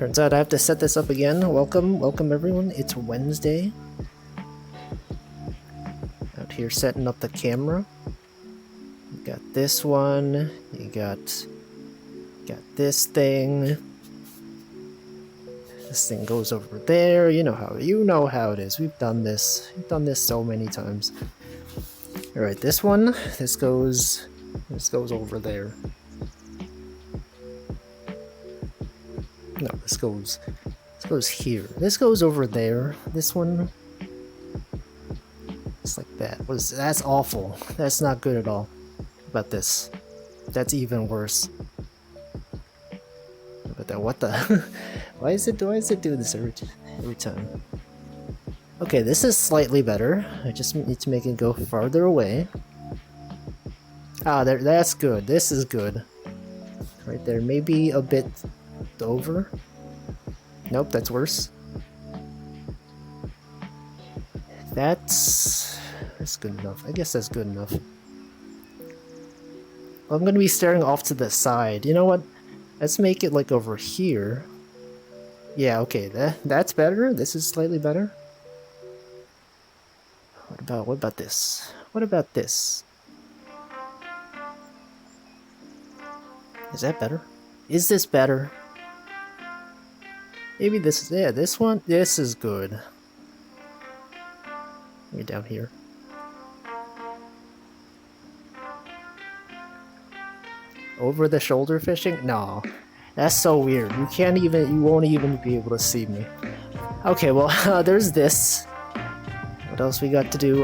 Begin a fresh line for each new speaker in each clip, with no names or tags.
Turns out I have to set this up again. Welcome everyone. It's Wednesday. Out here setting up the camera. You got this one. You got this thing. This thing goes over there. You know how it is. We've done this. We've done this so many times. All right, this one. This goes over there. No, this goes here. This goes over there. This one, it's like that. That's awful. That's not good at all. How about this? That's even worse. How about that? What the? Why does it do this every time? Okay, this is slightly better. I just need to make it go farther away. Ah, there. That's good. This is good. Right there. Maybe a bit over. Nope, that's worse. That's good enough. I guess that's good enough. I'm gonna be staring off to the side. You know what? Let's make it like over here. Yeah, okay, that's better. This is slightly better. What about this? What about this? Is that better? Is this better? Maybe this is, yeah, this one, this is good. Way down here. Over the shoulder fishing? No. That's so weird. You won't even be able to see me. Okay, well, there's this. What else we got to do?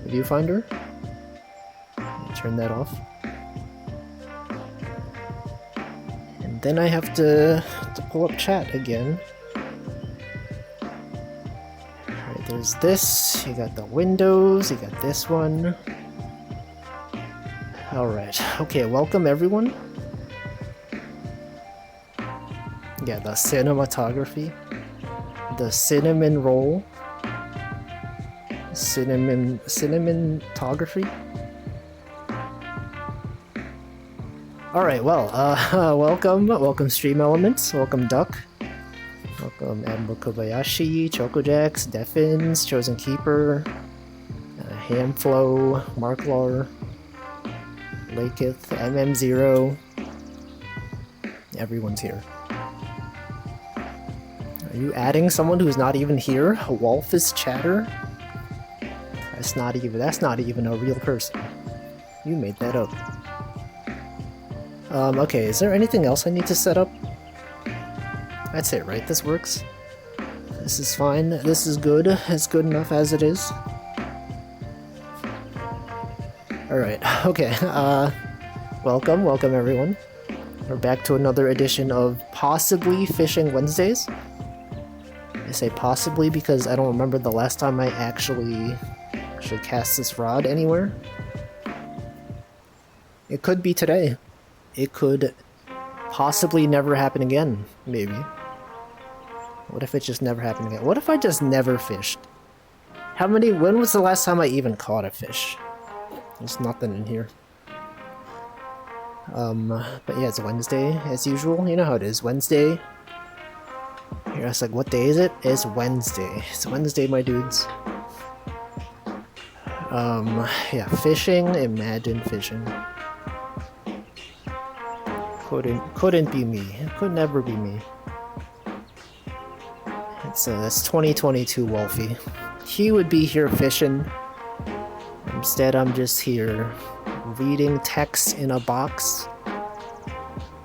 Viewfinder. Turn that off. And then I have to pull up chat again. Alright, there's this. You got the windows. You got this one. Alright. Okay, welcome everyone. Yeah, the cinematography. The cinnamon roll. Cinnamon-tography. Alright, well, welcome Stream Elements, welcome Duck, welcome Admiral Kobayashi, Chocojax, Defins, Chosen Keeper, Hamflow, Marklar, Laketh, MM0, everyone's here. Are you adding someone who's not even here? Wolf's Chatter? That's not even a real person. You made that up. Okay, is there anything else I need to set up? That's it, right? This works? This is fine. This is good. It's good enough as it is. Alright, okay. Welcome everyone. We're back to another edition of Possibly Fishing Wednesdays. I say possibly because I don't remember the last time I actually cast this rod anywhere. It could be today. It could possibly never happen again, maybe. What if it just never happened again? What if I just never fished? When was the last time I even caught a fish? There's nothing in here. But yeah, it's Wednesday, as usual. You know how it is, Wednesday. You're just like, what day is it? It's Wednesday. It's Wednesday, my dudes. Yeah, fishing, imagine fishing. Couldn't be me. It could never be me. That's 2022 Wolfie. He would be here fishing. Instead, I'm just here reading text in a box.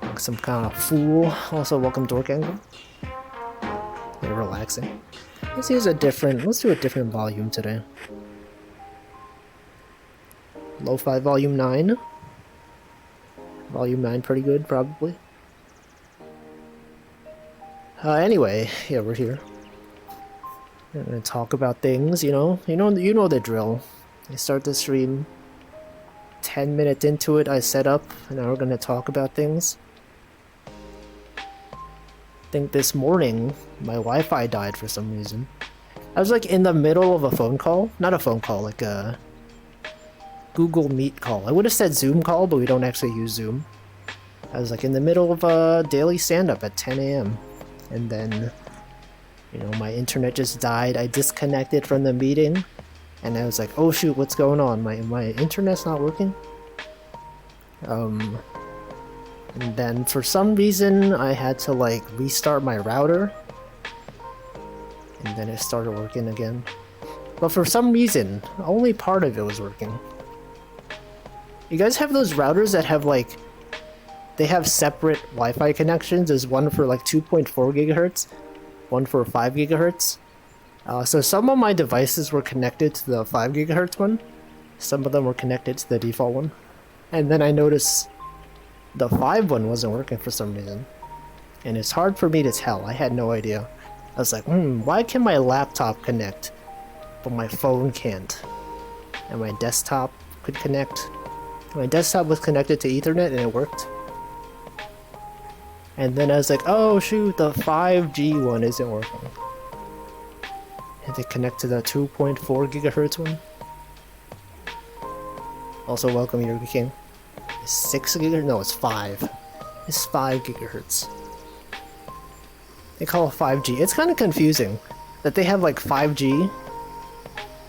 Like some kind of fool. Also, welcome Dork Angle. Yeah, relaxing. Let's do a different volume today. Lo-Fi Volume 9. Volume 9 pretty good, probably. Anyway, yeah, we're here. We're gonna talk about things, you know the drill. I start the stream, 10 minutes into it I set up, and now we're gonna talk about things. I think this morning, my Wi-Fi died for some reason. I was like in the middle of a phone call. Not a phone call, like a Google Meet call. I would have said Zoom call, but we don't actually use Zoom. I was like in the middle of a daily stand-up at 10 a.m. and then, you know, my internet just died. I disconnected from the meeting and I was like, oh shoot, what's going on? My internet's not working. And then for some reason I had to like restart my router and then it started working again. But for some reason, only part of it was working. You guys have those routers that have like, they have separate Wi-Fi connections. There's one for like 2.4 gigahertz, one for 5 gigahertz. So some of my devices were connected to the 5 gigahertz one. Some of them were connected to the default one. And then I noticed the 5 one wasn't working for some reason. And it's hard for me to tell. I had no idea. I was like, why can my laptop connect, but my phone can't? And my desktop could connect. My desktop was connected to Ethernet and it worked. And then I was like, oh shoot, the 5G one isn't working. Had to connect to the 2.4 gigahertz one. Also, welcome, Yogi King. It's 6 gigahertz? No, it's 5. It's 5 gigahertz. They call it 5G. It's kind of confusing that they have like 5G,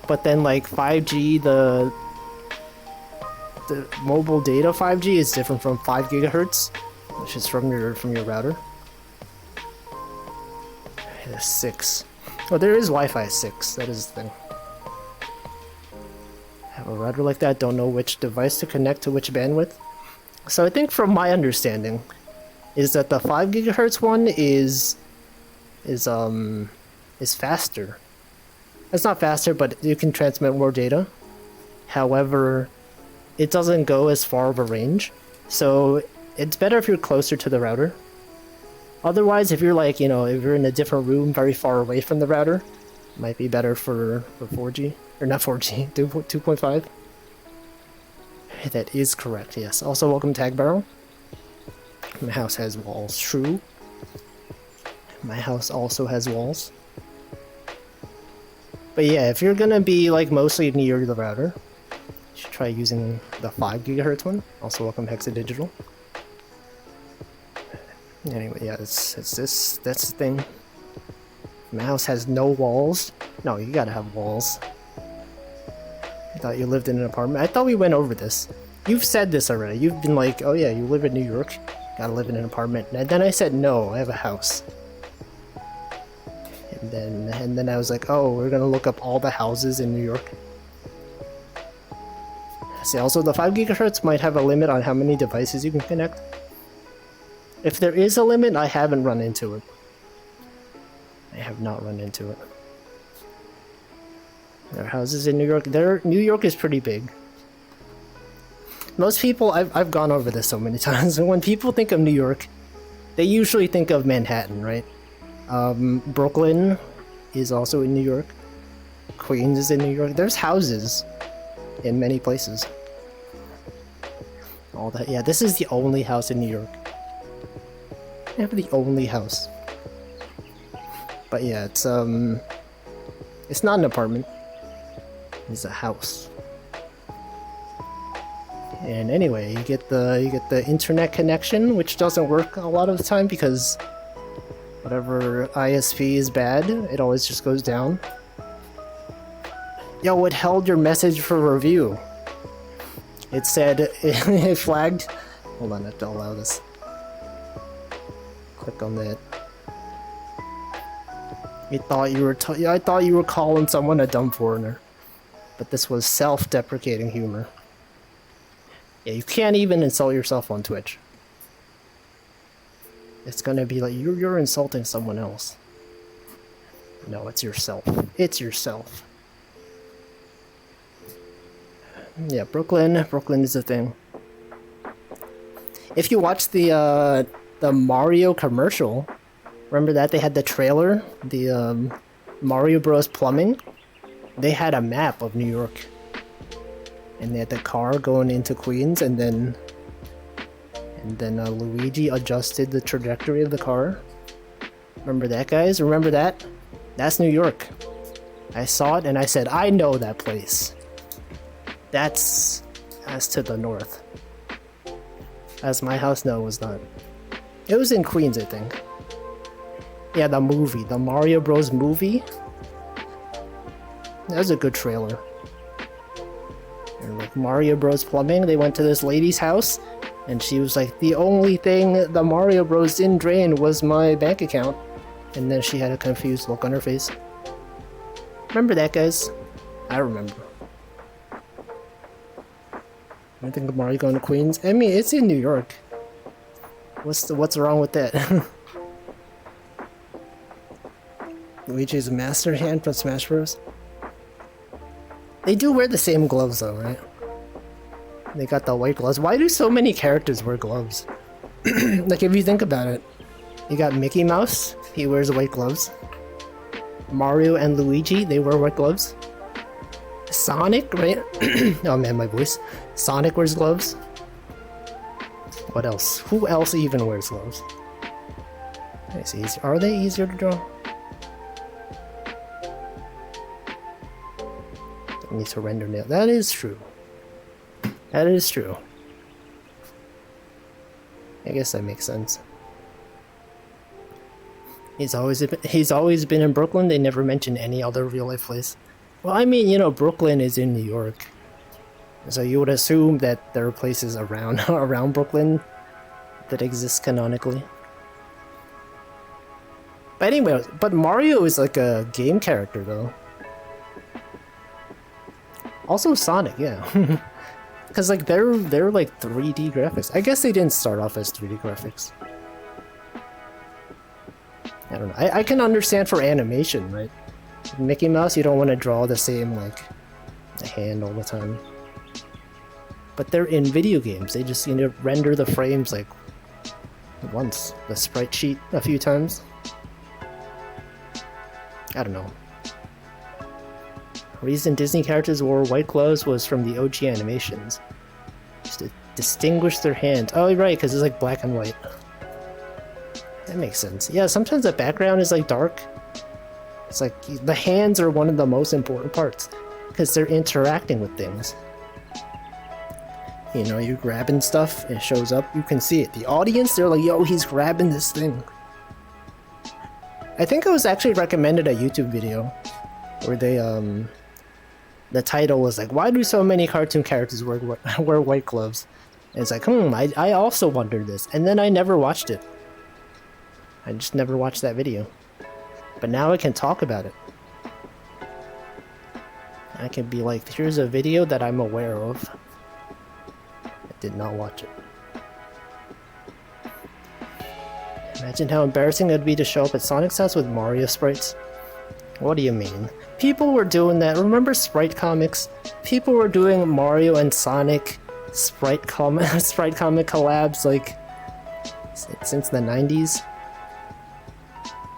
but then like 5G, the mobile data 5G is different from 5 gigahertz, which is from your router. There's 6. Oh, there is Wi-Fi 6. That is the thing. Have a router like that, don't know which device to connect to which bandwidth. So I think from my understanding is that the 5 gigahertz one is faster. It's not faster, but you can transmit more data. However, it doesn't go as far of a range. So it's better if you're closer to the router. Otherwise, if you're like, you know, if you're in a different room very far away from the router, it might be better for 4G. Or not 4G, 2.5. That is correct, yes. Also, welcome Tag Barrel. My house has walls, true. My house also has walls. But yeah, if you're gonna be like mostly near the router, you should try using the 5 gigahertz one. Also, welcome Hexadigital. Anyway, yeah, it's this. That's the thing. My house has no walls. No, you gotta have walls. I thought you lived in an apartment. I thought we went over this. You've said this already. You've been like, oh yeah, you live in New York. Gotta live in an apartment. And then I said, no, I have a house. And then I was like, oh, we're gonna look up all the houses in New York. See, also the 5 gigahertz might have a limit on how many devices you can connect. If there is a limit, I haven't run into it. I have not run into it. There are houses in New York. New York is pretty big. Most people, I've gone over this so many times, and when people think of New York, they usually think of Manhattan, right? Brooklyn is also in New York. Queens is in New York. There's houses in many places. All that, yeah, this is the only house in New York. I have the only house. But yeah, it's not an apartment. It's a house. And anyway, you get the internet connection, which doesn't work a lot of the time because whatever ISP is bad, it always just goes down. Yo, it held your message for review. It said it flagged. Hold on, I have to allow this. Click on that. I thought you were calling someone a dumb foreigner. But this was self-deprecating humor. Yeah, you can't even insult yourself on Twitch. It's gonna be like, you're insulting someone else. No, it's yourself. It's yourself. Yeah, Brooklyn is a thing. If you watch the Mario commercial, remember that? They had the trailer, the Mario Bros. Plumbing. They had a map of New York. And they had the car going into Queens, and then Luigi adjusted the trajectory of the car. Remember that, guys? Remember that? That's New York. I saw it and I said, I know that place. That's to the north. As My House, no, it was not. It was in Queens, I think. Yeah, the movie. The Mario Bros. Movie. That was a good trailer. And like Mario Bros. Plumbing, they went to this lady's house, and she was like, the only thing the Mario Bros. Didn't drain was my bank account. And then she had a confused look on her face. Remember that, guys? I remember. I think of Mario going to Queens. I mean, it's in New York. What's wrong with that? Luigi's Master Hand from Smash Bros. They do wear the same gloves though, right? They got the white gloves. Why do so many characters wear gloves? Like, if you think about it, you got Mickey Mouse, he wears white gloves. Mario and Luigi, they wear white gloves. Sonic, right? Oh man, my voice. Sonic wears gloves. What else? Who else even wears gloves? I see. Are they easier to draw? Don't need to render nail. That is true. That is true. I guess that makes sense. He's always been in Brooklyn. They never mention any other real life place. Well, I mean, you know, Brooklyn is in New York, so you would assume that there are places around around Brooklyn that exist canonically. But anyway, but Mario is like a game character though. Also Sonic, yeah. Because like they're like 3D graphics. I guess they didn't start off as 3D graphics. I don't know. I can understand for animation, right? Mickey Mouse, you don't want to draw the same like hand all the time. But they're in video games. They just render the frames like once, the sprite sheet a few times. I don't know. Reason Disney characters wore white gloves was from the OG animations. Just to distinguish their hands. Oh, right, because it's like black and white. That makes sense. Yeah, sometimes the background is like dark. It's like the hands are one of the most important parts because they're interacting with things. You know, you're grabbing stuff, it shows up, you can see it. The audience, they're like, yo, he's grabbing this thing. I think I was actually recommended a YouTube video where they, the title was like, why do so many cartoon characters wear white gloves? And it's like, I also wondered this. And then I never watched it. I just never watched that video. But now I can talk about it. I can be like, here's a video that I'm aware of. I did not watch it. Imagine how embarrassing it would be to show up at Sonic's house with Mario sprites. What do you mean? People were doing that. Remember Sprite Comics? People were doing Mario and Sonic Sprite comic collabs like since the 90s.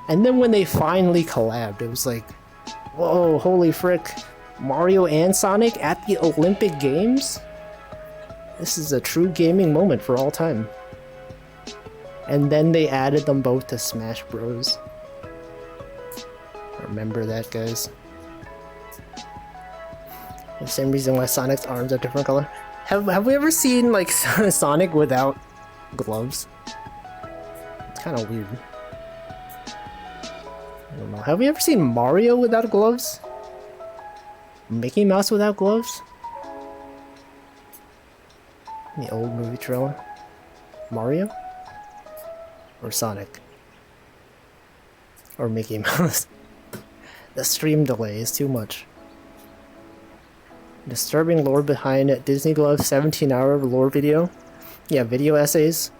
And then when they finally collabed, it was like, whoa, holy frick. Mario and Sonic at the Olympic Games? This is a true gaming moment for all time. And then they added them both to Smash Bros. Remember that, guys. The same reason why Sonic's arms are different color. Have we ever seen like Sonic without gloves? It's kind of weird. I don't know. Have we ever seen Mario without gloves? Mickey Mouse without gloves? The old movie trailer. Mario? Or Sonic? Or Mickey Mouse? The stream delay is too much. Disturbing lore behind Disney Glove's 17-hour lore video. Yeah, video essays.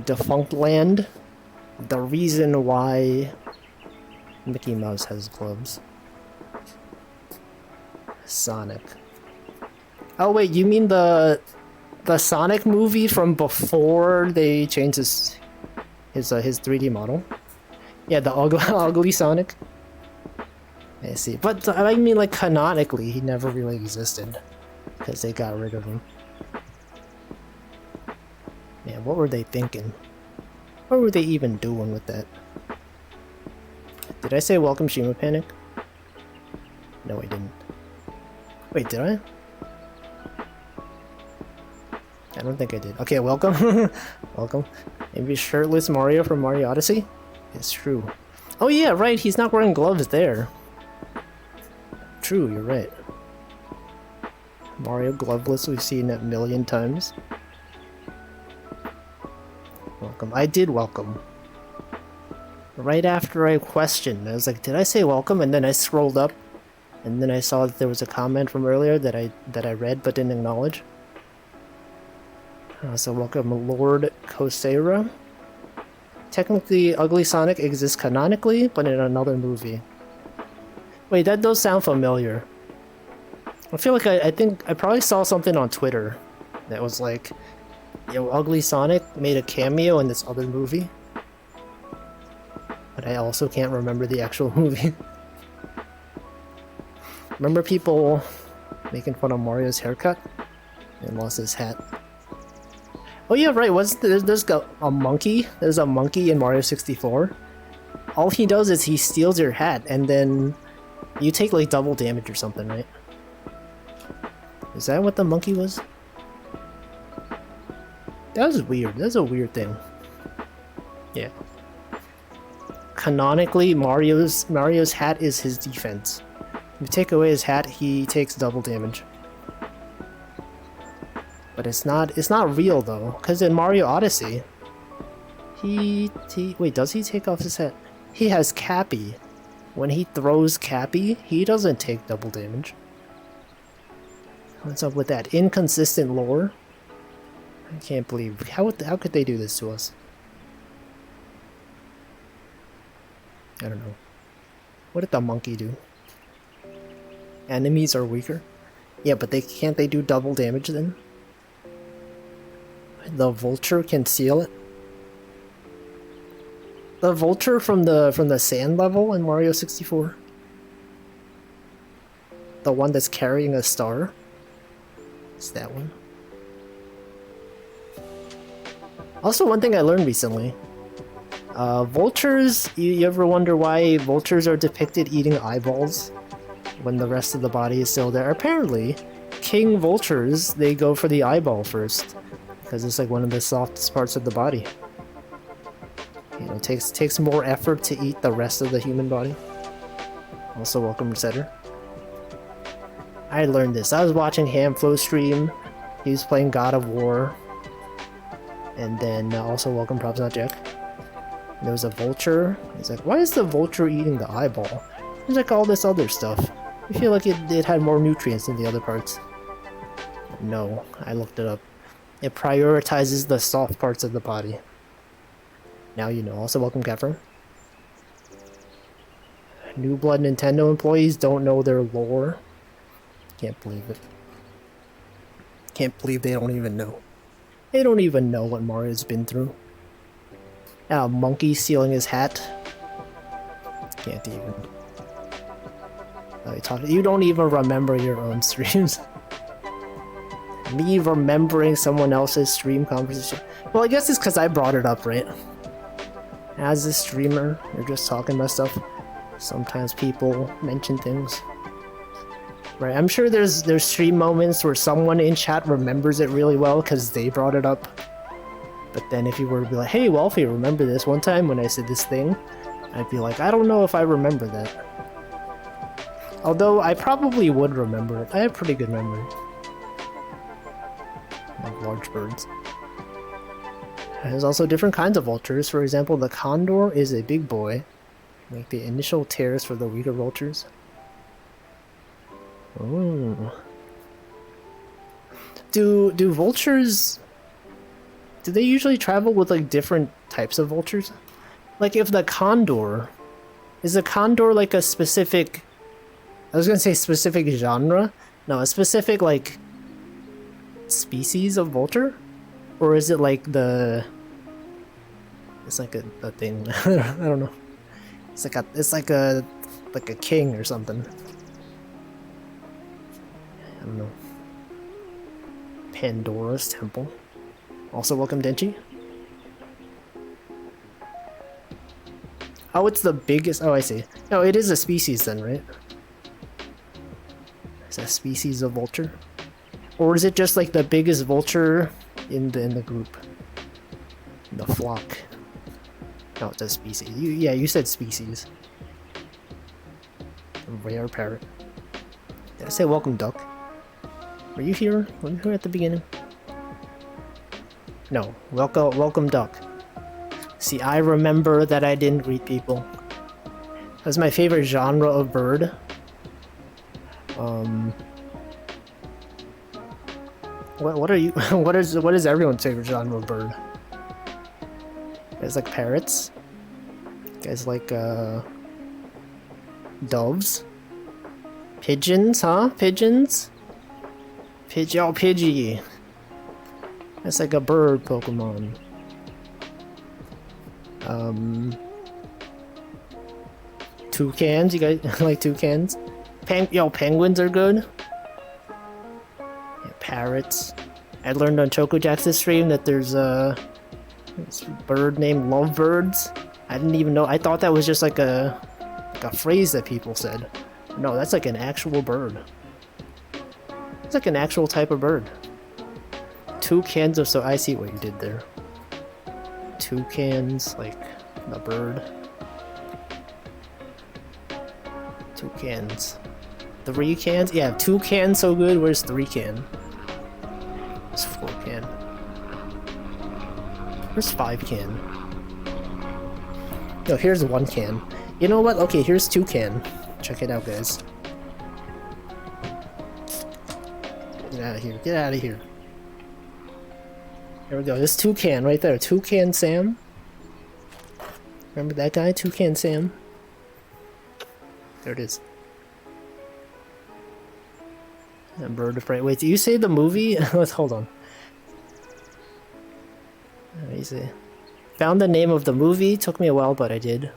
Defunct Land. The reason why Mickey Mouse has gloves. Sonic. Oh wait, you mean the Sonic movie from before they changed his 3D model? Yeah, the ugly Sonic. I see, but I mean, like canonically, he never really existed because they got rid of him. Man, what were they thinking? What were they even doing with that? Did I say welcome Shima Panic? No, I didn't. Wait, did I? I don't think I did. Okay, welcome. Welcome. Maybe shirtless Mario from Mario Odyssey? It's true. Oh yeah, right, he's not wearing gloves there. True, you're right. Mario gloveless, we've seen it a million times. Welcome. I did welcome. Right after I questioned, I was like, did I say welcome? And then I scrolled up, and then I saw that there was a comment from earlier that I read but didn't acknowledge. So welcome, Lord Kosera. Technically, Ugly Sonic exists canonically, but in another movie. Wait, that does sound familiar. I feel like I think I probably saw something on Twitter that was like, yo, Ugly Sonic made a cameo in this other movie. But I also can't remember the actual movie. Remember people making fun of Mario's haircut? And lost his hat. Oh yeah, right, there's a monkey? There's a monkey in Mario 64. All he does is he steals your hat, and then you take like double damage or something, right? Is that what the monkey was? That was weird. That's a weird thing. Yeah. Canonically, Mario's hat is his defense. If you take away his hat, he takes double damage. But it's not real though, because in Mario Odyssey, wait, does he take off his hat? He has Cappy. When he throws Cappy, he doesn't take double damage. What's up with that inconsistent lore? I can't believe how could they do this to us? I don't know. What did the monkey do? Enemies are weaker? Yeah, but can't they do double damage then? The vulture can seal it. The vulture from the sand level in Mario 64. The one that's carrying a star. It's that one. Also, one thing I learned recently. Vultures, you ever wonder why vultures are depicted eating eyeballs when the rest of the body is still there? Apparently, king vultures, they go for the eyeball first. Because it's like one of the softest parts of the body. You know, it takes more effort to eat the rest of the human body. Also, welcome, Setter. I learned this. I was watching Hamflow stream. He was playing God of War. And then also welcome, Props Not Jack. There was a vulture. He's like, why is the vulture eating the eyeball? There's like all this other stuff. I feel like it had more nutrients than the other parts. No, I looked it up. It prioritizes the soft parts of the body. Now you know. Also, welcome, Catherine. New Blood Nintendo employees don't know their lore. Can't believe it. Can't believe they don't even know. They don't even know what Mario's been through. A monkey stealing his hat. Can't even. You don't even remember your own streams. Me remembering someone else's stream conversation. Well, I guess it's because I brought it up, right? As a streamer, you're just talking about stuff. Sometimes people mention things. Right, I'm sure there's stream moments where someone in chat remembers it really well because they brought it up. But then if you were to be like, hey, Wolfie, remember this one time when I said this thing? I'd be like, I don't know if I remember that. Although, I probably would remember it. I have pretty good memory. Like large birds. There's also different kinds of vultures. For example, the condor is a big boy. Like the initial tears for the weaker vultures. Ooh. Do vultures... Do they usually travel with like different types of vultures? Like if the condor... Is a condor like a specific... I was gonna say specific genre? No, a specific like... species of vulture? Or is it like the... It's like a thing. I don't know. It's like a king or something. I don't know. Pandora's Temple. Also welcome, Denchi. Oh, it's the biggest... Oh, I see. No, it is a species then, right? It's a species of vulture? Or is it just like the biggest vulture in the group. The flock. No, it says species. Yeah, you said species. A rare parrot. Did I say welcome, duck? Were you here? Were you here at the beginning? No. Welcome, duck. See, I remember that I didn't greet people. That's my favorite genre of bird. What are you? what is everyone's favorite genre of bird? You guys like parrots? You guys like doves? Pigeons, huh? Pigeons? Pidgey. That's like a bird Pokemon. Toucans, you guys like toucans? Penguins are good. Yeah, parrots. I learned on ChocoJax's stream that there's this bird named lovebirds. I didn't even know. I thought that was just like a phrase that people said. No, that's like an actual bird. It's like an actual type of bird. Toucans, so I see what you did there. Toucans, like the bird. Toucans. 3 cans? Yeah, 2 cans so good. Where's 3 can? It's 4 can. Where's 5 can? No, here's 1 can. You know what? Okay, here's 2 can. Check it out, guys. Get out of here. Get out of here. There we go. There's 2 can right there. 2 can Sam. Remember that guy? 2 can Sam. There it is. And Bird of Prey. Wait, did you say the movie? Let's hold on. Let me see. Found the name of the movie. Took me a while, but I did.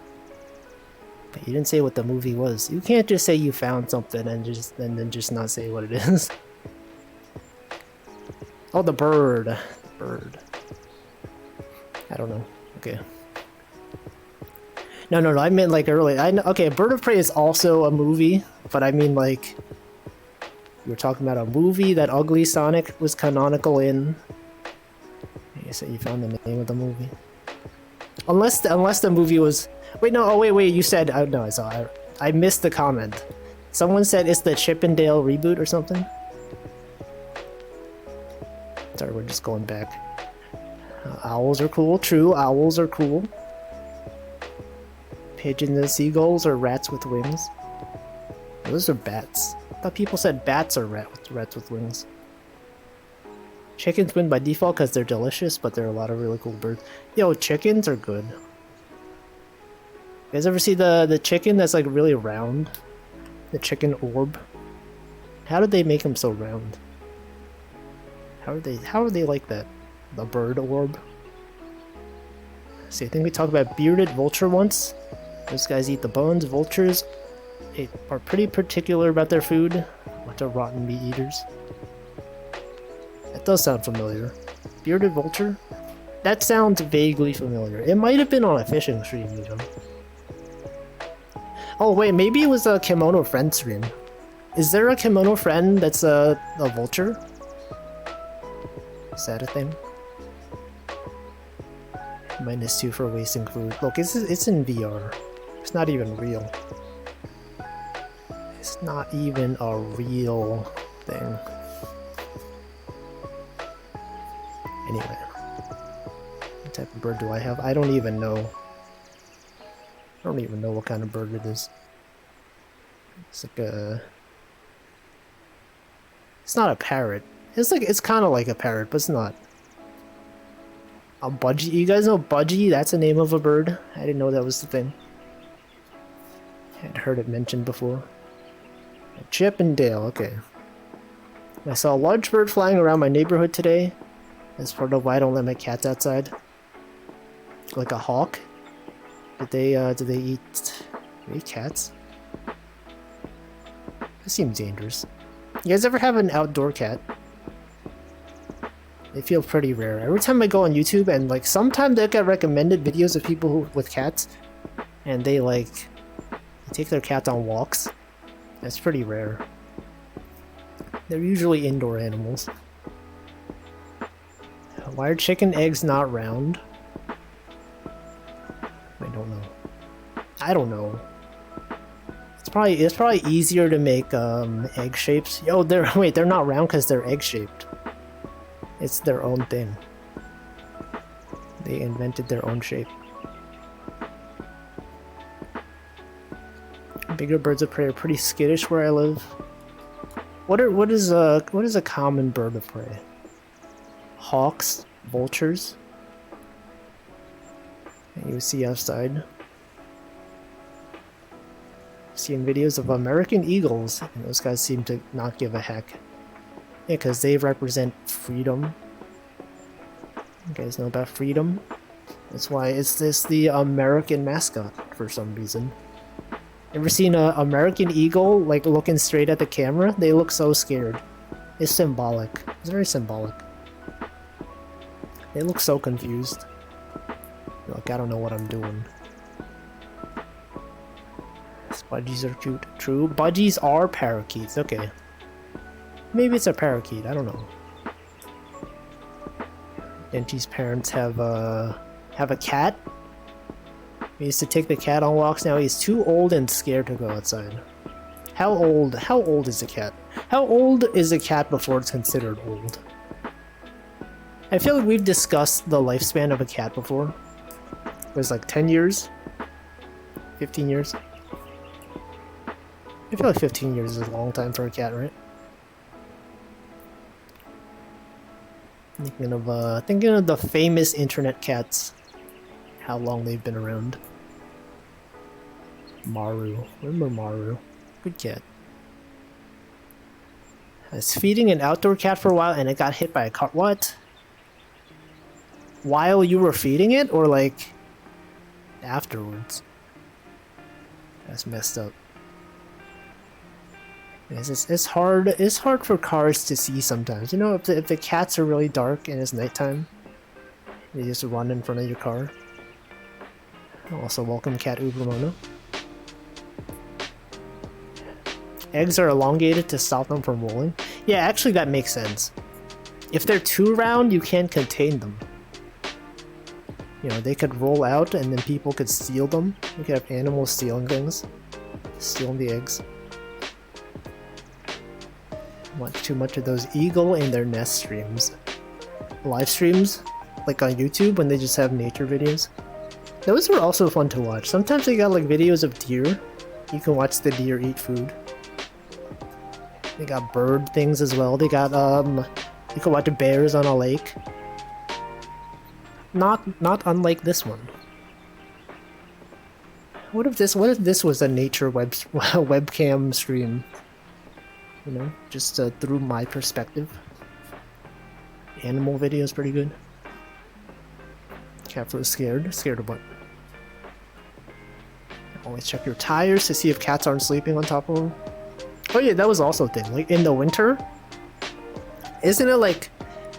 But you didn't say what the movie was. You can't just say you found something and then just not say what it is. Oh, the bird. Bird. I don't know. Okay. No. I meant like early. Okay, Bird of Prey is also a movie, but I mean like you were talking about a movie that Ugly Sonic was canonical in. You said you found the name of the movie. Unless the movie was. Wait, no. Oh, wait. You said. No, I saw. I missed the comment. Someone said it's the Chip and Dale reboot or something. Sorry, we're just going back. Owls are cool. True, owls are cool. Pigeons and seagulls are rats with wings. Those are bats. I thought people said bats are rats with wings. Chickens win by default because they're delicious, but there are a lot of really cool birds. Yo, chickens are good. You guys ever see the chicken that's like really round? The chicken orb? How did they make them so round? How are they like that? The bird orb? See, I think we talked about bearded vulture once. Those guys eat the bones. Vultures are pretty particular about their food. A bunch of rotten meat eaters. That does sound familiar. Bearded vulture? That sounds vaguely familiar. It might have been on a fishing stream, you know. Oh wait, maybe it was a Kimono Friend stream. Is there a Kimono Friend that's a vulture? Is that a thing? -2 for wasting food. Look, it's in VR. It's not even real. It's not even a real thing. Anyway. What type of bird do I have? I don't even know. I don't even know what kind of bird it is. It's like a... It's not a parrot. It's kind of like a parrot, but it's not. A budgie? You guys know budgie? That's the name of a bird. I didn't know that was the thing. I'd heard it mentioned before. Chip and Dale, okay. I saw a large bird flying around my neighborhood today. That's part of why I don't let my cats outside. Like a hawk. Did they eat cats? That seems dangerous. You guys ever have an outdoor cat? They feel pretty rare. Every time I go on YouTube and like sometimes I get recommended videos of people with cats and they take their cats on walks. That's pretty rare. They're usually indoor animals. Why are chicken eggs not round? I don't know. I don't know. It's probably easier to make egg shapes. Yo, they're not round because they're egg shaped. It's their own thing. They invented their own shape. Bigger birds of prey are pretty skittish where I live. What is a common bird of prey? Hawks, vultures. And you see outside. Seeing videos of American eagles, and those guys seem to not give a heck. Yeah, because they represent freedom. You guys know about freedom? That's why it's the American mascot for some reason. Ever seen an American eagle like looking straight at the camera? They look so scared. It's symbolic. It's very symbolic. They look so confused. Look, I don't know what I'm doing. Budgies are cute. True. Budgies are parakeets. Okay. Maybe it's a parakeet. I don't know. Denji's parents have a cat. He used to take the cat on walks. Now he's too old and scared to go outside. How old is a cat? How old is a cat before it's considered old? I feel like we've discussed the lifespan of a cat before. It was like 10 years? 15 years? I feel like 15 years is a long time for a cat, right? Thinking of the famous internet cats. How long they've been around. Maru. Remember Maru? Good cat. I was feeding an outdoor cat for a while and it got hit by a car. What? While you were feeding it? Or like afterwards? That's messed up. It's hard for cars to see sometimes. You know, if the cats are really dark and it's nighttime, they just run in front of your car. Also, welcome Cat Ubermono. Eggs are elongated to stop them from rolling. Yeah, actually that makes sense. If they're too round, you can't contain them. You know, they could roll out and then people could steal them. You could have animals stealing things. Stealing the eggs. Watch too much of those eagle and their nest streams. Live streams, like on YouTube when they just have nature videos. Those were also fun to watch. Sometimes they got like videos of deer. You can watch the deer eat food. They got bird things as well. They got you can watch bears on a lake. Not unlike this one. What if this was a nature webcam stream? You know, just through my perspective. Animal video is pretty good. Cat is scared. Scared of what? Always check your tires to see if cats aren't sleeping on top of them. Oh yeah, that was also a thing. Like in the winter, isn't it like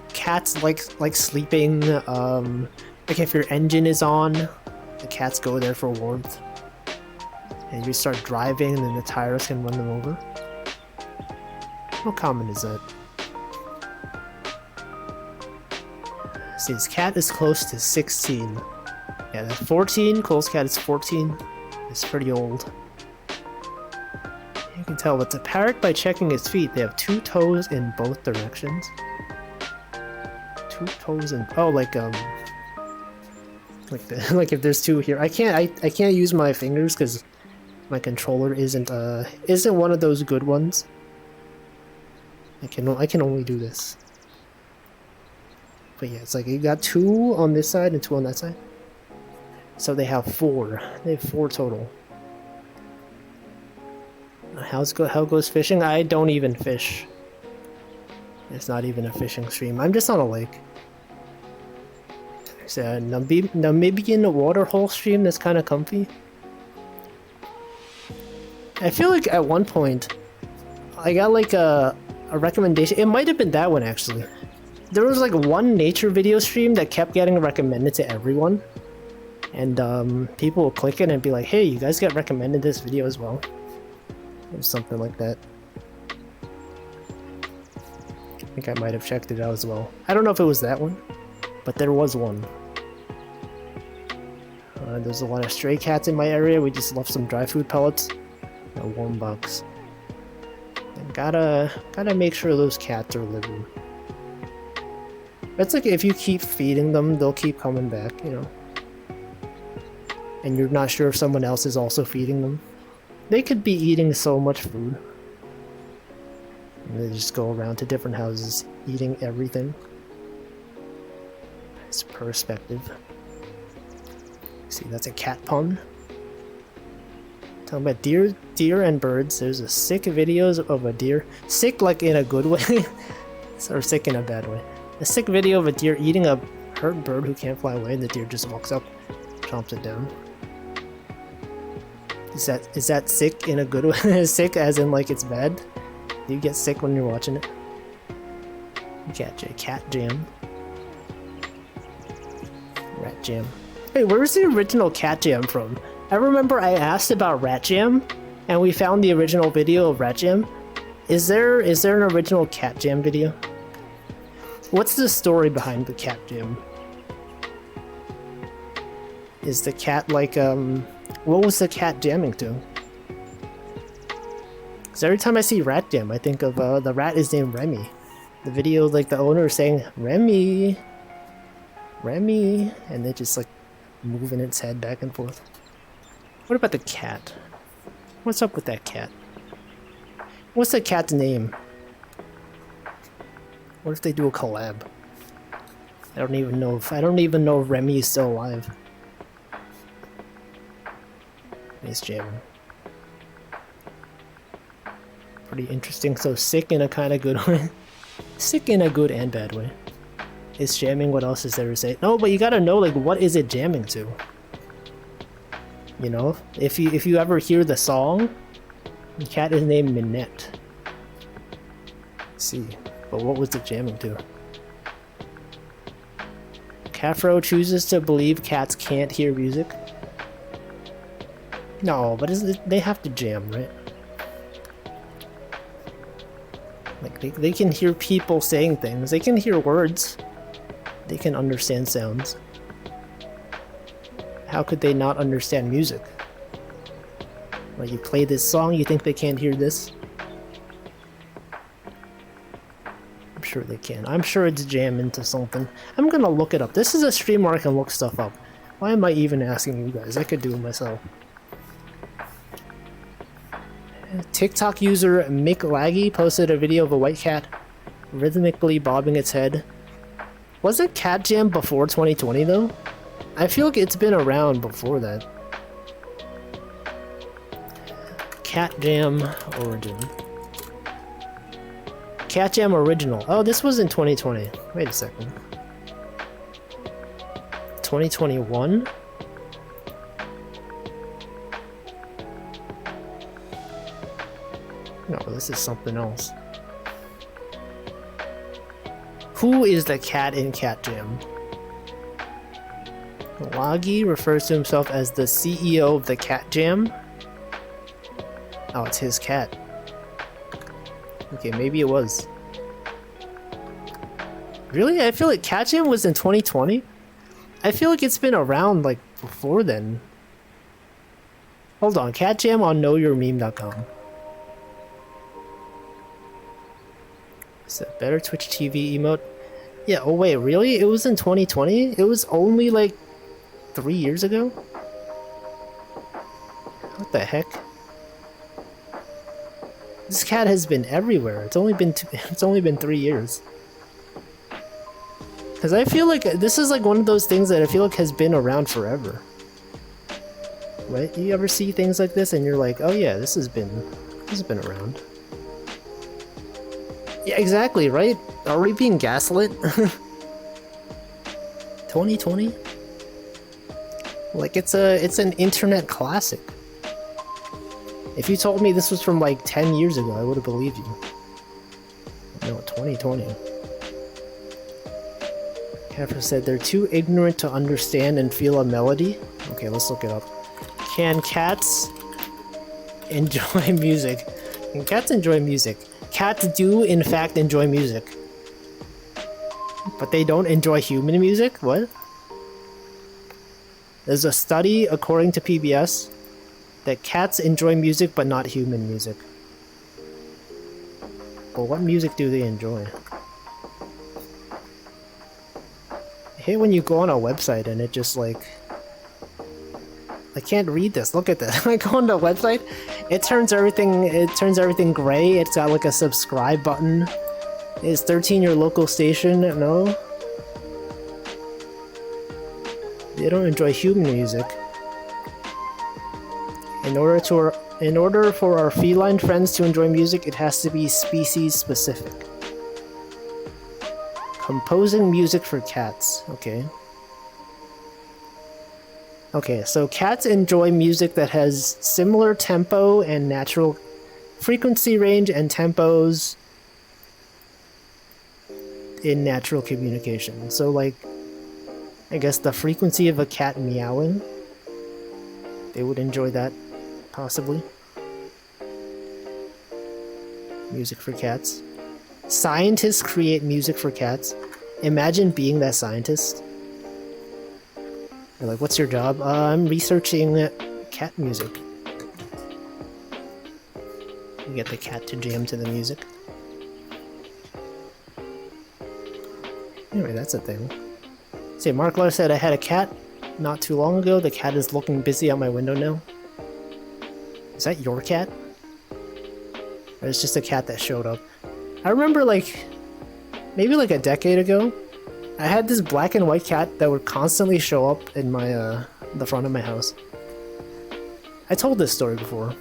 cats like sleeping? Like if your engine is on, the cats go there for warmth, and you start driving, and then the tires can run them over. How common is that? See, his cat is close to 16. Yeah, that's 14. Cole's cat is 14. It's pretty old. You can tell it's a parrot by checking its feet. They have 2 toes in both directions. 2 toes in... Oh, like like if there's 2 here. I can't use my fingers because my controller isn't one of those good ones. I can only do this. But yeah, it's like you got 2 on this side and 2 on that side. So they have 4. They have 4 total. How goes fishing? I don't even fish. It's not even a fishing stream. I'm just on a lake. There's a Namibian waterhole stream that's kind of comfy. I feel like at one point I got like a recommendation. It might have been that one actually. There was like one nature video stream that kept getting recommended to everyone. And people will click it and be like, hey, you guys got recommended this video as well. Or something like that. I think I might have checked it out as well. I don't know if it was that one. but there was one. There's a lot of stray cats in my area. We just left some dry food pellets. A warm box. And gotta make sure those cats are living. It's like if you keep feeding them, they'll keep coming back, you know. And you're not sure if someone else is also feeding them. They could be eating so much food. And they just go around to different houses eating everything. It's perspective. See, that's a cat pun. Talking about deer and birds. There's a sick videos of a deer. Sick like in a good way. Or sick in a bad way. A sick video of a deer eating a hurt bird who can't fly away, and the deer just walks up, chomps it down. Is that sick in a good way? Sick as in like it's bad? Do you get sick when you're watching it? Cat Jam. Rat Jam. Hey, where's the original Cat Jam from? I remember I asked about Rat Jam, and we found the original video of Rat Jam. Is there an original Cat Jam video? What's the story behind the Cat Jam? Is the cat like, what was the cat jamming to? Because every time I see Rat Jam, I think of, the rat is named Remy. The video, like, the owner is saying, Remy, Remy, and they just, like, moving its head back and forth. What about the cat? What's up with that cat? What's the cat's name? What if they do a collab? I don't even know if Remy is still alive. He's jamming. Pretty interesting. So sick in a kind of good way. Sick in a good and bad way. Is jamming, what else is there to say? No, but you gotta know, like, what is it jamming to? You know? If you ever hear the song, the cat is named Minette. Let's see. But what was it jamming to? Cafro chooses to believe cats can't hear music. No, but they have to jam, right? Like, they can hear people saying things. They can hear words. They can understand sounds. How could they not understand music? Like, you play this song, you think they can't hear this? I'm sure they can. I'm sure it's jamming to something. I'm gonna look it up. This is a stream where I can look stuff up. Why am I even asking you guys? I could do it myself. TikTok user Mick Laggy posted a video of a white cat rhythmically bobbing its head. Was it Cat Jam before 2020 though? I feel like it's been around before that. Cat Jam origin. Cat Jam original. Oh, this was in 2020. Wait a second. 2021? No, this is something else. Who is the cat in Cat Jam? Laggy refers to himself as the CEO of the Cat Jam. Oh, it's his cat. Okay, maybe it was. Really? I feel like Cat Jam was in 2020? I feel like it's been around, like, before then. Hold on, Cat Jam on knowyourmeme.com. Is that better Twitch TV emote? Yeah, oh wait, really? It was in 2020? It was only like 3 years ago? What the heck? This cat has been everywhere. It's only been 3 years. Cause I feel like this is like one of those things that I feel like has been around forever. Right? You ever see things like this and you're like, oh yeah, this has been around. Yeah, exactly, right? Are we being gaslit? 2020? Like, it's an internet classic. If you told me this was from like 10 years ago, I would have believed you. No, 2020. Kafra said they're too ignorant to understand and feel a melody. Okay, let's look it up. Can cats enjoy music? Can cats enjoy music? Cats do, in fact, enjoy music. But they don't enjoy human music? What? There's a study, according to PBS, that cats enjoy music but not human music. Well, what music do they enjoy? I hate when you go on a website and it just like... I can't read this. Look at this. I go on the website, it turns everything gray. It's got like a subscribe button. Is 13 your local station? No. They don't enjoy human music. In order for our feline friends to enjoy music, it has to be species specific. Composing music for cats. Okay. Okay, so cats enjoy music that has similar tempo and natural frequency range and tempos in natural communication. So like, I guess the frequency of a cat meowing, they would enjoy that, possibly. Music for cats. Scientists create music for cats. Imagine being that scientist. You're like, what's your job? I'm researching cat music. You get the cat to jam to the music. Anyway, that's a thing. See, Marklar said I had a cat not too long ago. The cat is looking busy out my window now. Is that your cat? Or it's just a cat that showed up? I remember like, maybe like a decade ago, I had this black and white cat that would constantly show up in my, the front of my house. I told this story before.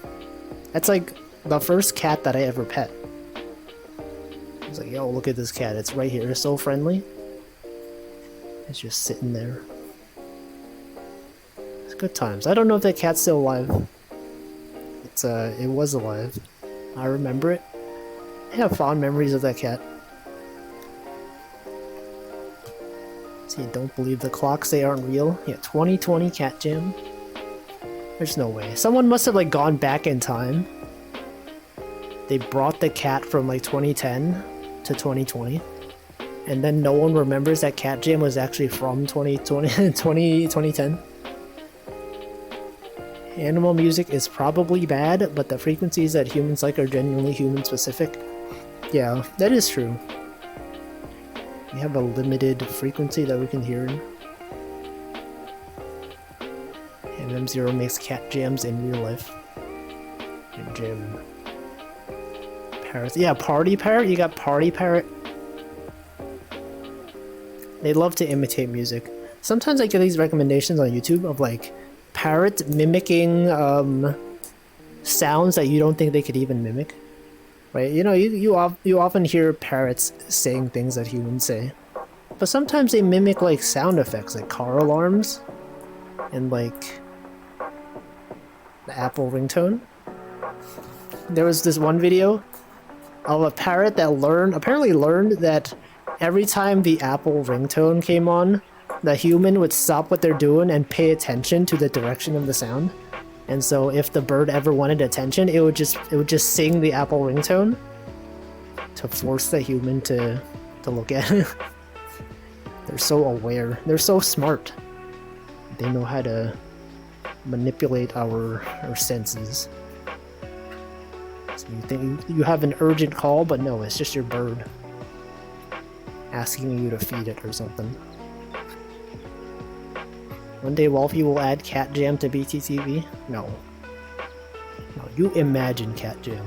That's like the first cat that I ever pet. I was like, yo, look at this cat. It's right here. It's so friendly. It's just sitting there. It's good times. I don't know if that cat's still alive. It was alive. I remember it. I have fond memories of that cat. See, don't believe the clocks, they aren't real. Yeah, 2020 cat jam. There's no way. Someone must have like gone back in time. They brought the cat from like 2010 to 2020. And then no one remembers that cat jam was actually from 2010. Animal music is probably bad, but the frequencies that humans like are genuinely human specific. Yeah, that is true. We have a limited frequency that we can hear in. And M0 makes cat jams in real life. And jam. Parrots. Yeah, Party Parrot? You got Party Parrot? They love to imitate music. Sometimes I get these recommendations on YouTube of like parrots mimicking sounds that you don't think they could even mimic. Right? You know, you often hear parrots saying things that humans say. But sometimes they mimic like sound effects, like car alarms and like the Apple ringtone. There was this one video of a parrot that apparently learned that every time the Apple ringtone came on, the human would stop what they're doing and pay attention to the direction of the sound. And so if the bird ever wanted attention, it would just sing the Apple ringtone to force the human to look at it. They're so aware. They're so smart. They know how to manipulate our senses. So you think you have an urgent call, but no, it's just your bird asking you to feed it or something. One day Wolfie will add Cat Jam to BTTV? No. No, you imagine Cat Jam.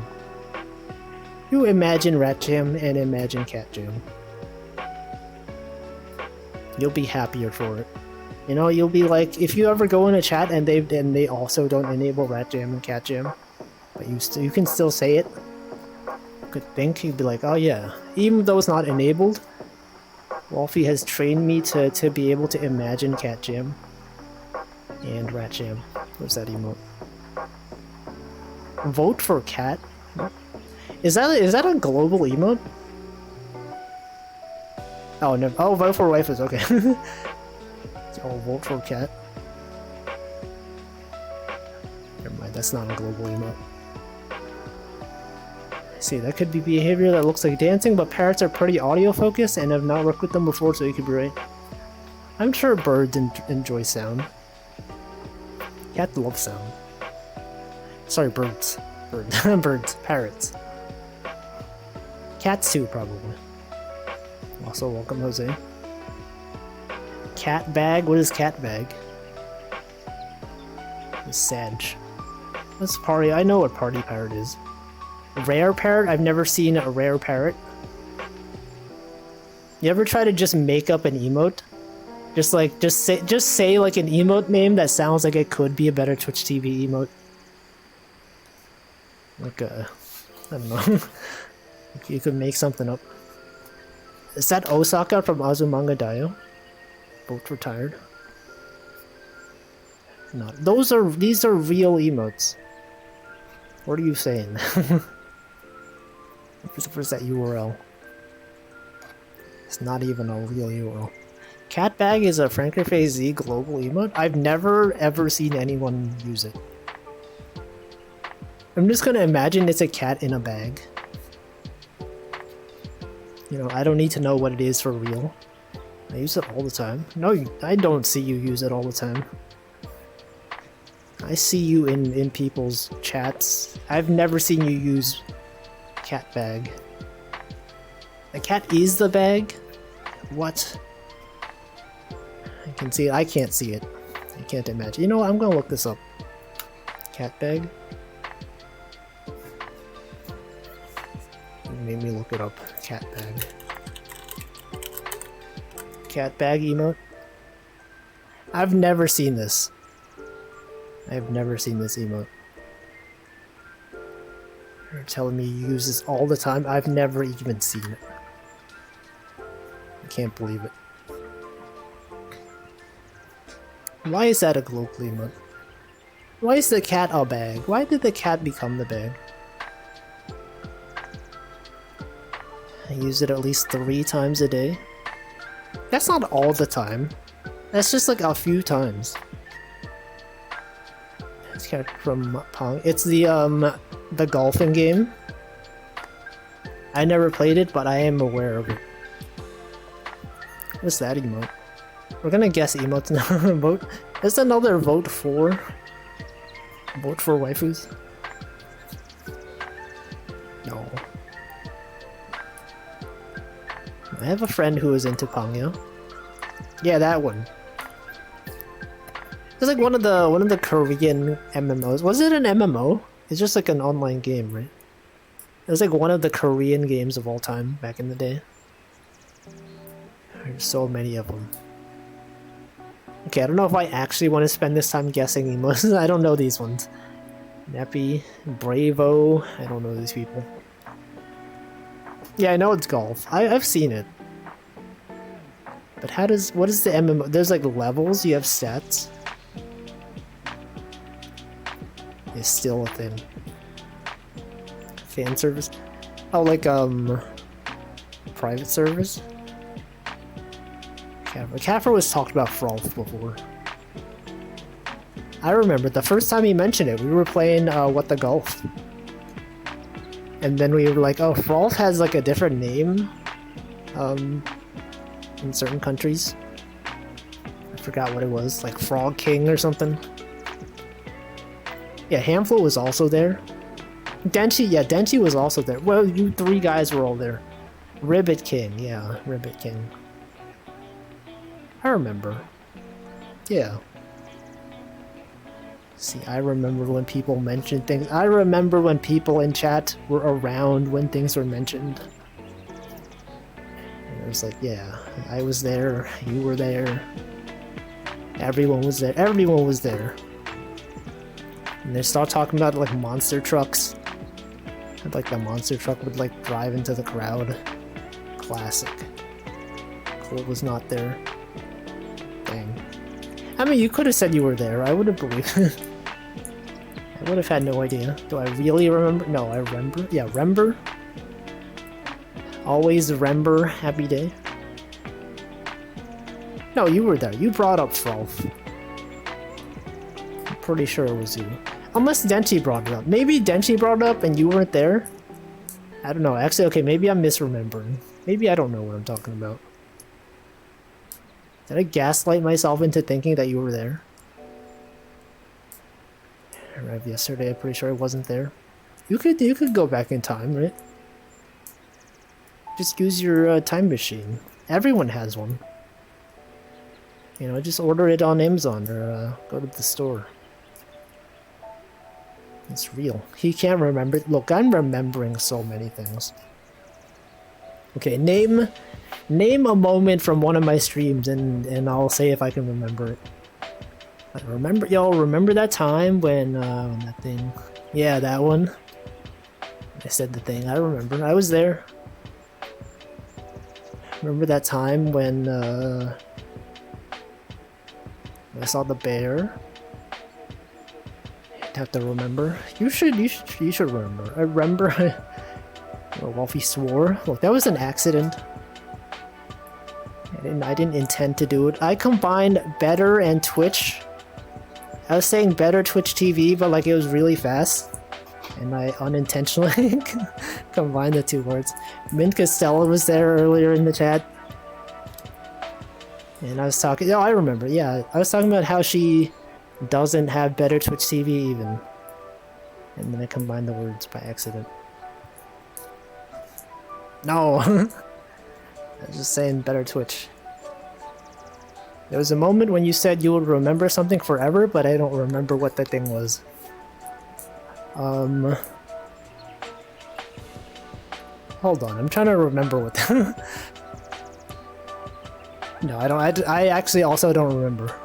You imagine Rat Jam and imagine Cat Jam. You'll be happier for it. You know, you'll be like, if you ever go in a chat and they also don't enable Rat Jam and Cat Jam, but you can still say it. You could think, you'd be like, oh yeah, even though it's not enabled, Wolfie has trained me to be able to imagine Cat Jam and Rat Jam. What's that emote? Vote for cat? Is that a global emote? Oh no! Oh, vote for waifus. Okay. Oh, vote for cat. Never mind. That's not a global emote. See, that could be behavior that looks like dancing, but parrots are pretty audio focused and have not worked with them before, so you could be right. I'm sure birds enjoy sound. Cats love sound. Sorry, birds. Birds. Parrots. Cats too, probably. Also, welcome, Jose. Cat bag? What is cat bag? It's Sag. What's party? I know what party parrot is. Rare parrot? I've never seen a rare parrot. You ever try to just make up an emote? Just say like an emote name that sounds like it could be a better Twitch TV emote. Like I don't know. You could make something up. Is that Osaka from Azumanga Daioh? Both retired. No, these are real emotes. What are you saying? Where's that URL? It's not even a real URL. Cat bag is a FrankerPhase global emote. I've never ever seen anyone use it. I'm just gonna imagine it's a cat in a bag. You know, I don't need to know what it is for real. I use it all the time. No, I don't see you use it all the time. I see you in people's chats. I've never seen you use cat bag. The cat is the bag? What? I can see it. I can't see it. I can't imagine. You know what? I'm gonna look this up. Cat bag? You made me look it up. Cat bag. Cat bag emote? I've never seen this. I've never seen this emote. You're telling me you use this all the time? I've never even seen it. I can't believe it. Why is that a global emote? Why is the cat a bag? Why did the cat become the bag? I use it at least 3 times a day. That's not all the time. That's just like a few times. It's from Pong. It's the golfing game. I never played it, but I am aware of it. What's that emote? We're gonna guess emotes now. Vote. There's another vote for. Vote for waifus. No. I have a friend who is into Pangyo. Yeah, that one. It's like one of the Korean MMOs. Was it an MMO? It's just like an online game, right? It was like one of the Korean games of all time back in the day. There's so many of them. Okay, I don't know if I actually want to spend this time guessing emotes. I don't know these ones. Neppy, Bravo. I don't know these people. Yeah, I know it's golf. I've seen it. But what is the MMO? There's like levels, you have stats. It's still a thing. Fan service? Oh, like, private service? Kaffer was talked about Frolf before. I remember the first time he mentioned it, we were playing, What the Golf. And then we were like, oh, Frolf has like a different name, in certain countries. I forgot what it was, like Frog King or something. Yeah, Hamflo was also there. Denchi, yeah, Denchi was also there. Well, you 3 guys were all there. Ribbit King, yeah, Ribbit King. I remember. Yeah. See, I remember when people mentioned things. I remember when people in chat were around when things were mentioned. And it was like, yeah, I was there, you were there. Everyone was there. Everyone was there. And they start talking about like monster trucks. And, like the monster truck would like drive into the crowd. Classic. Cole was not there. Dang. I mean, you could have said you were there. I would have believed it. I would have had no idea. Do I really remember? No, I remember. Yeah, remember. Always remember. Happy day. No, you were there. You brought up Frolf. I'm pretty sure it was you. Unless Denchi brought it up. Maybe Denchi brought it up and you weren't there. I don't know. Actually, okay, maybe I'm misremembering. Maybe I don't know what I'm talking about. Did I gaslight myself into thinking that you were there? I arrived yesterday. I'm pretty sure I wasn't there. You could go back in time, right? Just use your time machine. Everyone has one. You know, just order it on Amazon or go to the store. It's real. He can't remember. Look, I'm remembering so many things. Okay, name a moment from one of my streams and I'll say if I can remember it. Remember that time when that thing? Yeah, that one. I said the thing. I remember. I was there. Remember that time when I saw the bear? I'd have to remember. You should remember. I remember. Wolfie swore. Look, that was an accident. I didn't intend to do it. I combined Better and Twitch. I was saying Better Twitch TV, but like it was really fast. And I unintentionally combined the two words. Mint Costello was there earlier in the chat. And I was talking... Oh, I remember. Yeah, I was talking about how she doesn't have Better Twitch TV even. And then I combined the words by accident. No! I was just saying Better Twitch. There was a moment when you said you would remember something forever, but I don't remember what that thing was. Hold on, I'm trying to remember what that... No, I don't. I actually also don't remember.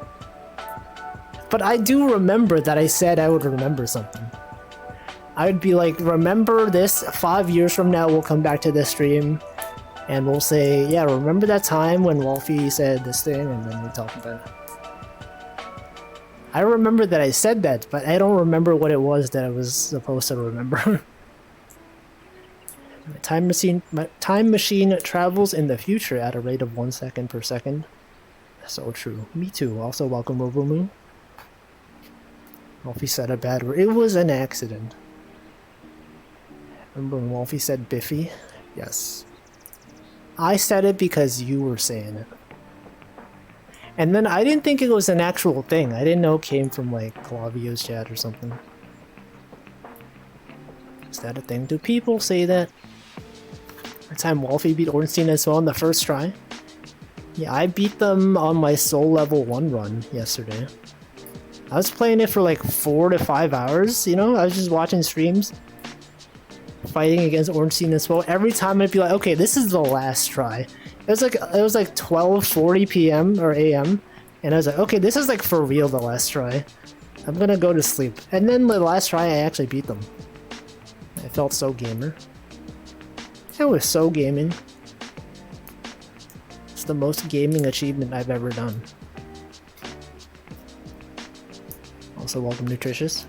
But I do remember that I said I would remember something. I would be like, remember this, 5 years from now we'll come back to this stream and we'll say, yeah, remember that time when Wolfie said this thing, and then we talk about it. I remember that I said that, but I don't remember what it was that I was supposed to remember. My time machine travels in the future at a rate of 1 second per second. So true. Me too. Also, welcome, Robomoo. Wolfie said a bad word. It was an accident. Remember when Wolfie said Biffy? Yes. I said it because you were saying it. And then I didn't think it was an actual thing. I didn't know it came from like Clavio's chat or something. Is that a thing? Do people say that? The time Wolfie beat Ornstein as well in the first try? Yeah, I beat them on my Soul Level 1 run yesterday. I was playing it for like 4 to 5 hours, you know? I was just watching streams. Fighting against Ornstein as well. Every time I'd be like, okay, this is the last try. It was like 12:40 p.m. or a.m. And I was like, okay, this is like for real the last try. I'm gonna go to sleep. And then the last try I actually beat them. I felt so gamer. I was so gaming. It's the most gaming achievement I've ever done. Also, welcome, Nutritious.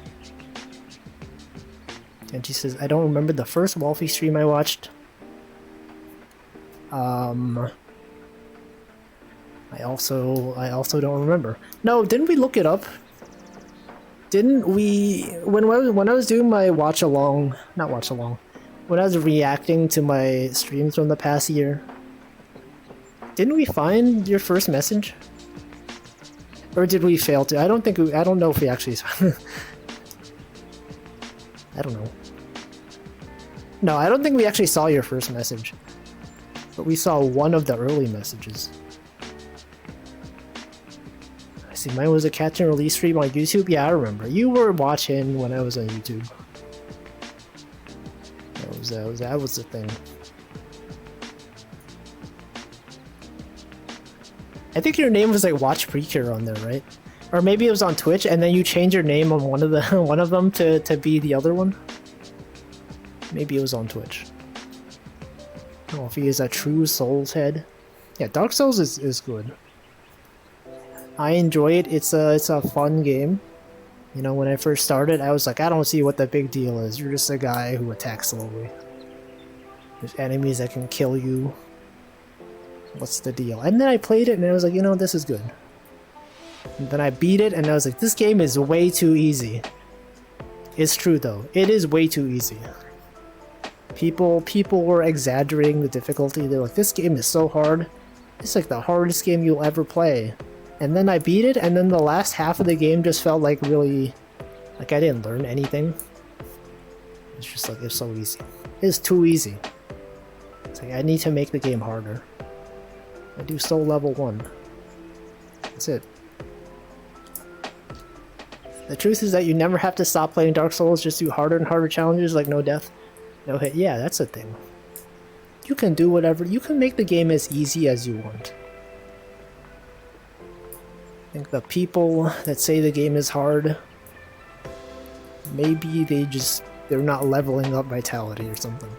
And she says, I don't remember the first Wolfie stream I watched. I also don't remember. No, didn't we look it up? Didn't we... When I was doing my watch-along... Not watch-along. When I was reacting to my streams from the past year, didn't we find your first message? Or did we fail to? I don't know if we actually I don't know. No, I don't think we actually saw your first message. But we saw one of the early messages. I see, mine was a catch and release stream on YouTube. Yeah, I remember. You were watching when I was on YouTube. That was the thing. I think your name was like Watch Precure on there, right? Or maybe it was on Twitch, and then you changed your name on one of them to be the other one. Maybe it was on Twitch. Oh, if he is a true Souls head. Yeah, Dark Souls is good. I enjoy it. It's a fun game. You know, when I first started, I was like, I don't see what the big deal is. You're just a guy who attacks slowly. There's enemies that can kill you. What's the deal? And then I played it and I was like, you know, this is good. And then I beat it and I was like, this game is way too easy. It's true though. It is way too easy. People were exaggerating the difficulty. They're like, this game is so hard. It's like the hardest game you'll ever play. And then I beat it, and then the last half of the game just felt like really... like I didn't learn anything. It's just like, it's so easy. It's too easy. It's like, I need to make the game harder. I do Soul Level 1. That's it. The truth is that you never have to stop playing Dark Souls, just do harder and harder challenges like no death, no hit. Yeah, that's a thing. You can do whatever, you can make the game as easy as you want. I think the people that say the game is hard, maybe they're not leveling up Vitality or something.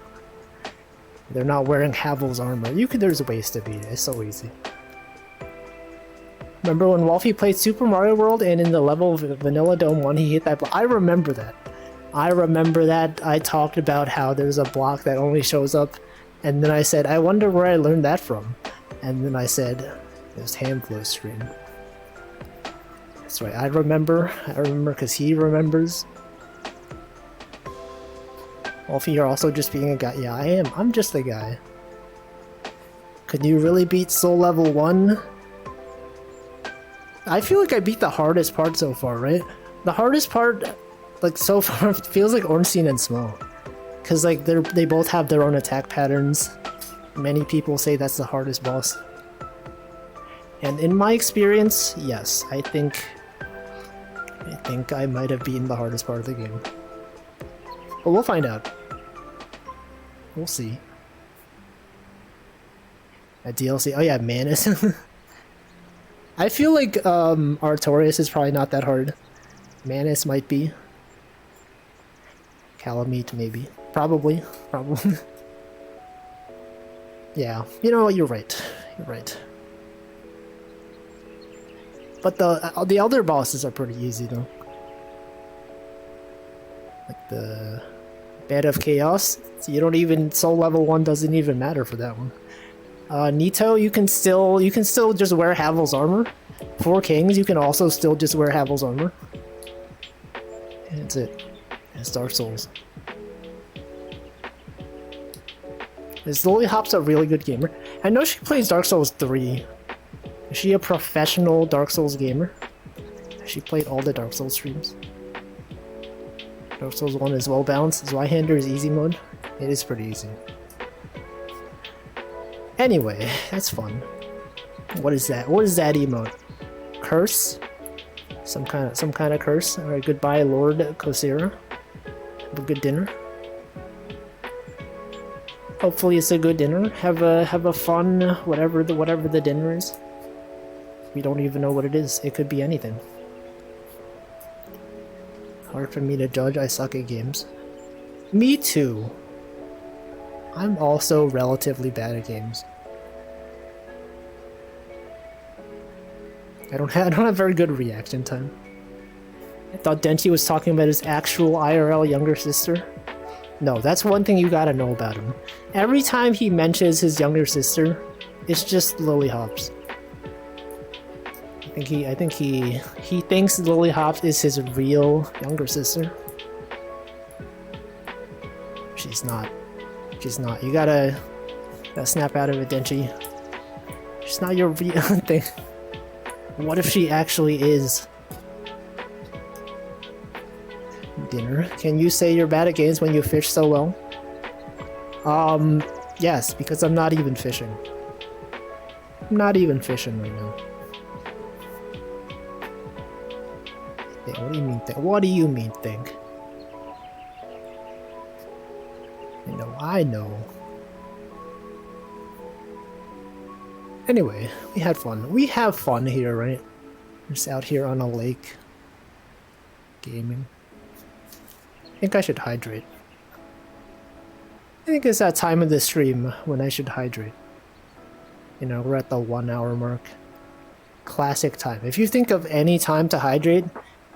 They're not wearing Havel's armor. There's ways to beat it, it's so easy. Remember when Wolfie played Super Mario World and in the level of Vanilla Dome 1 he hit that block? I remember that. I talked about how there's a block that only shows up, and then I said, I wonder where I learned that from. And then I said, it was Hamflow's stream. That's right, I remember because he remembers. Wolfie, you're also just being a guy. Yeah, I am. I'm just a guy. Could you really beat Soul Level 1? I feel like I beat the hardest part so far, right? The hardest part, like, so far feels like Ornstein and Smo. Because, like, they both have their own attack patterns. Many people say that's the hardest boss. And in my experience, yes, I think I might have beaten the hardest part of the game. But we'll find out. We'll see. A DLC. Oh yeah, Manus. I feel like Artorias is probably not that hard. Manus might be. Calamite maybe. Probably. Yeah, you know what, you're right. You're right. But the other bosses are pretty easy though. Like the Bed of Chaos. So you don't even Soul Level 1 doesn't even matter for that one. Nito, you can still just wear Havel's armor. Four Kings, you can also still just wear Havel's armor. And that's it. It's Dark Souls. This Lily Hop's a really good gamer. I know she plays Dark Souls 3. Is she a professional Dark Souls gamer? She played all the Dark Souls streams. Dark Souls 1 is well balanced. Zweihander is easy mode. It is pretty easy. Anyway, that's fun. What is that? What is that emote? Curse? Some kind of curse. Alright, goodbye, Lord Kosira. Have a good dinner. Hopefully it's a good dinner. Have a fun whatever the dinner is. We don't even know what it is. It could be anything. Hard for me to judge. I suck at games. Me too. I'm also relatively bad at games. I don't have very good reaction time. I thought Denchi was talking about his actual IRL younger sister. No, that's one thing you gotta know about him. Every time he mentions his younger sister, it's just Lily Hops. I think he thinks Lily Hops is his real younger sister. She's not. She's not. You gotta snap out of it, Denchi. She's not your real thing. What if she actually is? Dinner. Can you say you're bad at games when you fish so well? Yes, because I'm not even fishing. I'm not even fishing right now. What do you mean think? What do you mean think? I know. Anyway, we had fun. We have fun here, right? Just out here on a lake. Gaming. I think I should hydrate. I think it's that time of the stream when I should hydrate. You know, we're at the 1 hour mark. Classic time. If you think of any time to hydrate,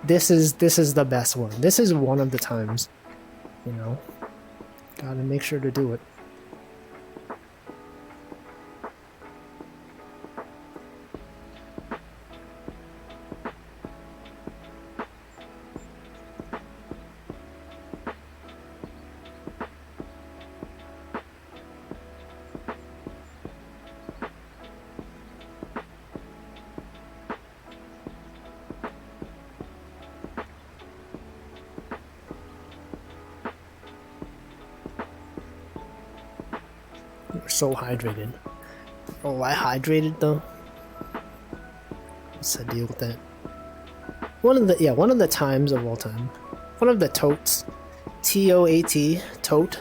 this is the best one. This is one of the times. You know? Gotta make sure to do it. We're so hydrated. Oh, I hydrated though. What's the deal with that? One of the times of all time. One of the totes. T-O-A-T. Tote.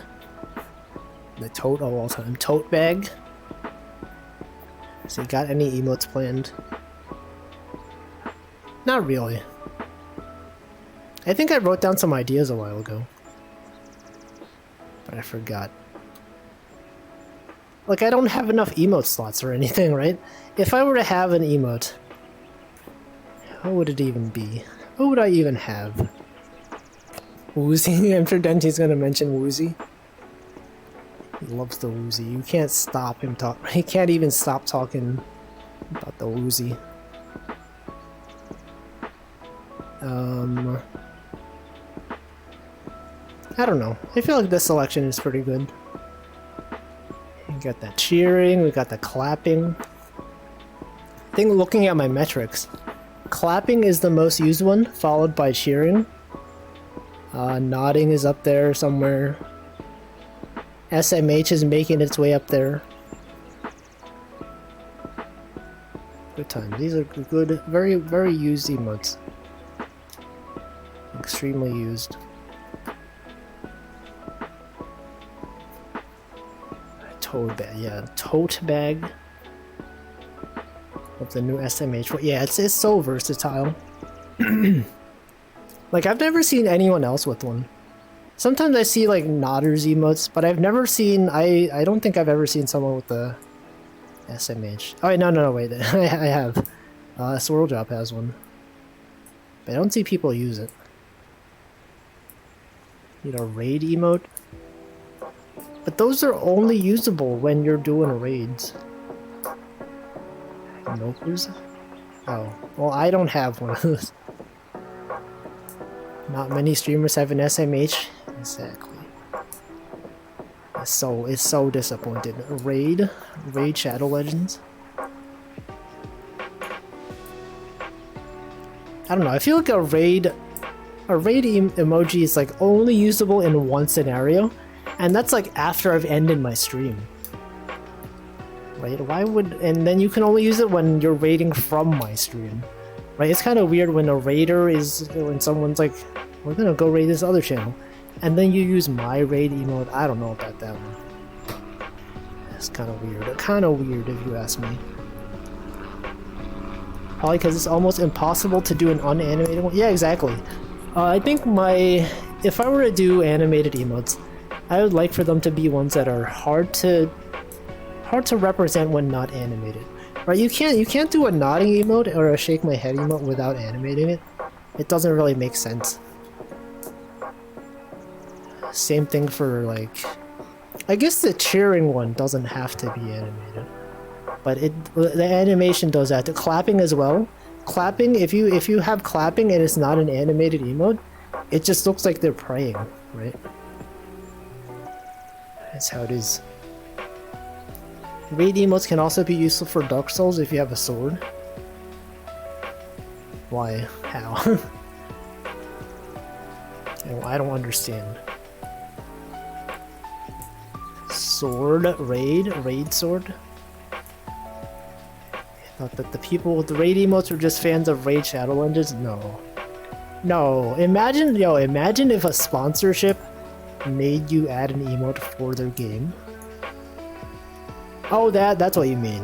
The tote of all time. Tote bag. So you got any emotes planned? Not really. I think I wrote down some ideas a while ago. But I forgot. Like, I don't have enough emote slots or anything, right? If I were to have an emote, what would it even be? What would I even have? Woozy? I'm sure Denji's gonna mention Woozy. He loves the Woozy. You can't stop him talk. He can't even stop talking about the Woozy. I don't know. I feel like this selection is pretty good. We got that cheering, we got the clapping. I think looking at my metrics, clapping is the most used one, followed by cheering. Nodding is up there somewhere. SMH is making its way up there. Good times. These are good, very, very used emotes. Extremely used. Tote bag, yeah, tote bag of the new SMH. Yeah, it's so versatile. Like, I've never seen anyone else with one. Sometimes I see like nodders emotes, but I've never seen. I don't think I've ever seen someone with the SMH. Oh wait, no, wait, I have. Swirl Drop has one, but I don't see people use it. Need a raid emote. But those are only usable when you're doing raids. Nopers? Oh, well, I don't have one of those. Not many streamers have an SMH. Exactly. It's so disappointed. Raid Shadow Legends. I don't know. I feel like a raid emoji is like only usable in one scenario. And that's like after I've ended my stream. Right? Why would... And then you can only use it when you're raiding from my stream. Right? It's kind of weird when a raider is... When someone's like, we're gonna go raid this other channel. And then you use my raid emote. I don't know about that one. It's kind of weird. Kind of weird if you ask me. Probably because it's almost impossible to do an unanimated one. Yeah, exactly. I think if I were to do animated emotes, I would like for them to be ones that are hard to represent when not animated. Right? You can't do a nodding emote or a shake my head emote without animating it. It doesn't really make sense. Same thing for like, I guess the cheering one doesn't have to be animated, but the animation does that. The clapping as well. Clapping, if you have clapping and it's not an animated emote, it just looks like they're praying, right? That's how it is. Raid emotes can also be useful for Dark Souls if you have a sword. Why? How? I don't understand. Sword? Raid sword? I thought that the people with the raid emotes were just fans of Raid Shadow Legends? No. No. Imagine if a sponsorship made you add an emote for their game. Oh, that's what you mean.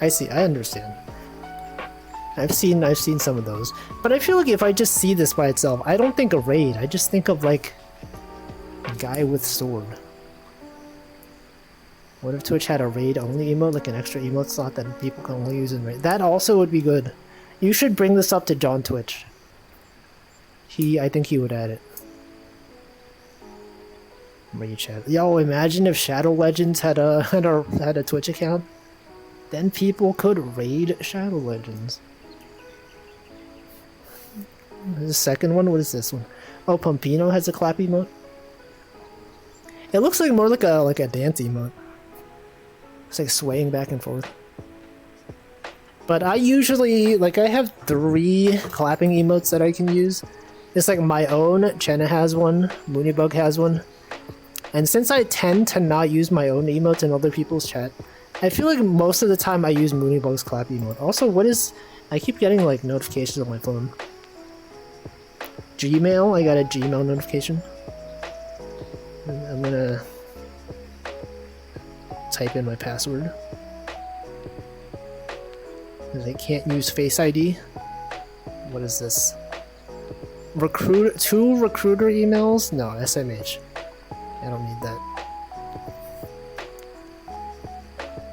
I see. I understand. I've seen some of those, but I feel like if I just see this by itself, I don't think of raid. I just think of like a guy with sword. What if Twitch had a raid only emote, like an extra emote slot that people can only use in raid? That also would be good. You should bring this up to John Twitch. I think he would add it. Raid chat. Yo, imagine if Shadow Legends had a Twitch account. Then people could raid Shadow Legends. The second one, what is this one? Oh, Pumpino has a clap emote. It looks like more like a dance emote. It's like swaying back and forth. But I usually, like, I have 3 clapping emotes that I can use. It's like my own, Chenna has one, Moonybug has one, And since I tend to not use my own emotes in other people's chat, I feel like most of the time I use Moonybug's clap emote. Also, what is... I keep getting like notifications on my phone. Gmail? I got a Gmail notification. I'm gonna type in my password. I can't use Face ID. What is this? Two recruiter emails? No, SMH. I don't need that.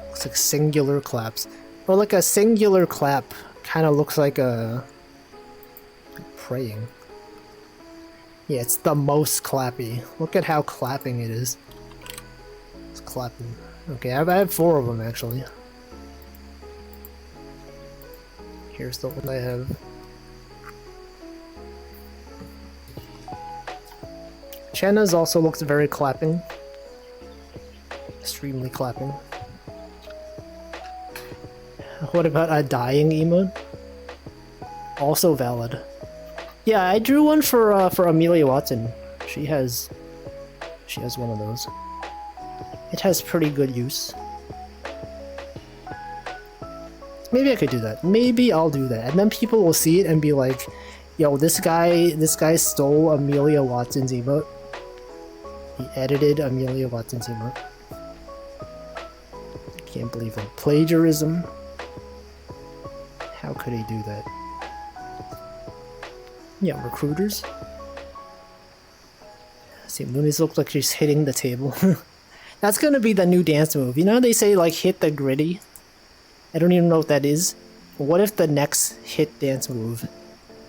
Looks like singular claps. Or like a singular clap kind of looks like a... praying. Yeah, it's the most clappy. Look at how clapping it is. It's clapping. Okay, I have 4 of them actually. Here's the one I have. Chena's also looks very clapping. Extremely clapping. What about a dying emote? Also valid. Yeah, I drew one for Amelia Watson. She has one of those. It has pretty good use. Maybe I could do that. Maybe I'll do that, and then people will see it and be like, "Yo, this guy stole Amelia Watson's emote. He edited Amelia Watson's emote. Can't believe it. Plagiarism. How could he do that?" Yeah, recruiters. See, Moonies looks like she's hitting the table. That's gonna be the new dance move. You know how they say like hit the gritty? I don't even know what that is. What if the next hit dance move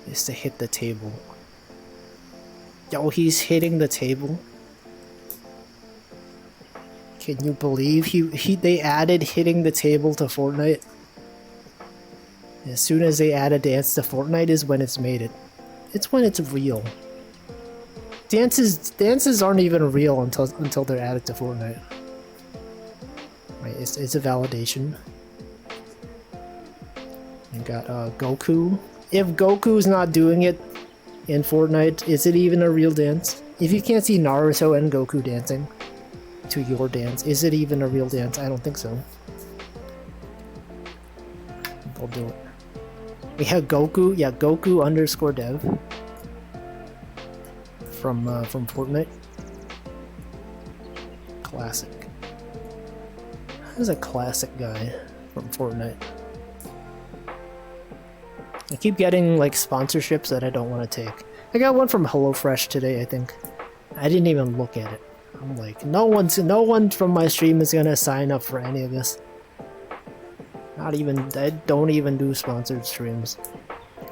is to hit the table? Yo, he's hitting the table. Can you believe they added hitting the table to Fortnite? As soon as they add a dance to Fortnite is when it's made it. It's when it's real. Dances aren't even real until they're added to Fortnite. Right, it's a validation. You got Goku. If Goku's not doing it in Fortnite, is it even a real dance? If you can't see Naruto and Goku dancing to your dance, is it even a real dance? I don't think so. They'll do it. We have Goku, yeah, Goku _ dev from Fortnite. Classic. Who's a classic guy from Fortnite? I keep getting like sponsorships that I don't want to take. I got one from HelloFresh today, I think. I didn't even look at it. I'm like, no one from my stream is gonna sign up for any of this. Not even, I don't even do sponsored streams.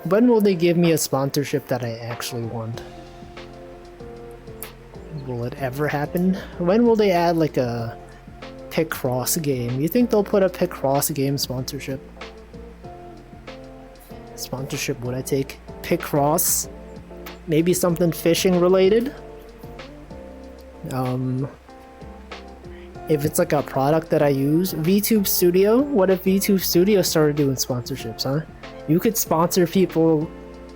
When will they give me a sponsorship that I actually want? Will it ever happen? When will they add like a Picross game? You think they'll put a Picross game sponsorship? Sponsorship would I take? Picross? Maybe something fishing related? If it's like a product that I use, VTube Studio. What if VTube Studio started doing sponsorships, huh? You could sponsor people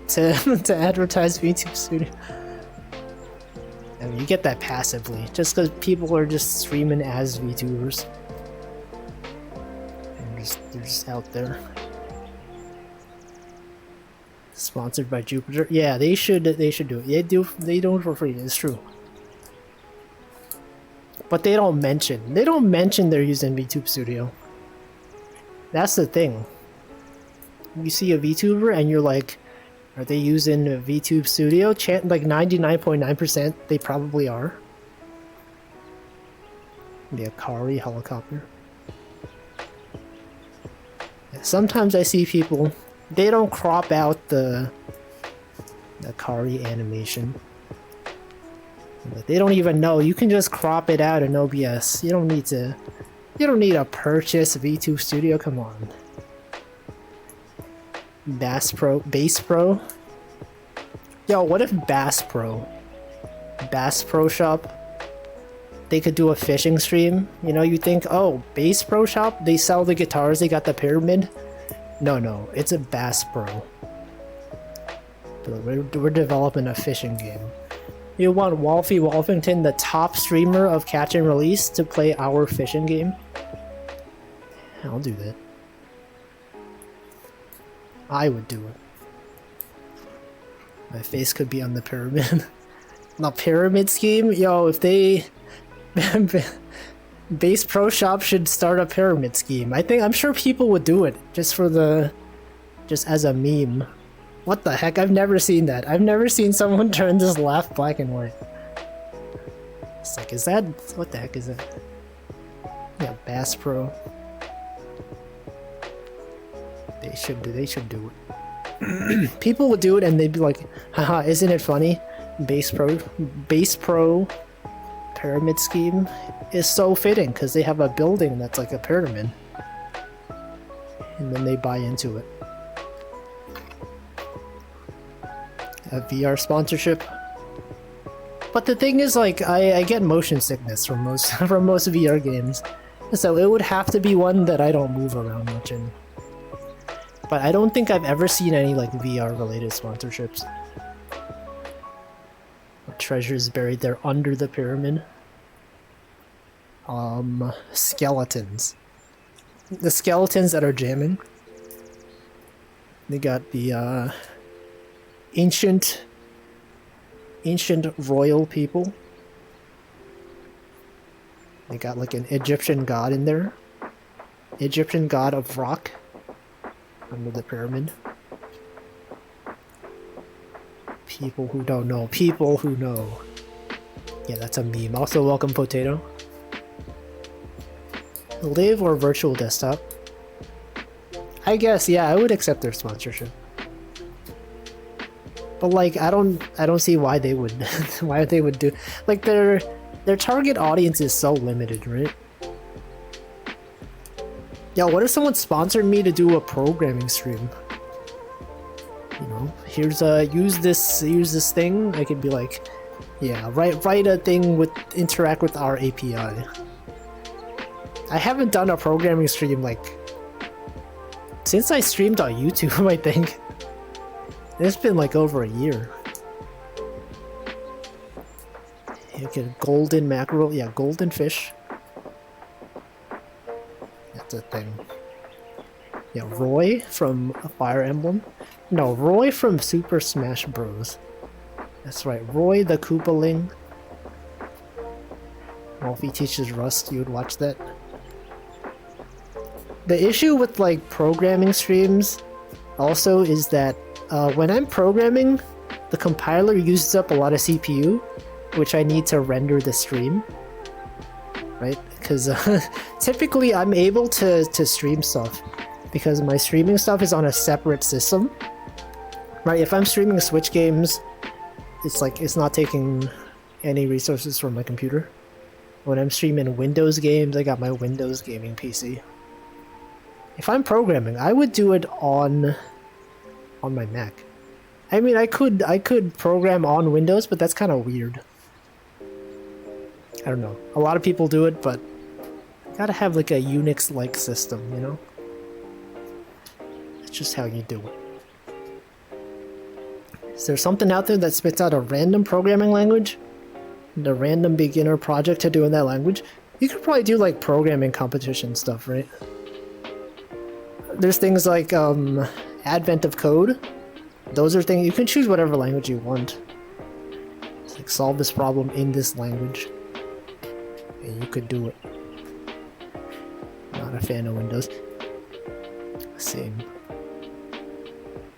to to advertise VTube Studio. I mean, you get that passively, just because people are just streaming as VTubers. And they're just out there. Sponsored by Jupiter. Yeah, they should do it. They do it for free. It's true. But they don't mention they're using VTube Studio. That's the thing. You see a VTuber and you're like, are they using VTube Studio? Like 99.9% they probably are. The Akari helicopter. Sometimes I see people, they don't crop out the Akari animation. They don't even know. You can just crop it out in OBS. You don't need to purchase VTube Studio. Come on. Bass Pro. Yo, what if Bass Pro Shop, they could do a fishing stream? You know, you think, oh, Bass Pro Shop, they sell the guitars, they got the pyramid. No, it's a Bass Pro. We're developing a fishing game. You want Wolfie Wolfington, the top streamer of Catch and Release, to play our fishing game? I'll do that. I would do it. My face could be on the pyramid. The pyramid scheme? Yo, if they... Base Pro Shop should start a pyramid scheme. I'm sure people would do it, just for the... just as a meme. What the heck? I've never seen that. I've never seen someone turn this laugh black and white. It's like, is that... what the heck is that? Yeah, Bass Pro. They should do it. People would do it and they'd be like, haha, isn't it funny? Base Pro pyramid scheme is so fitting because they have a building that's like a pyramid. And then they buy into it. A VR sponsorship. But the thing is, like, I get motion sickness from most from most VR games. So it would have to be one that I don't move around much in. But I don't think I've ever seen any like VR related sponsorships. Treasures buried there under the pyramid. Skeletons. The skeletons that are jamming. They got the ancient royal people. They got like an Egyptian god in there. Egyptian god of rock. Under the pyramid. People who don't know. People who know. Yeah, that's a meme. Also, welcome Potato. Live or virtual desktop? I guess, yeah, I would accept their sponsorship. But like, I don't see why they would why they would do, like, their target audience is so limited, right? Yo, what if someone sponsored me to do a programming stream? You know, here's a use this thing. I could be like, yeah, write a thing with interact with our API. I haven't done a programming stream like since I streamed on YouTube, I think. It's been like over a year. You get golden mackerel, yeah, golden fish. That's a thing. Yeah, Roy from Fire Emblem. No, Roy from Super Smash Bros. That's right, Roy the Koopaling. Wolfie teaches Rust, you would watch that. The issue with like programming streams also is that when I'm programming, the compiler uses up a lot of CPU, which I need to render the stream. Right? Because typically I'm able to stream stuff because my streaming stuff is on a separate system. Right? If I'm streaming Switch games, it's like it's not taking any resources from my computer. When I'm streaming Windows games, I got my Windows gaming PC. If I'm programming, I would do it on my Mac. I mean, I could program on Windows, but that's kind of weird. I don't know. A lot of people do it, but you gotta have like a Unix-like system, you know? That's just how you do it. Is there something out there that spits out a random programming language? And a random beginner project to do in that language? You could probably do like programming competition stuff, right? There's things like Advent of Code. Those are things you can choose whatever language you want. It's like solve this problem in this language. And you could do it. Not a fan of Windows. Same.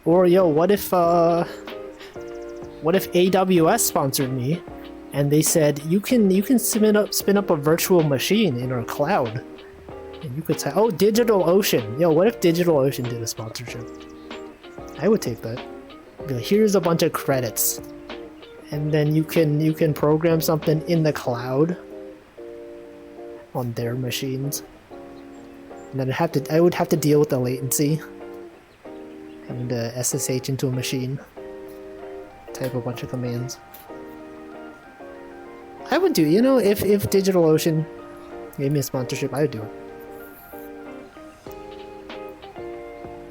Or yo, what if AWS sponsored me and they said you can spin up a virtual machine in our cloud? And you could say, oh, DigitalOcean. Yo, what if DigitalOcean did a sponsorship? I would take that. Be like, here's a bunch of credits. And then you can program something in the cloud on their machines. And then I would have to deal with the latency. Having to SSH into a machine. Type a bunch of commands. I would do, you know, if DigitalOcean gave me a sponsorship, I would do it.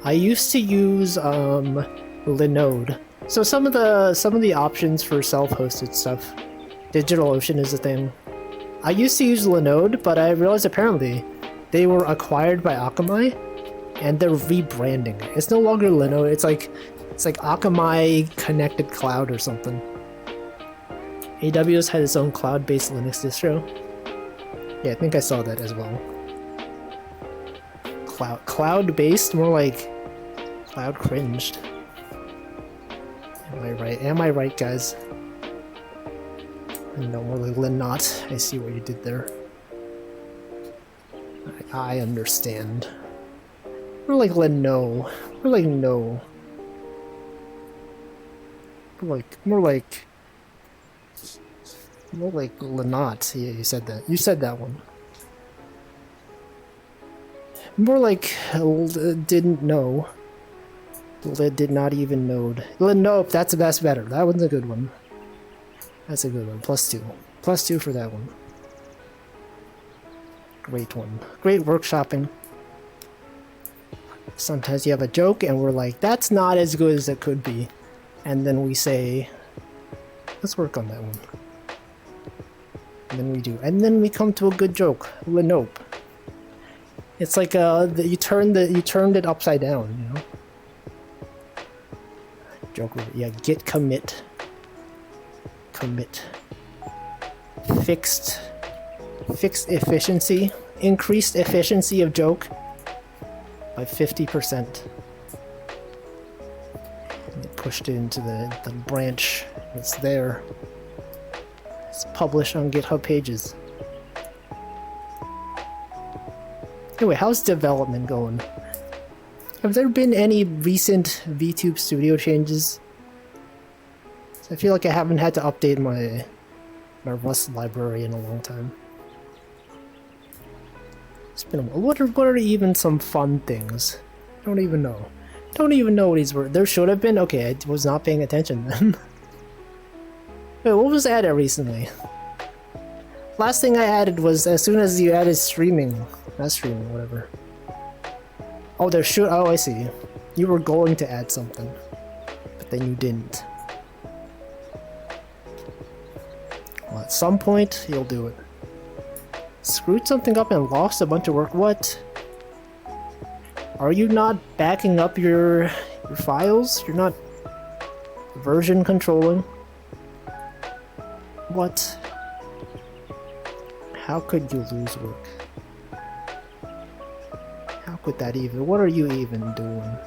I used to use Linode. So some of the options for self-hosted stuff DigitalOcean is a thing. I used to use Linode, but I realized apparently they were acquired by Akamai, and they're rebranding it. It's no longer Linode. It's like Akamai Connected Cloud or something. AWS had its own cloud-based Linux distro. Yeah, I think I saw that as well. Cloud-based, more like cloud cringed. Am I right? Am I right, guys? No, more like Linot. I see what you did there. I understand. More like Lino. More like no. More like Linot. Yeah, you said that. You said that one. More like didn't know. Did not even know. Nope, that's better. That one's a good one. That's a good one. +2. +2 for that one. Great one. Great workshopping. Sometimes you have a joke and we're like, that's not as good as it could be. And then we say, let's work on that one. And then we do. And then we come to a good joke. Nope. It's like you turned it upside down, you know? Joke with it. Yeah, git commit. Commit. Fixed efficiency. Increased efficiency of joke by 50%. And it pushed it into the branch. It's there. It's published on GitHub pages. Anyway, how's development going? Have there been any recent VTube Studio changes? I feel like I haven't had to update my Rust library in a long time. It's been a while. What are even some fun things? Don't even know. Don't even know what these were. There should have been? Okay, I was not paying attention then. Wait, what was added recently? Last thing I added was as soon as you added streaming. Not streaming, whatever. Oh, there should. Oh, I see. You were going to add something, but then you didn't. Well, at some point, you'll do it. Screwed something up and lost a bunch of work. What? Are you not backing up your files? You're not version controlling? What? How could you lose work? How could that even? What are you even doing?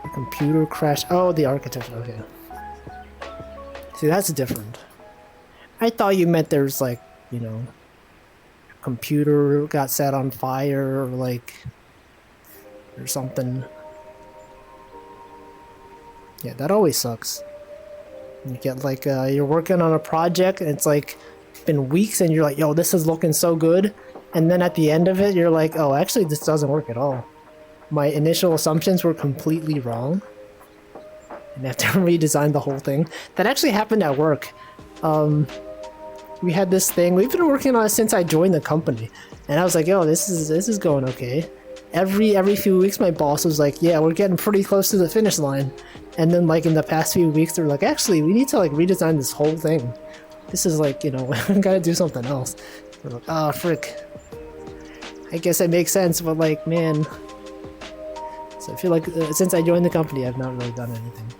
Your computer crashed. Oh, the architecture. Okay. See, that's different. I thought you meant there's like, you know, computer got set on fire or like, or something. Yeah, that always sucks. You get like, you're working on a project and it's like been weeks and you're like, yo, this is looking so good. And then at the end of it, you're like, oh, actually this doesn't work at all. My initial assumptions were completely wrong. And I have to redesign the whole thing. That actually happened at work. We had this thing, we've been working on it since I joined the company. And I was like, yo, this is going okay. Every few weeks my boss was like, yeah, we're getting pretty close to the finish line. And then like in the past few weeks they're like, actually we need to like redesign this whole thing. This is like, you know, we gotta do something else. We're like, oh frick. I guess it makes sense, but like, man. So I feel like since I joined the company I've not really done anything.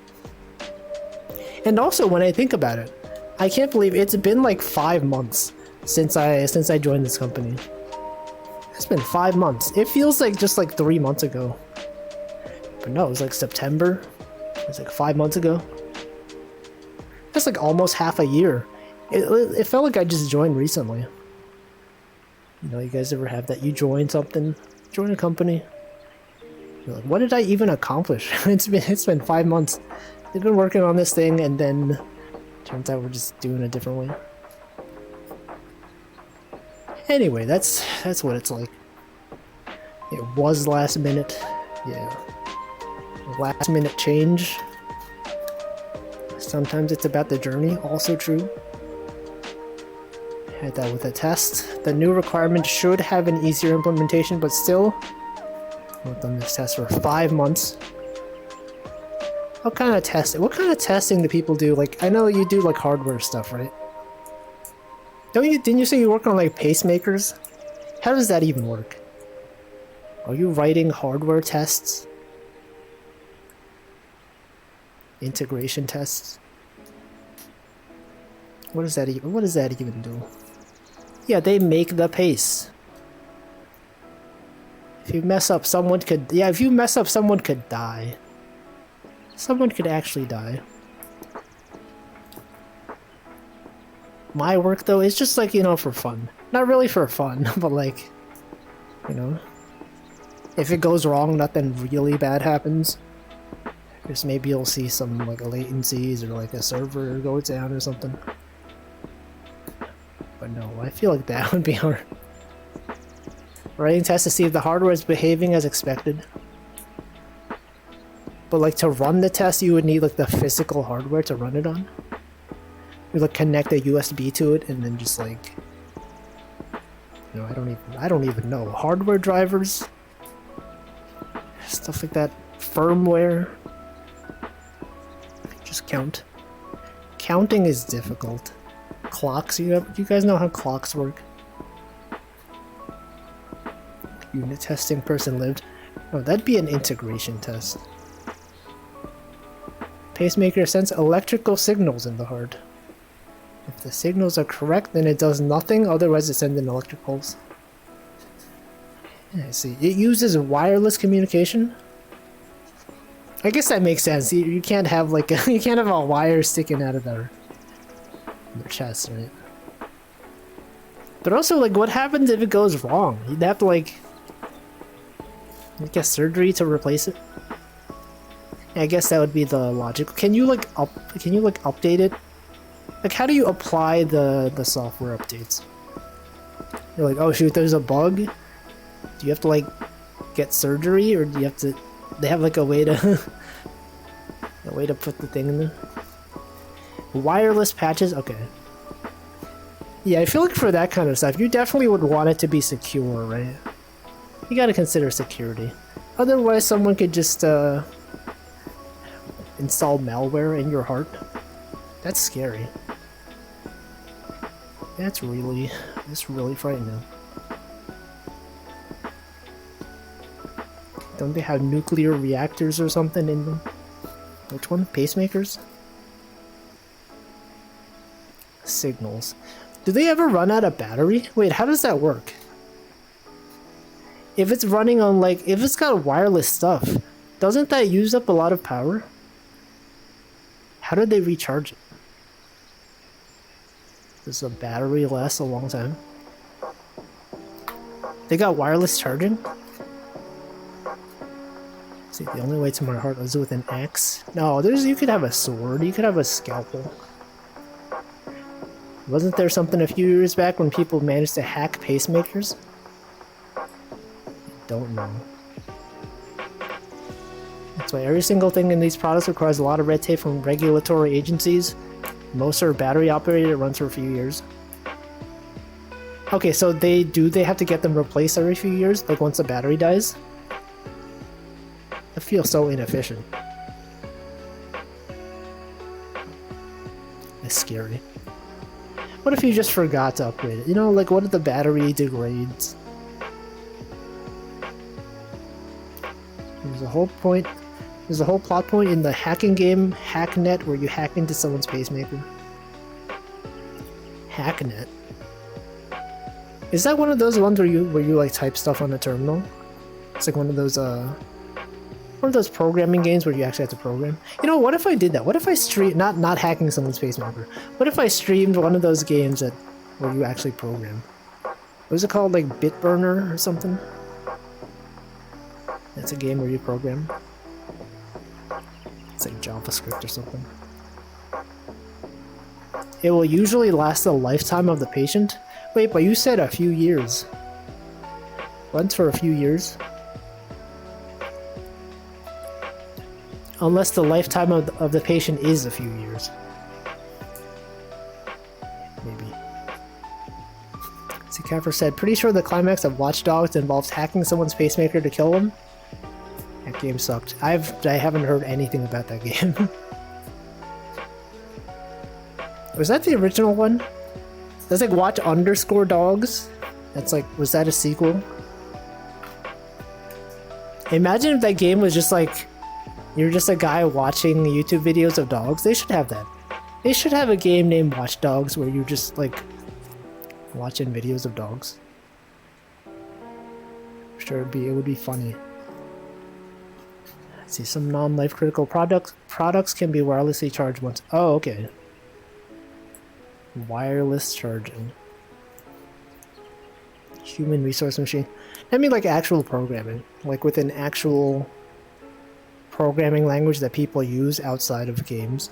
And also when I think about it, I can't believe it's been like 5 months since I joined this company. It's been 5 months. It feels like just like 3 months ago. But no, it was like September. It was like 5 months ago. That's like almost half a year. It felt like I just joined recently. You know, you guys ever have that? You join something, join a company. You're like, what did I even accomplish? It's been 5 months. They've been working on this thing and then turns out we're just doing it a different way. Anyway, that's what it's like. It was last minute. Yeah. Last minute change. Sometimes it's about the journey, also true. Had that with a test. The new requirement should have an easier implementation, but still, I've done this test for 5 months. What kind of testing do people do? Like, I know you do like hardware stuff, right? Didn't you say you work on like pacemakers? How does that even work? Are you writing hardware tests? Integration tests? What does that even do? Yeah, they make the pace. If you mess up, someone could die. Someone could actually die. My work, though, is just like, you know, for fun. Not really for fun, but like, you know, if it goes wrong, nothing really bad happens. Just maybe you'll see some like latencies or like a server go down or something. But no, I feel like that would be hard. Writing tests to see if the hardware is behaving as expected. But like to run the test, you would need like the physical hardware to run it on. You like connect a USB to it and then just like, you know, I don't even know. Hardware drivers, stuff like that, firmware. Just count. Counting is difficult. Clocks, you guys know how clocks work? Unit testing person lived. Oh, that'd be an integration test. Pacemaker sends electrical signals in the heart. If the signals are correct, then it does nothing, otherwise it sends an electric pulse. Yeah, I see. It uses wireless communication? I guess that makes sense. You can't have like you can't have a wire sticking out of their chest, right? But also, like, what happens if it goes wrong? You'd have to like get surgery to replace it. I guess that would be the logic. Can you like update it? Like, how do you apply the software updates? You're like, oh shoot, there's a bug. Do you have to like get surgery, or do you have to? They have like a way to put the thing in there. Wireless patches, okay. Yeah, I feel like for that kind of stuff, you definitely would want it to be secure, right? You gotta consider security. Otherwise, someone could just install malware in your heart. That's scary. That's really frightening. Don't they have nuclear reactors or something in them? Which one? Pacemakers? Signals. Do they ever run out of battery? Wait, how does that work? If it's running on like, if it's got wireless stuff, doesn't that use up a lot of power? How do they recharge it? Does the battery last a long time? They got wireless charging? See, the only way to my heart is with an axe. No, you could have a sword, you could have a scalpel. Wasn't there something a few years back when people managed to hack pacemakers? Don't know. That's why every single thing in these products requires a lot of red tape from regulatory agencies. Most are battery operated, it runs for a few years. Okay, so they have to get them replaced every few years, like once the battery dies? I feel so inefficient. It's scary. What if you just forgot to upgrade it? You know, like what if the battery degrades? There's a whole plot point in the hacking game Hacknet where you hack into someone's pacemaker. Hacknet? Is that one of those ones where you like type stuff on the terminal? It's like one of those programming games where you actually have to program. You know, what if I did that? What if I streamed, not hacking someone's pacemaker, what if I streamed one of those games where you actually program? What is it called, like Bitburner or something? It's a game where you program. It's like JavaScript or something. It will usually last the lifetime of the patient. Wait, but you said a few years. Once for a few years? Unless the lifetime of the patient is a few years. Maybe. See, Kaffer said, pretty sure the climax of Watch Dogs involves hacking someone's pacemaker to kill them. That game sucked. I haven't heard anything about that game. Was that the original one? That's like Watch Underscore Dogs. That's like, was that a sequel? Imagine if that game was just like, you're just a guy watching YouTube videos of dogs. They should have that. They should have a game named Watch Dogs where you're just like watching videos of dogs. I'm sure it would be funny. Let's see, some non-life critical products can be wirelessly charged once. Oh, okay. Wireless charging. Human resource machine. I mean like actual programming. Like with an actual programming language that people use outside of games.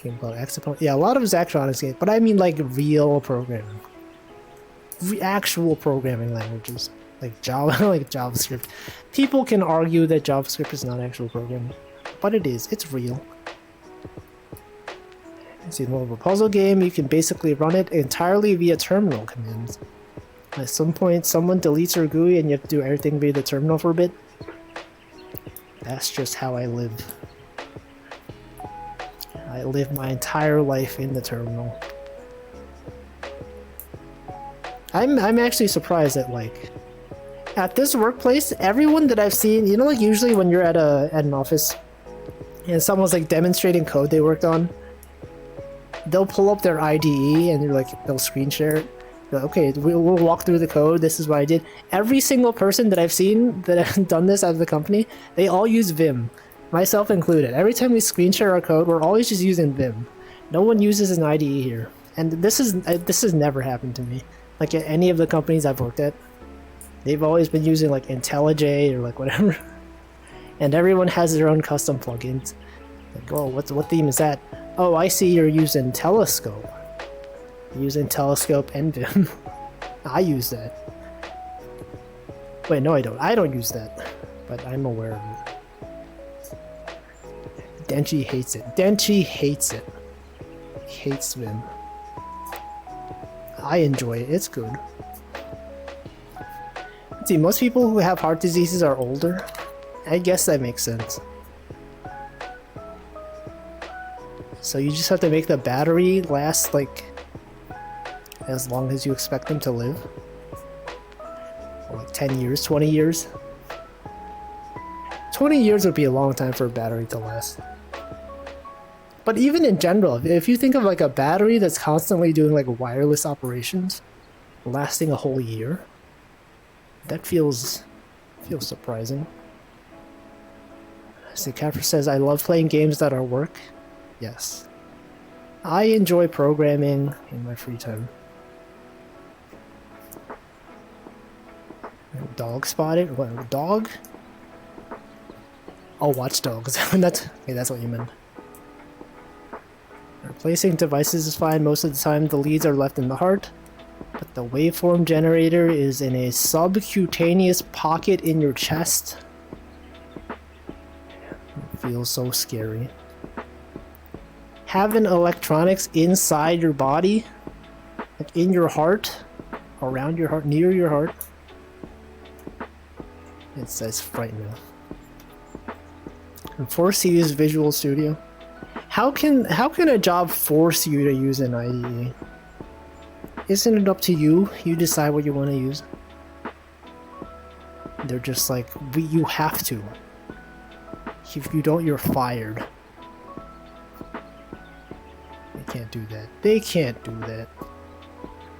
Game called Exapunks. Yeah, a lot of it's Actronics games, but I mean like real programming. Actual programming languages. Like Java, like JavaScript. People can argue that JavaScript is not actual programming, but it is. It's real. It's more of a puzzle game. You can basically run it entirely via terminal commands. At some point, someone deletes your GUI and you have to do everything via the terminal for a bit. That's just how I live. I live my entire life in the terminal. I'm actually surprised that like at this workplace, everyone that I've seen, you know, like usually when you're at an office and someone's like demonstrating code they worked on, they'll pull up their IDE and they'll screen share it. Like, okay, we'll walk through the code. This is what I did. Every single person that I've seen that have done this out of the company, they all use Vim, myself included. Every time we screen share our code, we're always just using Vim. No one uses an IDE here, and this has never happened to me. Like at any of the companies I've worked at, they've always been using like IntelliJ or like whatever, and everyone has their own custom plugins. Like, oh, what theme is that? Oh, I see you're using Telescope. You're using Telescope and Vim. I use that. Wait, no I don't. I don't use that. But I'm aware of it. Denchi hates it. Denchi hates it. He hates Vim. I enjoy it. It's good. Let's see, most people who have heart diseases are older. I guess that makes sense. So you just have to make the battery last like as long as you expect them to live. Like 10 years, 20 years. 20 years would be a long time for a battery to last. But even in general, if you think of like a battery that's constantly doing like wireless operations, lasting a whole year, that feels surprising. So Kaffer says, I love playing games that are work. Yes. I enjoy programming in my free time. Dog spotted? What, dog? Oh, Watch Dogs. That's what you meant. Replacing devices is fine. Most of the time the leads are left in the heart, but the waveform generator is in a subcutaneous pocket in your chest. It feels so scary. Having electronics inside your body, like in your heart, around your heart, near your heart, it's frightening. And force to use Visual Studio. How can a job force you to use an IDE? Isn't it up to you? You decide what you want to use. They're just like, you have to. If you don't, you're fired. They can't do that. They can't do that.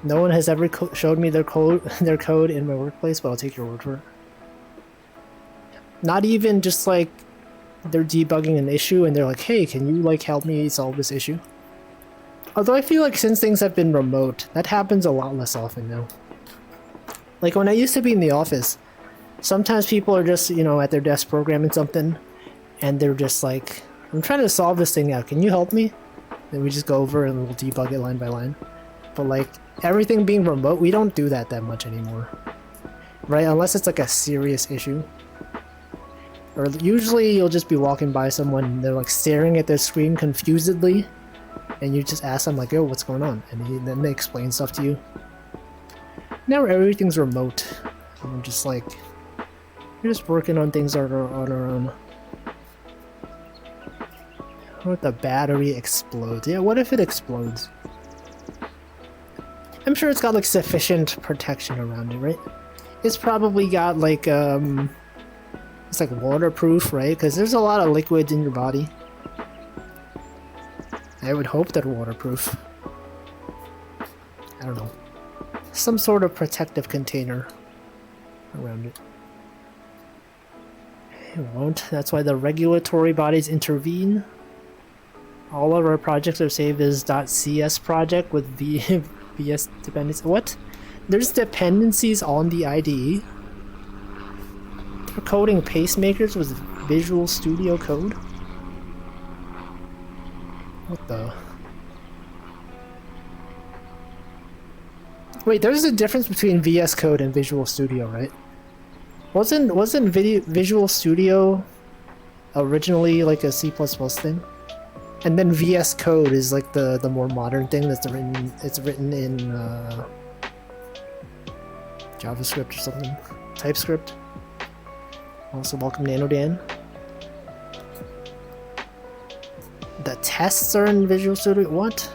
No one has ever showed me their code in my workplace, but I'll take your word for it. Not even just like they're debugging an issue and they're like, hey, can you like help me solve this issue? Although I feel like since things have been remote, that happens a lot less often now. Like when I used to be in the office, sometimes people are just, you know, at their desk programming something and they're just like, I'm trying to solve this thing out, can you help me? Then we just go over and we'll debug it line by line. But like everything being remote, we don't do that much anymore. Right? Unless it's like a serious issue. Or usually you'll just be walking by someone and they're like staring at their screen confusedly and you just ask them like, oh, what's going on? And then they explain stuff to you. Now everything's remote. I'm just like, We're just working on things on our own. What if the battery explodes? Yeah, what if it explodes? I'm sure it's got like sufficient protection around it, right? It's probably got like it's like waterproof, right? Because there's a lot of liquids in your body. I would hope they're waterproof. I don't know. Some sort of protective container around it. It won't. That's why the regulatory bodies intervene. All of our projects are saved as .cs project with VS dependencies. What? There's dependencies on the IDE? For coding pacemakers with Visual Studio Code? What the? Wait, there's a difference between VS Code and Visual Studio, right? Wasn't Visual Studio originally like a C++ thing? And then VS Code is like the more modern thing that's written in JavaScript or something. TypeScript. Also welcome NanoDan. The tests are in Visual Studio. What?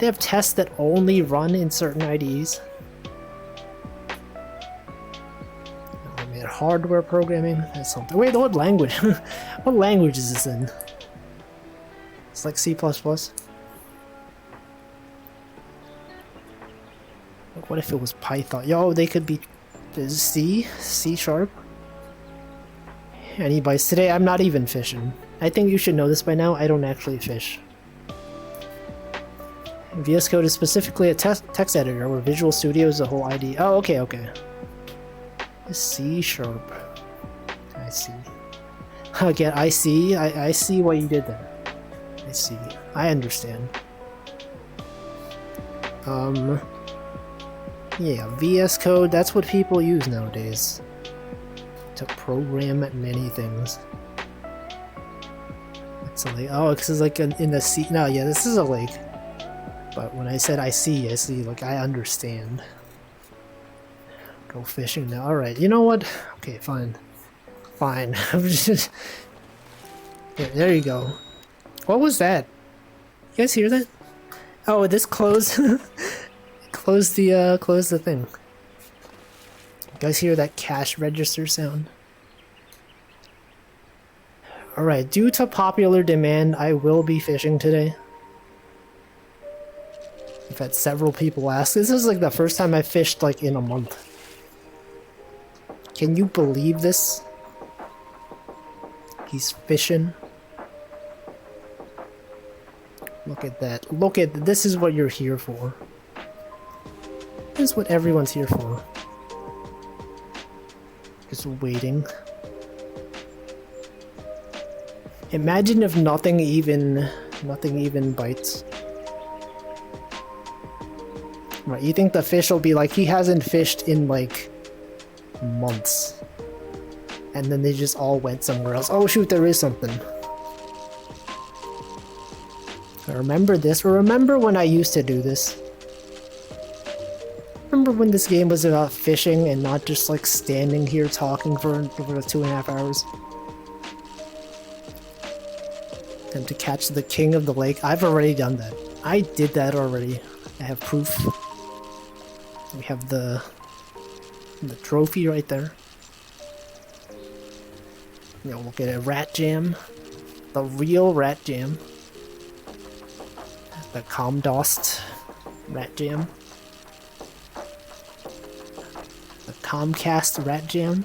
They have tests that only run in certain IDEs. Hardware programming. That's something. Wait, what language? What language is this in? It's like C++. What if it was Python? Yo, they could be C Sharp. Anyways, today I'm not even fishing. I think you should know this by now. I don't actually fish. VS Code is specifically a text editor, where Visual Studio is the whole IDE. Oh, okay, okay. C Sharp. I see. Again, I see. I see what you did there. I see. I understand. Yeah, VS Code, that's what people use nowadays. To program many things. It's a lake. Oh, this is like in the sea. No, yeah, this is a lake. But when I said I see, like I understand. Go fishing now. Alright, you know what? Okay, fine. Fine. I'm just... there you go. What was that? You guys hear that? Oh, this closed... closed the thing. You guys hear that cash register sound? Alright, due to popular demand, I will be fishing today. I've had several people ask. This is like the first time I fished like in a month. Can you believe this? He's fishing. Look at that. Look at this is what you're here for. This is what everyone's here for. Just waiting. Imagine if nothing even bites. Right, you think the fish will be like, he hasn't fished in like months, and then they just all went somewhere else. Oh shoot, there is something. I remember this. Remember when I used to do this? Remember when this game was about fishing and not just like standing here talking for 2.5 hours? And to catch the king of the lake. I've already done that. I did that already. I have proof. We have the trophy right there. You know, look at it, Rat Jam. The real Rat Jam. The Comdost Rat Jam. The Comcast Rat Jam.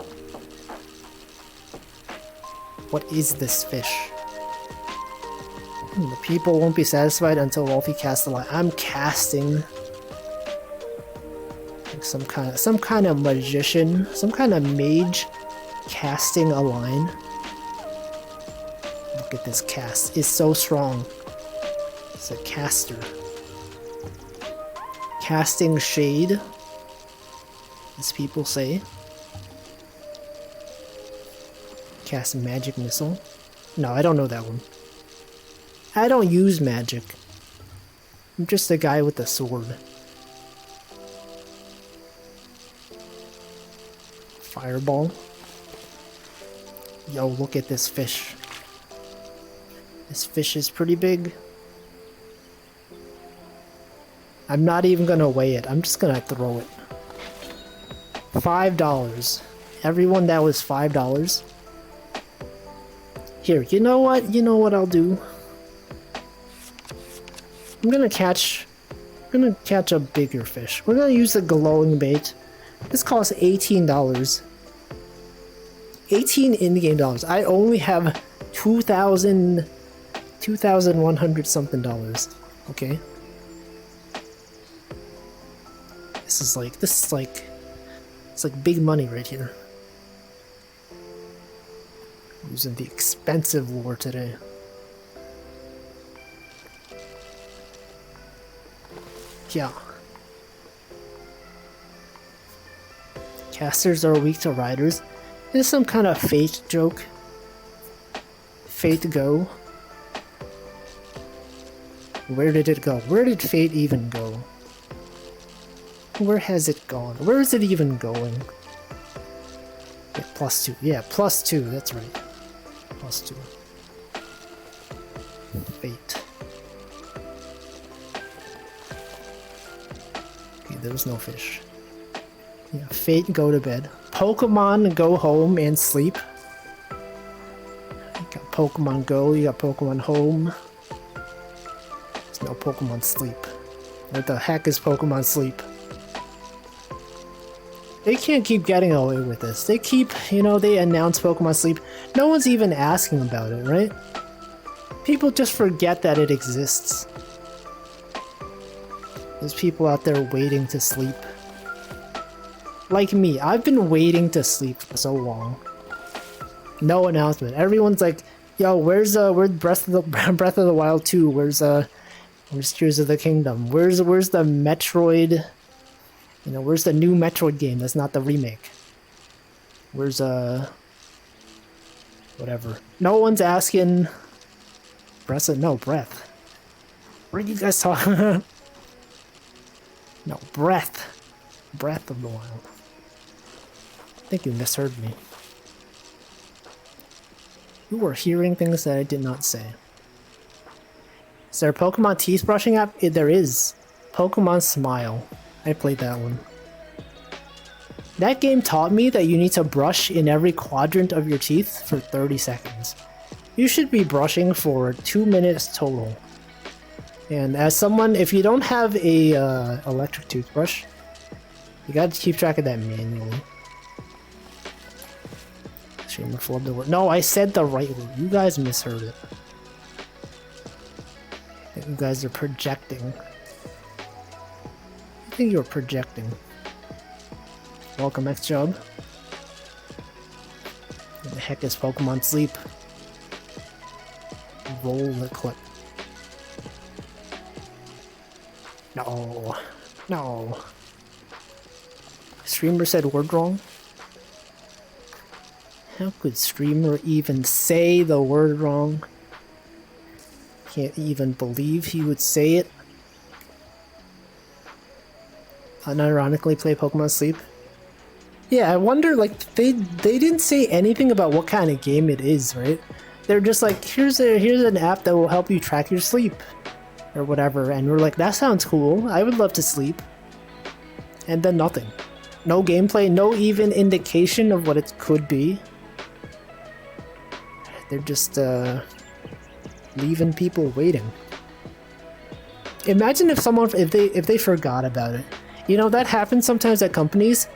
What is this fish? The people won't be satisfied until Wolfie casts a line. I'm casting like some kind of magician, some kind of mage casting a line. Look at this cast. It's so strong. It's a caster. Casting shade, as people say. Cast magic missile. No, I don't know that one. I don't use magic. I'm just a guy with a sword. Fireball. Yo, look at this fish. This fish is pretty big. I'm not even gonna weigh it. I'm just gonna throw it. $5. Everyone, that was $5. Here, you know what? You know what I'll do? I'm gonna catch a bigger fish. We're gonna use the glowing bait. This costs $18. 18 in-game dollars. I only have 2,100 something dollars. Okay. This is like it's like big money right here. Using the expensive lure today. Yeah. Casters are weak to riders. This is some kind of fate joke. Fate go. Where did it go? Where did fate even go? Where has it gone? Where is it even going? Yeah, +2. Yeah, +2. That's right. +2. Fate. Okay, there was no fish. Yeah, fate, go to bed. Pokemon, go home and sleep. You got Pokemon Go, you got Pokemon Home. There's no Pokemon Sleep. What the heck is Pokemon Sleep? They can't keep getting away with this. They keep, you know, they announce Pokemon Sleep. No one's even asking about it, right? People just forget that it exists. There's people out there waiting to sleep. Like me, I've been waiting to sleep for so long. No announcement. Everyone's like, "Yo, where's Breath of the Wild 2? Where's Tears of the Kingdom? Where's the Metroid? You know, where's the new Metroid game? That's not the remake. Where's whatever." No one's asking. Breath. What are you guys talking? No, Breath of the Wild. I think you misheard me. You were hearing things that I did not say. Is there a Pokemon teeth brushing app? There is. Pokemon Smile. I played that one. That game taught me that you need to brush in every quadrant of your teeth for 30 seconds. You should be brushing for 2 minutes total. And as someone, if you don't have a electric toothbrush, you gotta keep track of that manually. Streamer flubbed the word. No, I said the right word. You guys misheard it. I think you guys are projecting. I think you're projecting. Welcome, X-Job. What the heck is Pokemon Sleep? Roll the clip. No. No. Streamer said word wrong? How could streamer even say the word wrong? Can't even believe he would say it. Unironically play Pokemon Sleep. Yeah, I wonder, like, they didn't say anything about what kind of game it is, right? They're just like, here's an app that will help you track your sleep. Or whatever, and we're like, that sounds cool. I would love to sleep. And then nothing. No gameplay, no even indication of what it could be. They're just leaving people waiting. Imagine if they forgot about it. You know, that happens sometimes at companies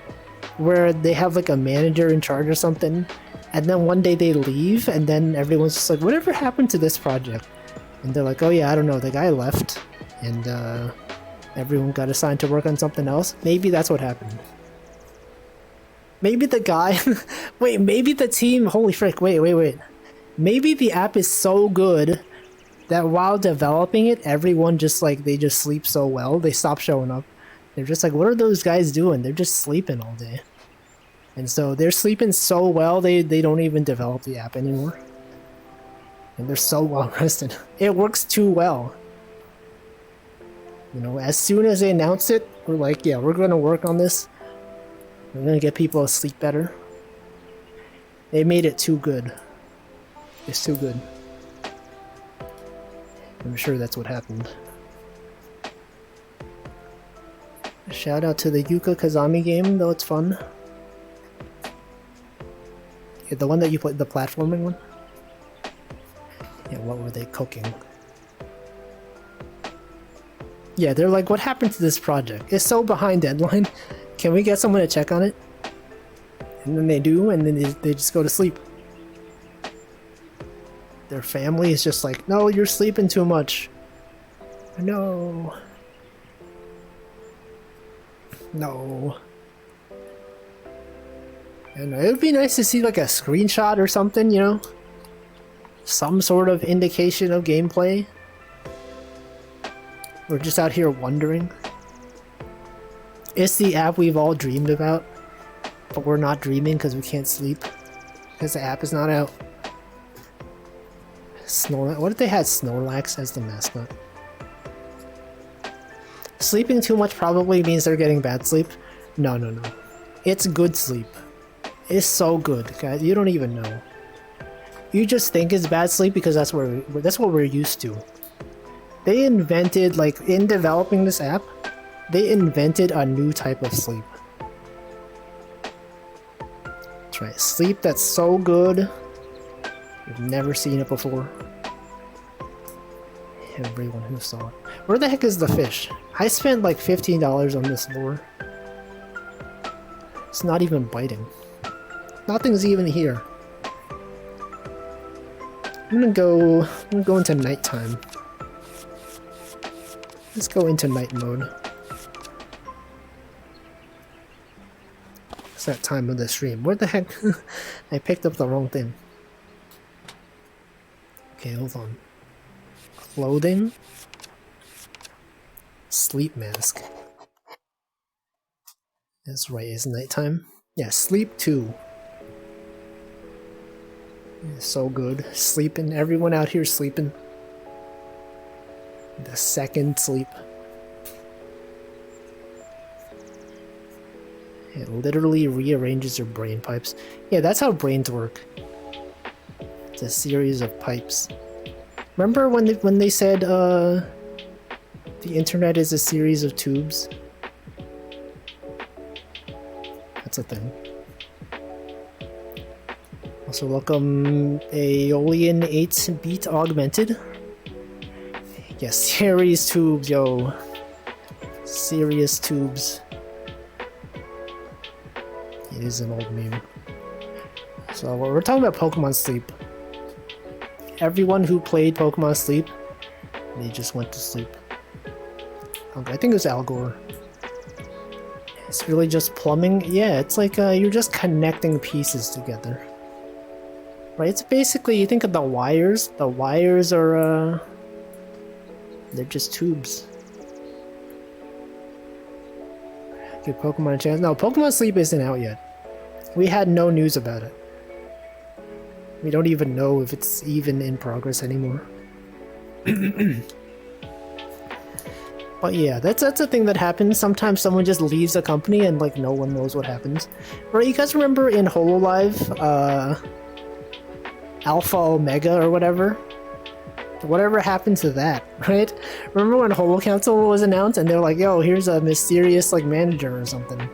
where they have like a manager in charge or something, and then one day they leave, and then everyone's just like, whatever happened to this project? And they're like, oh yeah, I don't know, the guy left, and everyone got assigned to work on something else. Maybe that's what happened. Maybe the guy, wait, maybe the team, holy frick, wait. Maybe the app is so good that while developing it, everyone just like, they just sleep so well, they stop showing up. They're just like, what are those guys doing? They're just sleeping all day. And so they're sleeping so well, they don't even develop the app anymore. And they're so well rested. It works too well. You know, as soon as they announce it, we're like, yeah, we're gonna work on this. We're gonna get people to sleep better. They made it too good. It's too good. I'm sure that's what happened. Shout out to the Yuka Kazami game, though it's fun. Yeah, the one that you played, the platforming one? Yeah, what were they cooking? Yeah, they're like, what happened to this project? It's so behind deadline. Can we get someone to check on it? And then they do, and then they just go to sleep. Their family is just like, no, you're sleeping too much. No. No. And it would be nice to see like a screenshot or something, you know? Some sort of indication of gameplay. We're just out here wondering. It's the app we've all dreamed about, but we're not dreaming because we can't sleep. Because the app is not out. Snorlax. What if they had Snorlax as the mascot? Sleeping too much probably means they're getting bad sleep. No, no, no. It's good sleep. It's so good, guys. You don't even know. You just think it's bad sleep because that's what we're used to. They invented, like, in developing this app, they invented a new type of sleep. That's right. Sleep that's so good. You've never seen it before. Everyone who saw it. Where the heck is the fish? I spent like $15 on this lure. It's not even biting. Nothing's even here. I'm gonna go into nighttime. Let's go into night mode. It's that time of the stream. Where the heck? I picked up the wrong thing. Okay, hold on. Clothing. Sleep mask. That's right, it's nighttime. Yeah, sleep 2. Yeah, so good. Sleeping. Everyone out here sleeping. The second sleep. It literally rearranges your brain pipes. Yeah, that's how brains work. It's a series of pipes. Remember when they said the internet is a series of tubes? That's a thing. Also welcome Aeolian 8-bit augmented. Yes, series tubes, yo. Serious tubes. It is an old meme. So we're talking about Pokemon Sleep. Everyone who played Pokemon Sleep, they just went to sleep. I think it was Al Gore. It's really just plumbing. Yeah, it's like you're just connecting pieces together. Right, it's basically, you think of the wires. The wires are, they're just tubes. Give Pokemon a chance. No, Pokemon Sleep isn't out yet. We had no news about it. We don't even know if it's even in progress anymore. But yeah, that's a thing that happens. Sometimes someone just leaves a company and like no one knows what happens. Right, you guys remember in HoloLive, Alpha Omega or whatever? Whatever happened to that, right? Remember when Holo Council was announced and they're like, yo, here's a mysterious like manager or something.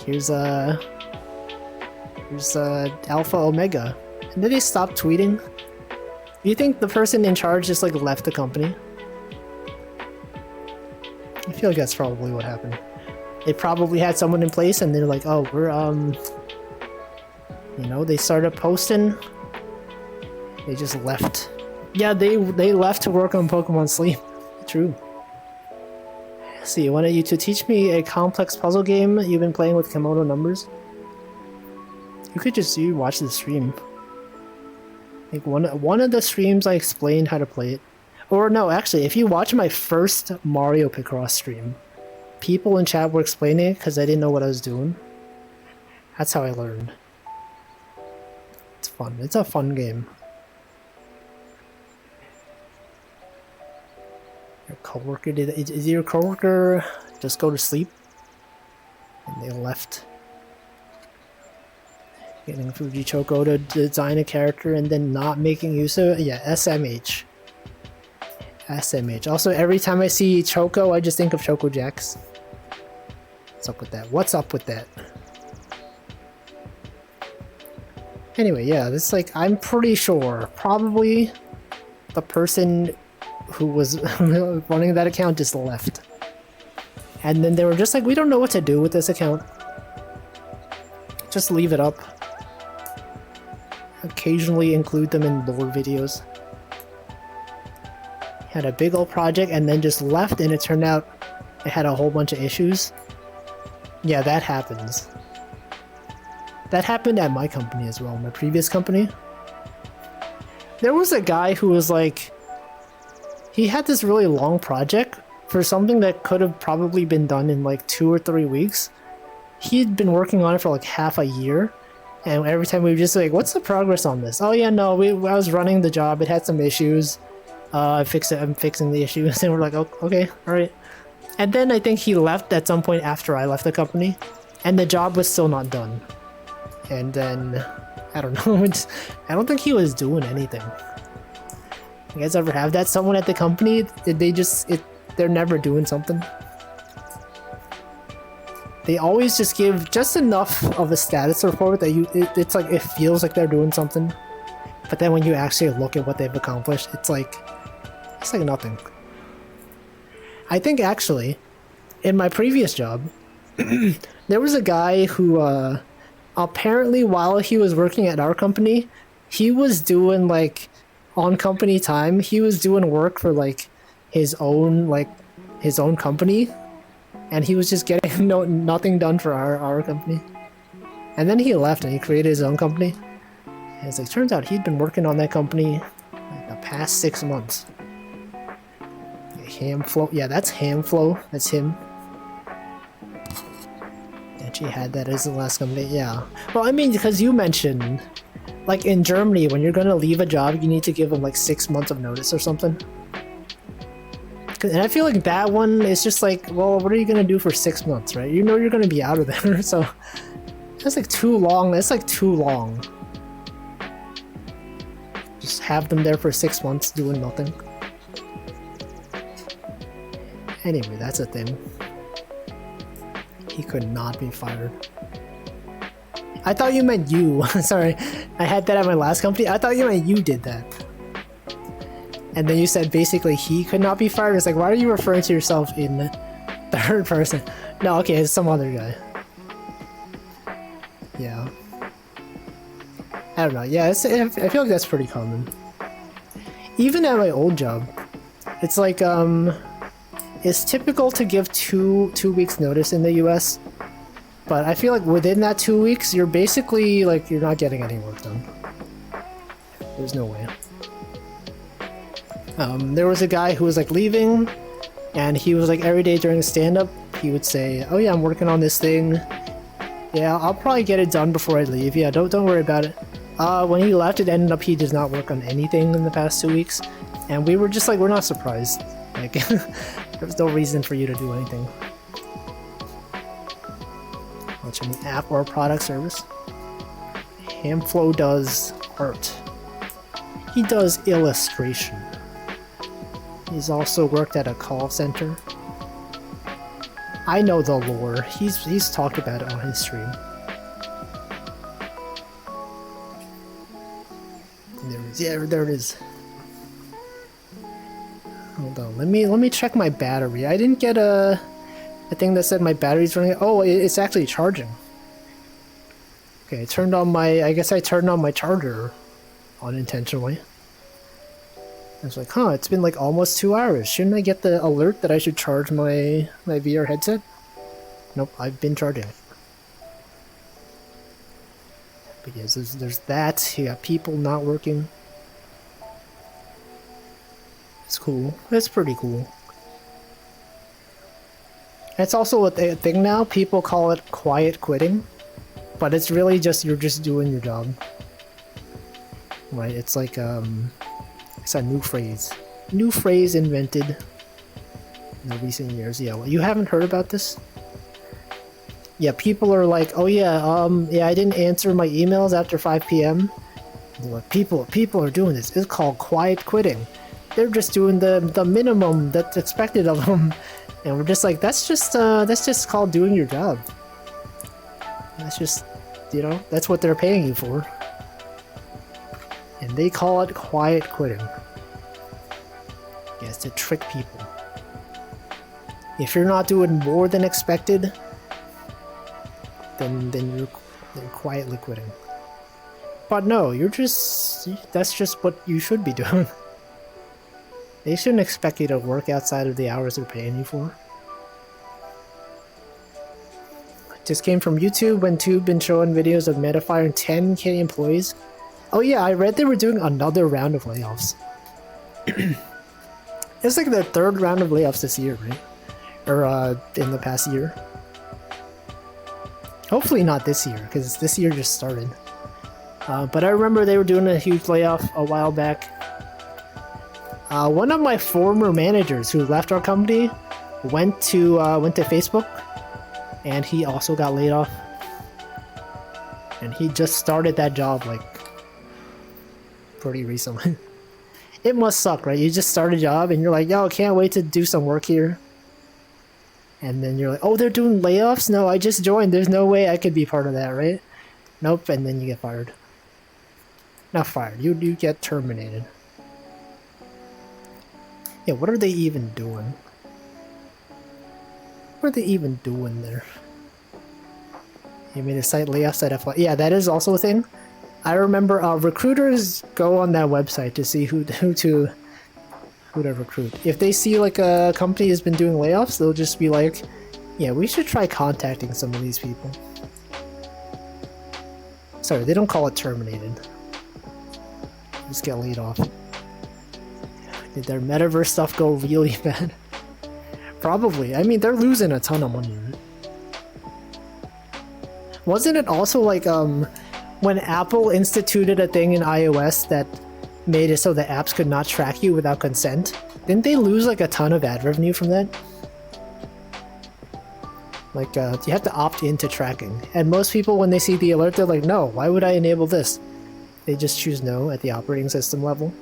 Here's Alpha Omega. And then they stopped tweeting. Do you think the person in charge just like left the company? I feel like that's probably what happened. They probably had someone in place and they're like, oh, we're you know, they started posting. They just left. Yeah, they left to work on Pokemon Sleep. True. Let's see, why don't you two teach me a complex puzzle game you've been playing with Komodo numbers? You could just watch the stream. Like one of the streams I explained how to play it. Or no, actually, if you watch my first Mario Picross stream, people in chat were explaining it because I didn't know what I was doing. That's how I learned. It's fun. It's a fun game. Your coworker did your coworker just go to sleep? And they left. Getting Fuji Choco to design a character and then not making use of it. Yeah, SMH. SMH. Also, every time I see Choco, I just think of Choco Jacks. What's up with that? What's up with that? Anyway, yeah, this like, I'm pretty sure probably the person who was running that account just left. And then they were just like, we don't know what to do with this account. Just leave it up. Occasionally include them in lore videos. Had a big old project and then just left, and it turned out it had a whole bunch of issues. Yeah, that happens. That happened at my company as well, my previous company. There was a guy who was like, he had this really long project for something that could have probably been done in like 2 or 3 weeks. He'd been working on it for like half a year, and every time we were just like, what's the progress on this? Oh yeah, no, I was running the job, it had some issues. I fixed it, I'm fixing the issues. And we're like, oh, okay, alright. And then I think he left at some point after I left the company, and the job was still not done. And then, I don't know, I don't think he was doing anything. You guys ever have that? Someone at the company, they're never doing something. They always just give just enough of a status report that it's like, it feels like they're doing something. But then when you actually look at what they've accomplished, it's like nothing. I think actually, in my previous job, there was a guy who, apparently while he was working at our company, he was doing like, on company time, he was doing work for like his own company, and he was just getting nothing done for our company. And then he left and he created his own company. And it's like, turns out he'd been working on that company like the past 6 months. Hamflow, yeah, that's Hamflow, that's him. Actually had that as the last company, yeah. Well, I mean, because you mentioned, like in Germany, when you're gonna leave a job, you need to give them like 6 months of notice or something. And I feel like that one is just like, well, what are you gonna do for 6 months, right? You know you're gonna be out of there, so that's like too long. That's like too long. Just have them there for 6 months doing nothing. Anyway, that's a thing. He could not be fired. I thought you meant you. Sorry, I had that at my last company. I thought you meant you did that. And then you said basically he could not be fired. It's like, why are you referring to yourself in third person? No, okay, it's some other guy. Yeah. I don't know. Yeah, I feel like that's pretty common. Even at my old job, it's like, it's typical to give two weeks notice in the US, but I feel like within that 2 weeks, you're basically like, you're not getting any work done. There's no way. There was a guy who was like leaving, and he was like every day during stand-up, he would say, oh yeah, I'm working on this thing. Yeah, I'll probably get it done before I leave. Yeah, don't worry about it. When he left, it ended up he does not work on anything in the past 2 weeks, and we were just like, we're not surprised. Like, there's no reason for you to do anything. Watch any app or product service. Hamflow does art. He does illustration. He's also worked at a call center. I know the lore. He's talked about it on his stream. There it is. Hold on, let me check my battery. I didn't get a thing that said my battery's running. Oh, it's actually charging. Okay, I guess I turned on my charger unintentionally. I was like, huh, it's been like almost 2 hours. Shouldn't I get the alert that I should charge my VR headset? Nope, I've been charging it. But yes, there's that. You got people not working. It's cool. It's pretty cool. It's also a thing now. People call it quiet quitting, but it's really just you're just doing your job. Right? It's like it's a new phrase. New phrase invented in the recent years. Yeah, well, you haven't heard about this? Yeah, people are like, oh yeah, I didn't answer my emails after 5 p.m. They're like, people are doing this. It's called quiet quitting. They're just doing the minimum that's expected of them, and we're just like, that's just called doing your job. That's just, that's what they're paying you for, and they call it quiet quitting. Yes, to trick people. If you're not doing more than expected, then you're quietly quitting. But no, that's just what you should be doing. They shouldn't expect you to work outside of the hours they're paying you for. Just came from YouTube when Tube been showing videos of Meta firing 10k employees. Oh yeah, I read they were doing another round of layoffs. It's like their third round of layoffs this year, right? Or in the past year. Hopefully not this year, because this year just started. But I remember they were doing a huge layoff a while back. One of my former managers who left our company went to Facebook, and he also got laid off. And he just started that job like pretty recently. It must suck, right? You just start a job and you're like, yo, can't wait to do some work here. And then you're like, oh, they're doing layoffs? No, I just joined. There's no way I could be part of that, right? Nope, and then you get fired. Not fired, you get terminated. Yeah, what are they even doing? What are they even doing there? You mean the site layoffs at FY? Yeah, that is also a thing. I remember recruiters go on that website to see who to recruit. If they see like a company has been doing layoffs, they'll just be like, yeah, we should try contacting some of these people. Sorry, they don't call it terminated. Just get laid off. Did their metaverse stuff go really bad? Probably. I mean, they're losing a ton of money. Right? Wasn't it also like when Apple instituted a thing in iOS that made it so the apps could not track you without consent? Didn't they lose like a ton of ad revenue from that? Like, you have to opt into tracking. And most people, when they see the alert, they're like, no, why would I enable this? They just choose no at the operating system level.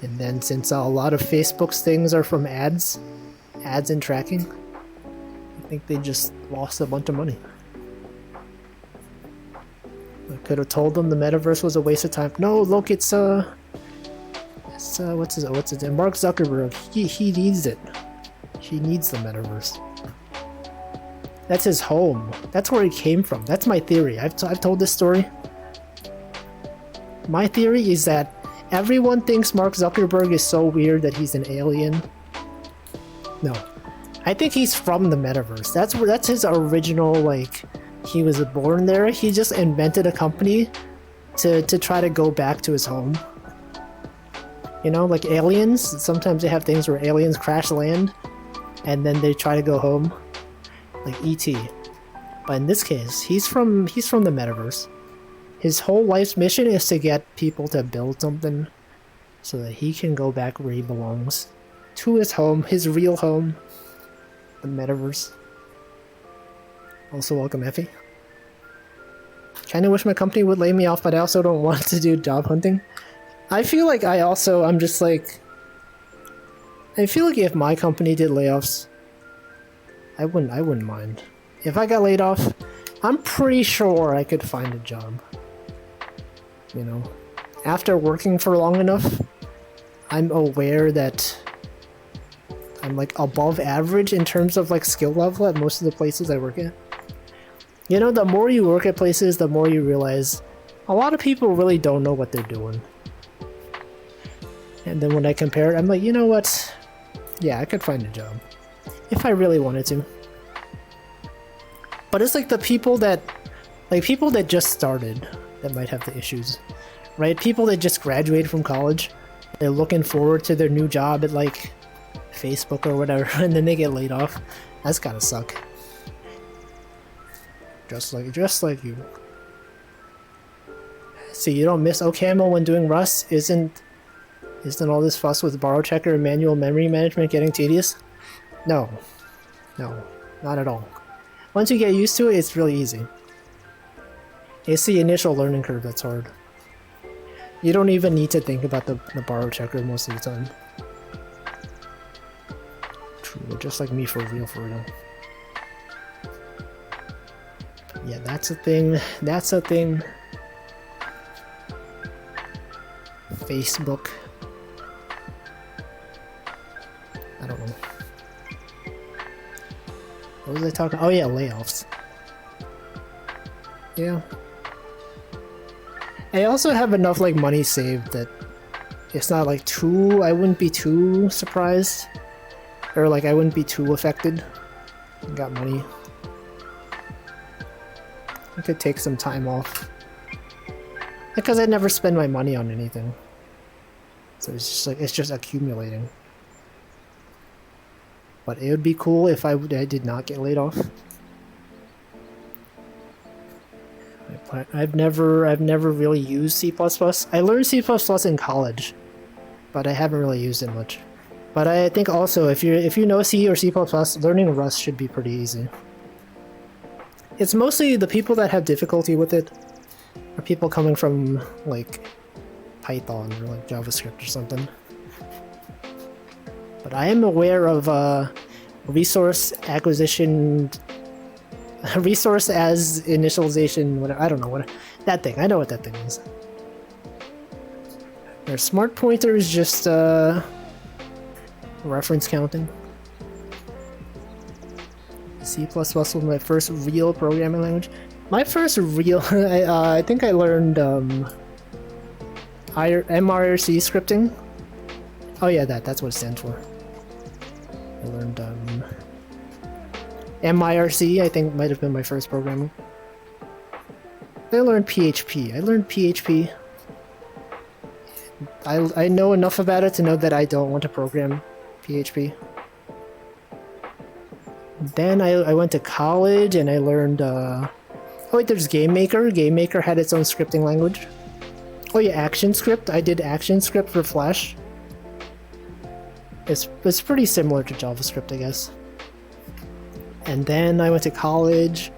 And then since a lot of Facebook's things are from ads and tracking, I think they just lost a bunch of money. I could have told them the metaverse was a waste of time. No, look, it's what's his name? Mark Zuckerberg. He needs it. He needs the metaverse. That's his home. That's where he came from. That's my theory. I've told this story. My theory is that everyone thinks Mark Zuckerberg is so weird that he's an alien. No. I think he's from the metaverse. That's his original, like, he was born there. He just invented a company to try to go back to his home. You know, like aliens, sometimes they have things where aliens crash land and then they try to go home. Like E.T. But in this case, he's from the metaverse. His whole life's mission is to get people to build something so that he can go back where he belongs. To his home, his real home. The metaverse. Also welcome, Effie. Kinda wish my company would lay me off, but I also don't want to do job hunting. I feel like I'm just like... I feel like if my company did layoffs, I wouldn't mind. If I got laid off, I'm pretty sure I could find a job. You know, after working for long enough, I'm aware that I'm like above average in terms of like skill level at most of the places I work at. You know, the more you work at places, the more you realize a lot of people really don't know what they're doing. And then when I compare it, I'm like, you know what? Yeah, I could find a job. If I really wanted to. But it's like the people that just started that might have the issues, right? People that just graduated from college, they're looking forward to their new job at like Facebook or whatever, and then they get laid off. That's gotta suck. Just like you. So you don't miss OCaml when doing Rust? Isn't all this fuss with borrow checker and manual memory management getting tedious? No, not at all. Once you get used to it, it's really easy. It's the initial learning curve that's hard. You don't even need to think about the borrow checker most of the time. True, just like me for real, for real. Yeah, that's a thing. That's a thing. Facebook. I don't know. What was I talking? Oh yeah, layoffs. Yeah. I also have enough like money saved that it's not like too. I wouldn't be too surprised, or like I wouldn't be too affected. I got money. I could take some time off because I never spend my money on anything, so it's just like it's just accumulating. But it would be cool if I did not get laid off. I've never really used C++. I learned C++ in college, but I haven't really used it much. But I think also if you know C or C++, learning Rust should be pretty easy. It's mostly the people that have difficulty with it are people coming from like Python or like JavaScript or something. But I am aware of resource acquisition, resource as initialization, whatever. I don't know what that thing. I know what that thing is. Their smart pointer is just reference counting. C++ was my first real programming language. My first real, I think I learned MRC scripting. Oh yeah, that's what it stands for. I learned MIRC, I think might have been my first programming. I learned PHP. I know enough about it to know that I don't want to program PHP. Then I went to college and I learned, oh wait, there's GameMaker. GameMaker had its own scripting language. Oh yeah, ActionScript. I did ActionScript for Flash. It's pretty similar to JavaScript, I guess. And then I went to college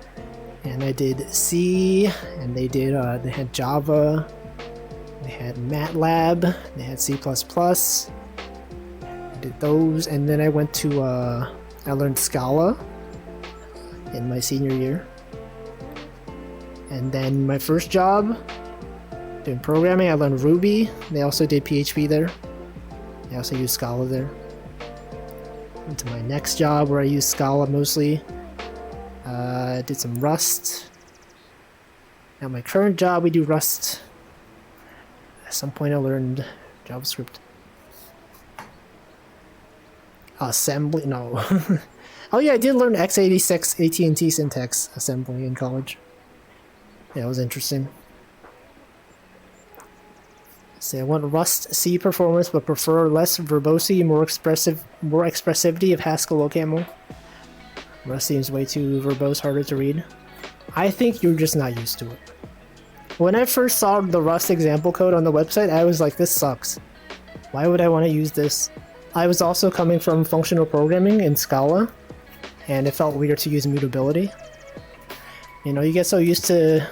and I did C, and they had Java, they had MATLAB, they had C++. I did those, and then I went to I learned Scala in my senior year. And then my first job doing programming, I learned Ruby. They also did PHP there. I also used Scala there. Into my next job where I used Scala mostly. I did some Rust. Now my current job we do Rust. At some point I learned JavaScript. Assembly? No. Oh yeah, I did learn x86 AT&T syntax assembly in college. Yeah, it was interesting. So I want Rust C performance, but prefer less verbosity, more expressivity of Haskell OCaml. Rust seems way too verbose, harder to read. I think you're just not used to it. When I first saw the Rust example code on the website, I was like, this sucks. Why would I want to use this? I was also coming from functional programming in Scala, and it felt weird to use mutability. You know, you get so used to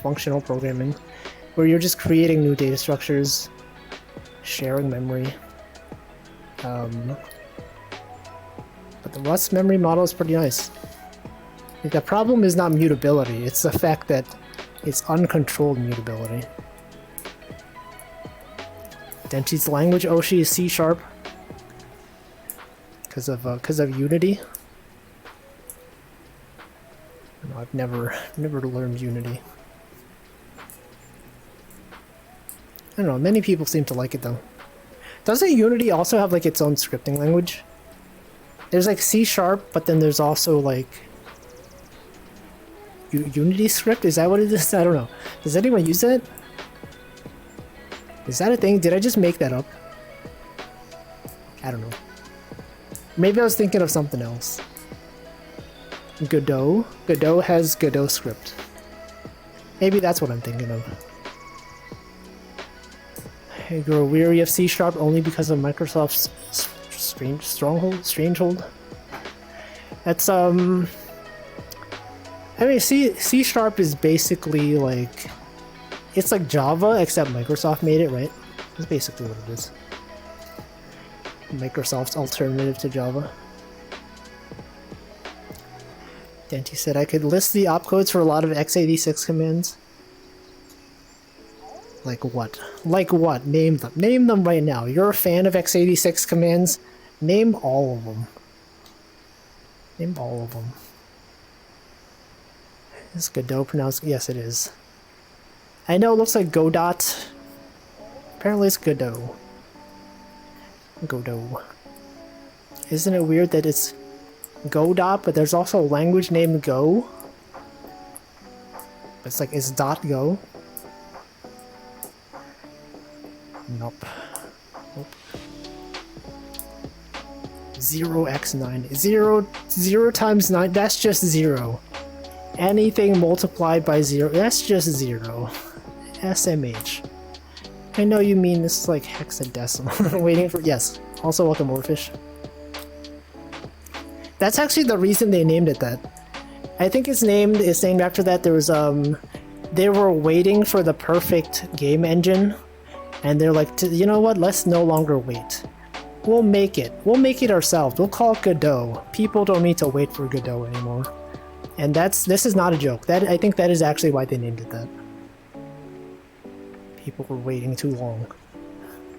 functional programming, where you're just creating new data structures, sharing memory. But the Rust memory model is pretty nice. Like, the problem is not mutability, it's the fact that it's uncontrolled mutability. Dempsey's language Oshi is C#. Because of Unity. No, I've never learned Unity. I don't know, many people seem to like it though. Doesn't Unity also have like its own scripting language? There's like C#, but then there's also like Unity script? Is that what it is? I don't know. Does anyone use that? Is that a thing? Did I just make that up? I don't know. Maybe I was thinking of something else. Godot? Godot has Godot script. Maybe that's what I'm thinking of. I grow weary of C# only because of Microsoft's Stranglehold? That's I mean, C Sharp is basically like, it's like Java, except Microsoft made it, right? That's basically what it is. Microsoft's alternative to Java. Dante said I could list the opcodes for a lot of x86 commands. Like what? Like what? Name them. Name them right now. You're a fan of x86 commands? Name all of them. Name all of them. Is Godot pronounced? Yes, it is. I know it looks like Godot. Apparently it's Godot. Godot. Isn't it weird that it's Godot, but there's also a language named Go? It's like, it's .go? Nope. Nope. 0x9. 0 times 9, that's just 0. Anything multiplied by 0, that's just 0. SMH. I know you mean this is like hexadecimal. Waiting for, yes. Also welcome Overfish. That's actually the reason they named it that. I think it's named after that. There was they were waiting for the perfect game engine, and they're like, you know what, let's no longer wait. We'll make it ourselves. We'll call it Godot. People don't need to wait for Godot anymore. And this is not a joke. I think that is actually why they named it that. People were waiting too long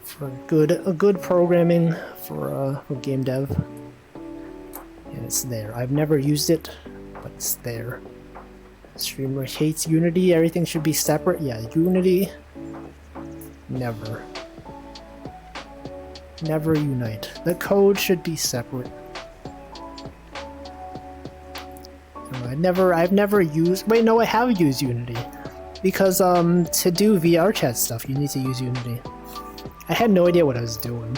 for good programming for game dev. And it's there. I've never used it, but it's there. Streamer hates Unity. Everything should be separate. Yeah, Unity. Never. Never unite. The code should be separate. I've never used. Wait, no, I have used Unity. Because to do VR chat stuff, you need to use Unity. I had no idea what I was doing.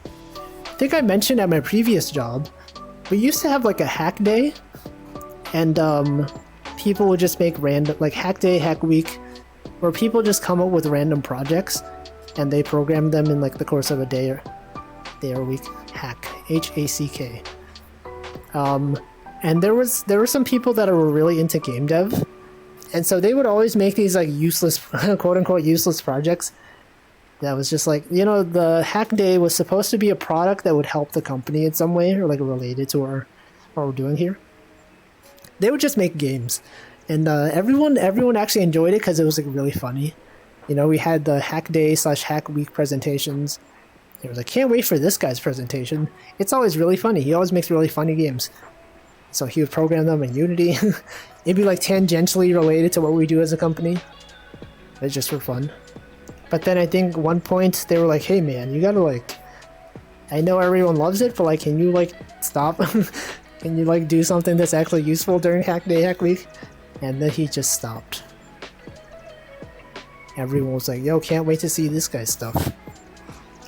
I think I mentioned at my previous job, we used to have like a hack day, and people would just make random, like hack day, hack week, where people just come up with random projects, and they program them in like the course of a day or week. Hack, H-A-C-K. And there were some people that were really into game dev, and so they would always make these like useless, quote unquote useless projects. That was just like, you know, the hack day was supposed to be a product that would help the company in some way, or like related to what we're doing here. They would just make games, and everyone actually enjoyed it because it was like really funny. You know, we had the hack day / hack week presentations. It was like, can't wait for this guy's presentation. It's always really funny. He always makes really funny games. So he would program them in Unity. It'd be like tangentially related to what we do as a company. It's just for fun. But then I think one point they were like, hey man, you gotta like, I know everyone loves it, but like, can you like stop? Can you like do something that's actually useful during hack day, hack week? And then he just stopped. Everyone was like, yo, can't wait to see this guy's stuff.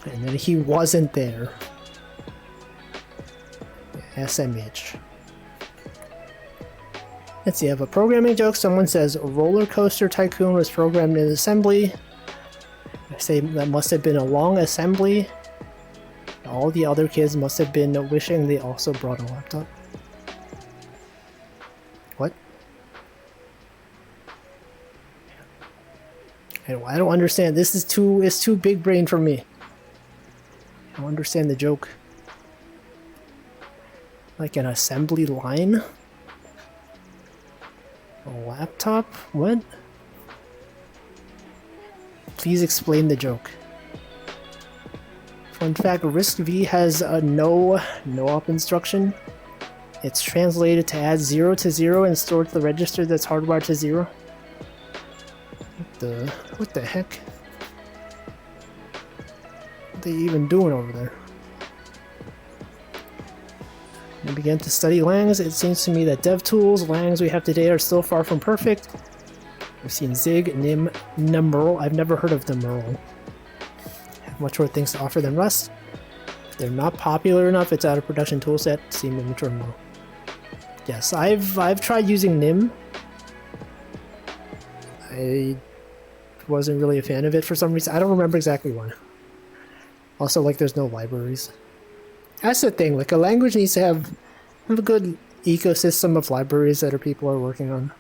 And then he wasn't there. SMH. Let's see, I have a programming joke. Someone says Roller Coaster Tycoon was programmed in assembly. I say that must have been a long assembly. All the other kids must have been wishing they also brought a laptop. What? I don't understand. This is too big brain for me. I don't understand the joke. Like an assembly line? A laptop? What? Please explain the joke. Fun fact, RISC-V has a no op instruction. It's translated to add 0 to 0 and store to the register that's hardwired to 0. What the heck? What are they even doing over there? I began to study Langs. It seems to me that DevTools, Langs we have today are still far from perfect. I've seen Zig, Nim, Numeral. I've never heard of Numeral. Have much more things to offer than Rust. If they're not popular enough, it's out of production toolset. Seem immature more. Yes, I've tried using Nim. I wasn't really a fan of it for some reason. I don't remember exactly why. Also, like, there's no libraries. That's the thing, like, a language needs to have a good ecosystem of libraries that people are working on.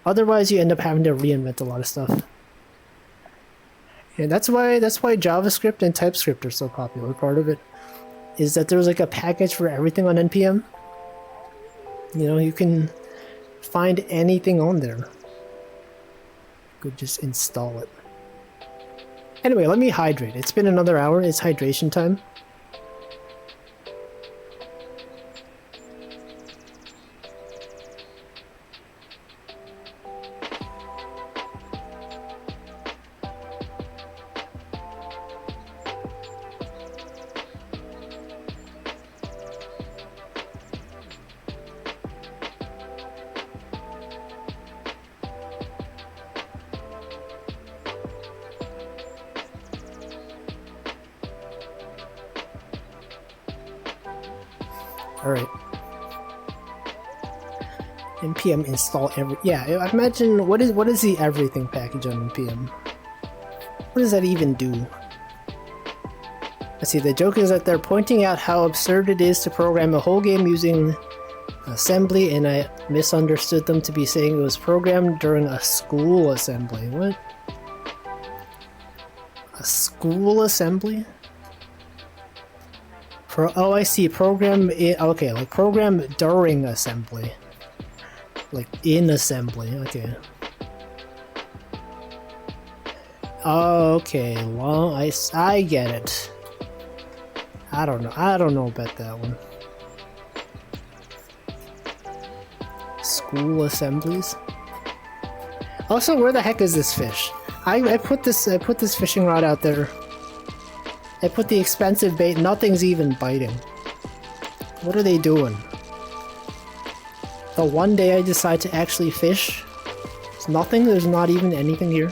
Otherwise, you end up having to reinvent a lot of stuff. And that's why JavaScript and TypeScript are so popular. Part of it is that there's like a package for everything on NPM. You know, you can find anything on there. You could just install it. Anyway, let me hydrate. It's been another hour. It's hydration time. Alright. NPM install every... Yeah, I imagine... What is the everything package on NPM? What does that even do? Let's see, the joke is that they're pointing out how absurd it is to program a whole game using assembly, and I misunderstood them to be saying it was programmed during a school assembly. What? A school assembly? Oh, I see. Okay, like program during assembly. Like in assembly, okay. Okay, well, I get it. I don't know about that one. School assemblies? Also, where the heck is this fish? I put this fishing rod out there. I put the expensive bait, nothing's even biting. What are they doing? The one day I decide to actually fish, it's nothing, there's not even anything here.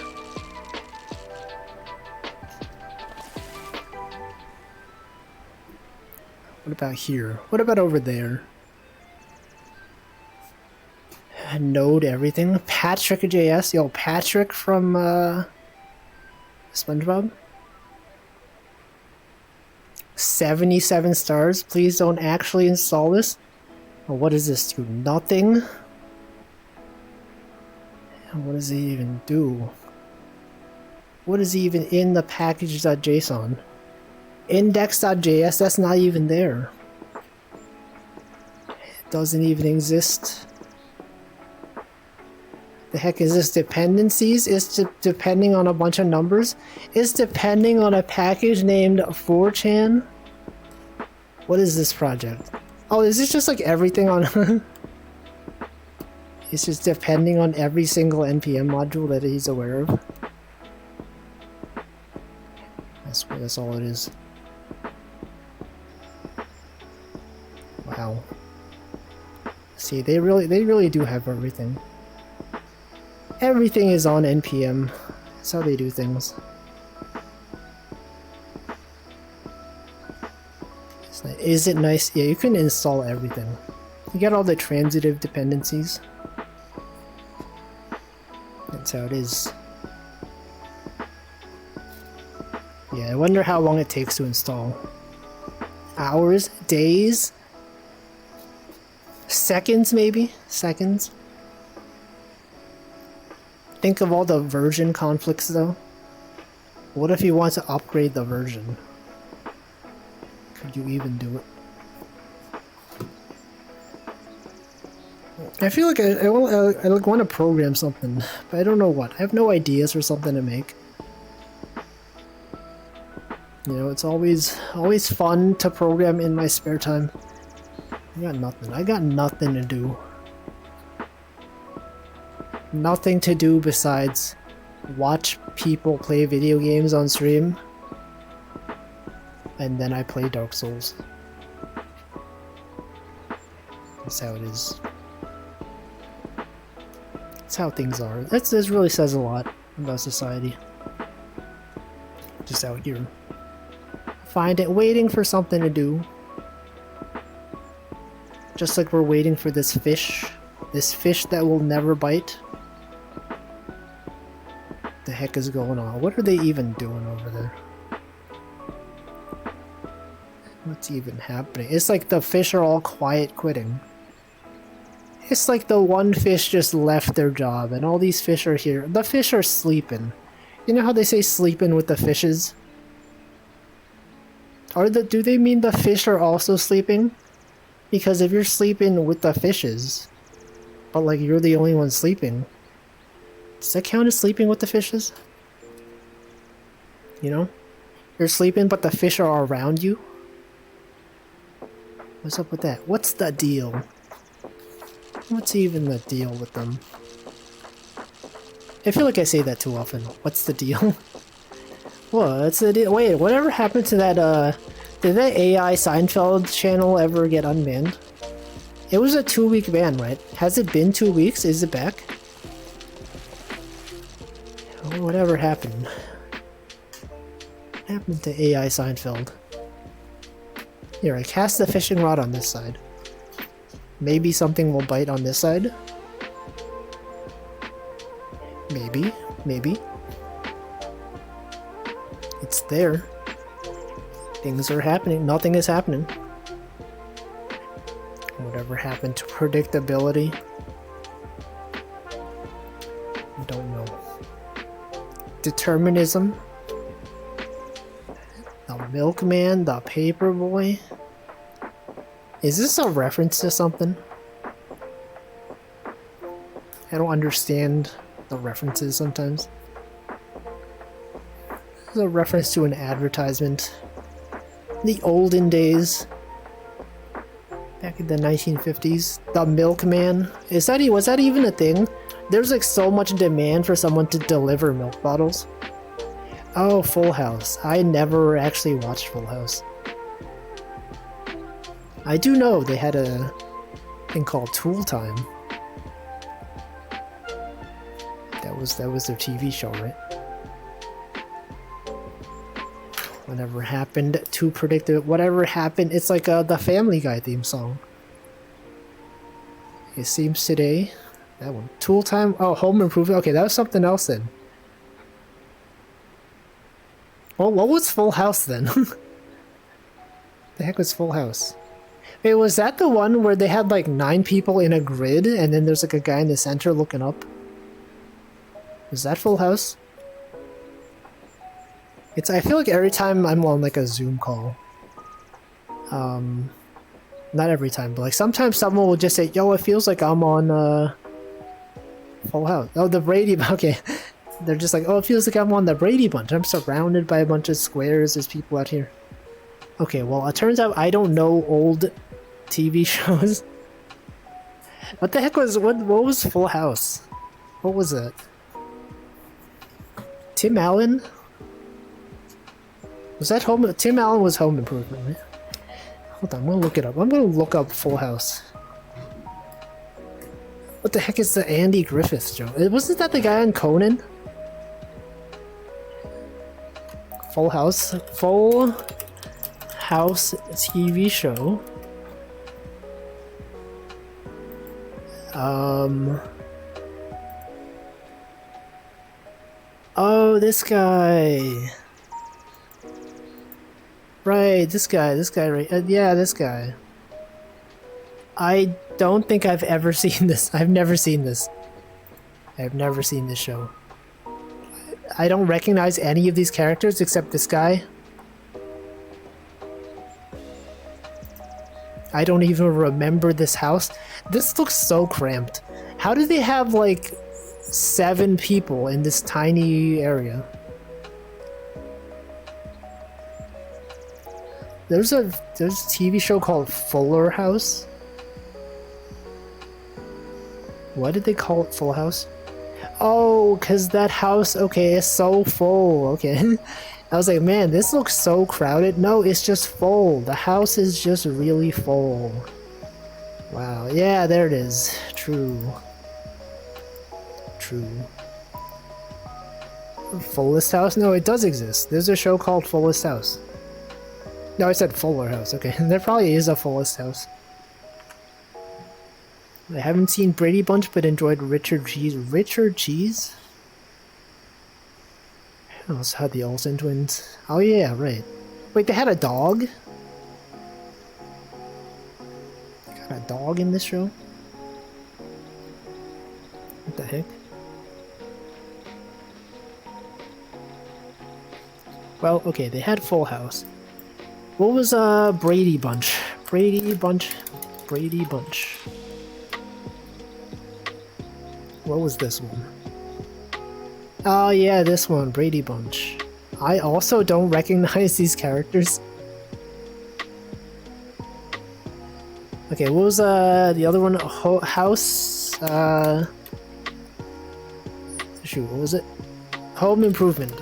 What about here? What about over there? Node everything. Patrick JS, yo, Patrick from SpongeBob? 77 stars. Please don't actually install this. Oh, what does this do? Nothing? What does it even do? What is even in the package.json? Index.js, that's not even there. It doesn't even exist. The heck is this? Dependencies? It's depending on a bunch of numbers? It's depending on a package named 4chan? What is this project? Oh, is this just like everything on... It's just depending on every single NPM module that he's aware of. That's all it is. Wow. See, they really do have everything. Everything is on NPM. That's how they do things. Is it nice? Yeah, you can install everything. You get all the transitive dependencies. That's how it is. Yeah, I wonder how long it takes to install. Hours? Days? Seconds, maybe? Seconds? Think of all the version conflicts, though. What if you want to upgrade the version? Could you even do it? I feel like I want to program something, but I don't know what. I have no ideas for something to make. You know, it's always fun to program in my spare time. I got nothing to do. Nothing to do besides watch people play video games on stream. And then I play Dark Souls. That's how it is. That's how things are. This really says a lot about society. Just out here. Find it, waiting for something to do. Just like we're waiting for this fish. This fish that will never bite. The heck is going on? What are they even doing over there? What's even happening? It's like the fish are all quiet quitting. It's like the one fish just left their job and all these fish are here. The fish are sleeping. You know how they say sleeping with the fishes? Do they mean the fish are also sleeping? Because if you're sleeping with the fishes, but like you're the only one sleeping, does that count as sleeping with the fishes? You know? You're sleeping but the fish are around you? What's up with that? What's the deal? What's even the deal with them? I feel like I say that too often. What's the deal? What's the deal? Wait, whatever happened to that, did that AI Seinfeld channel ever get unbanned? It was a 2-week ban, right? Has it been 2 weeks? Is it back? Oh, whatever happened? What happened to AI Seinfeld? Here, I cast the fishing rod on this side. Maybe something will bite on this side? Maybe, maybe. It's there. Things are happening. Nothing is happening. Whatever happened to predictability? I don't know. Determinism? The milkman? The paperboy? Is this a reference to something? I don't understand the references sometimes. This is a reference to an advertisement. The olden days. Back in the 1950s. The milkman. Was that even a thing? There's like so much demand for someone to deliver milk bottles. Oh, Full House. I never actually watched Full House. I do know they had a thing called Tool Time. That was their TV show, right? Whatever happened to predict it? Whatever happened? It's like the Family Guy theme song. It seems today. That one. Tool Time. Oh, Home Improvement. Okay, that was something else then. Well, what was Full House then? The heck was Full House? Wait, was that the one where they had like 9 people in a grid and then there's like a guy in the center looking up? Was that Full House? I feel like every time I'm on like a Zoom call, not every time, but like sometimes someone will just say, yo, it feels like I'm on Full House. Oh, the Brady, okay. They're just like, oh, it feels like I'm on the Brady Bunch. I'm surrounded by a bunch of squares. There's people out here. Okay, well, it turns out I don't know old TV shows. What the heck was, what was Full House? What was it? Tim Allen? Was that Tim Allen was Home Improvement, right? Hold on, I'm gonna look it up. I'm gonna look up Full House. What the heck is the Andy Griffith show? Wasn't that the guy on Conan? Full House TV show. Oh, this guy. Right, this guy, right? Yeah, this guy. I don't think I've ever seen this. I've never seen this. I've never seen this show. I don't recognize any of these characters except this guy. I don't even remember this house. This looks so cramped. How do they have like 7 people in this tiny area? There's a TV show called Fuller House. Why did they call it Full House? Oh, cause that house, okay, is so full, okay. I was like, man, this looks so crowded. No, it's just full. The house is just really full. Wow, yeah, there it is. True. True. Fullest House? No, it does exist. There's a show called Fullest House. No, I said Fuller House, okay. There probably is a Fullest House. I haven't seen Brady Bunch, but enjoyed Richard Cheese. Richard Cheese? I also had the Olsen twins. Oh yeah, right. Wait, they had a dog? They got a dog in this show? What the heck? Well, okay, they had Full House. What was Brady Bunch? Brady Bunch. What was this one? Oh yeah, this one, Brady Bunch. I also don't recognize these characters. Okay, what was the other one? House. Shoot, what was it? Home Improvement.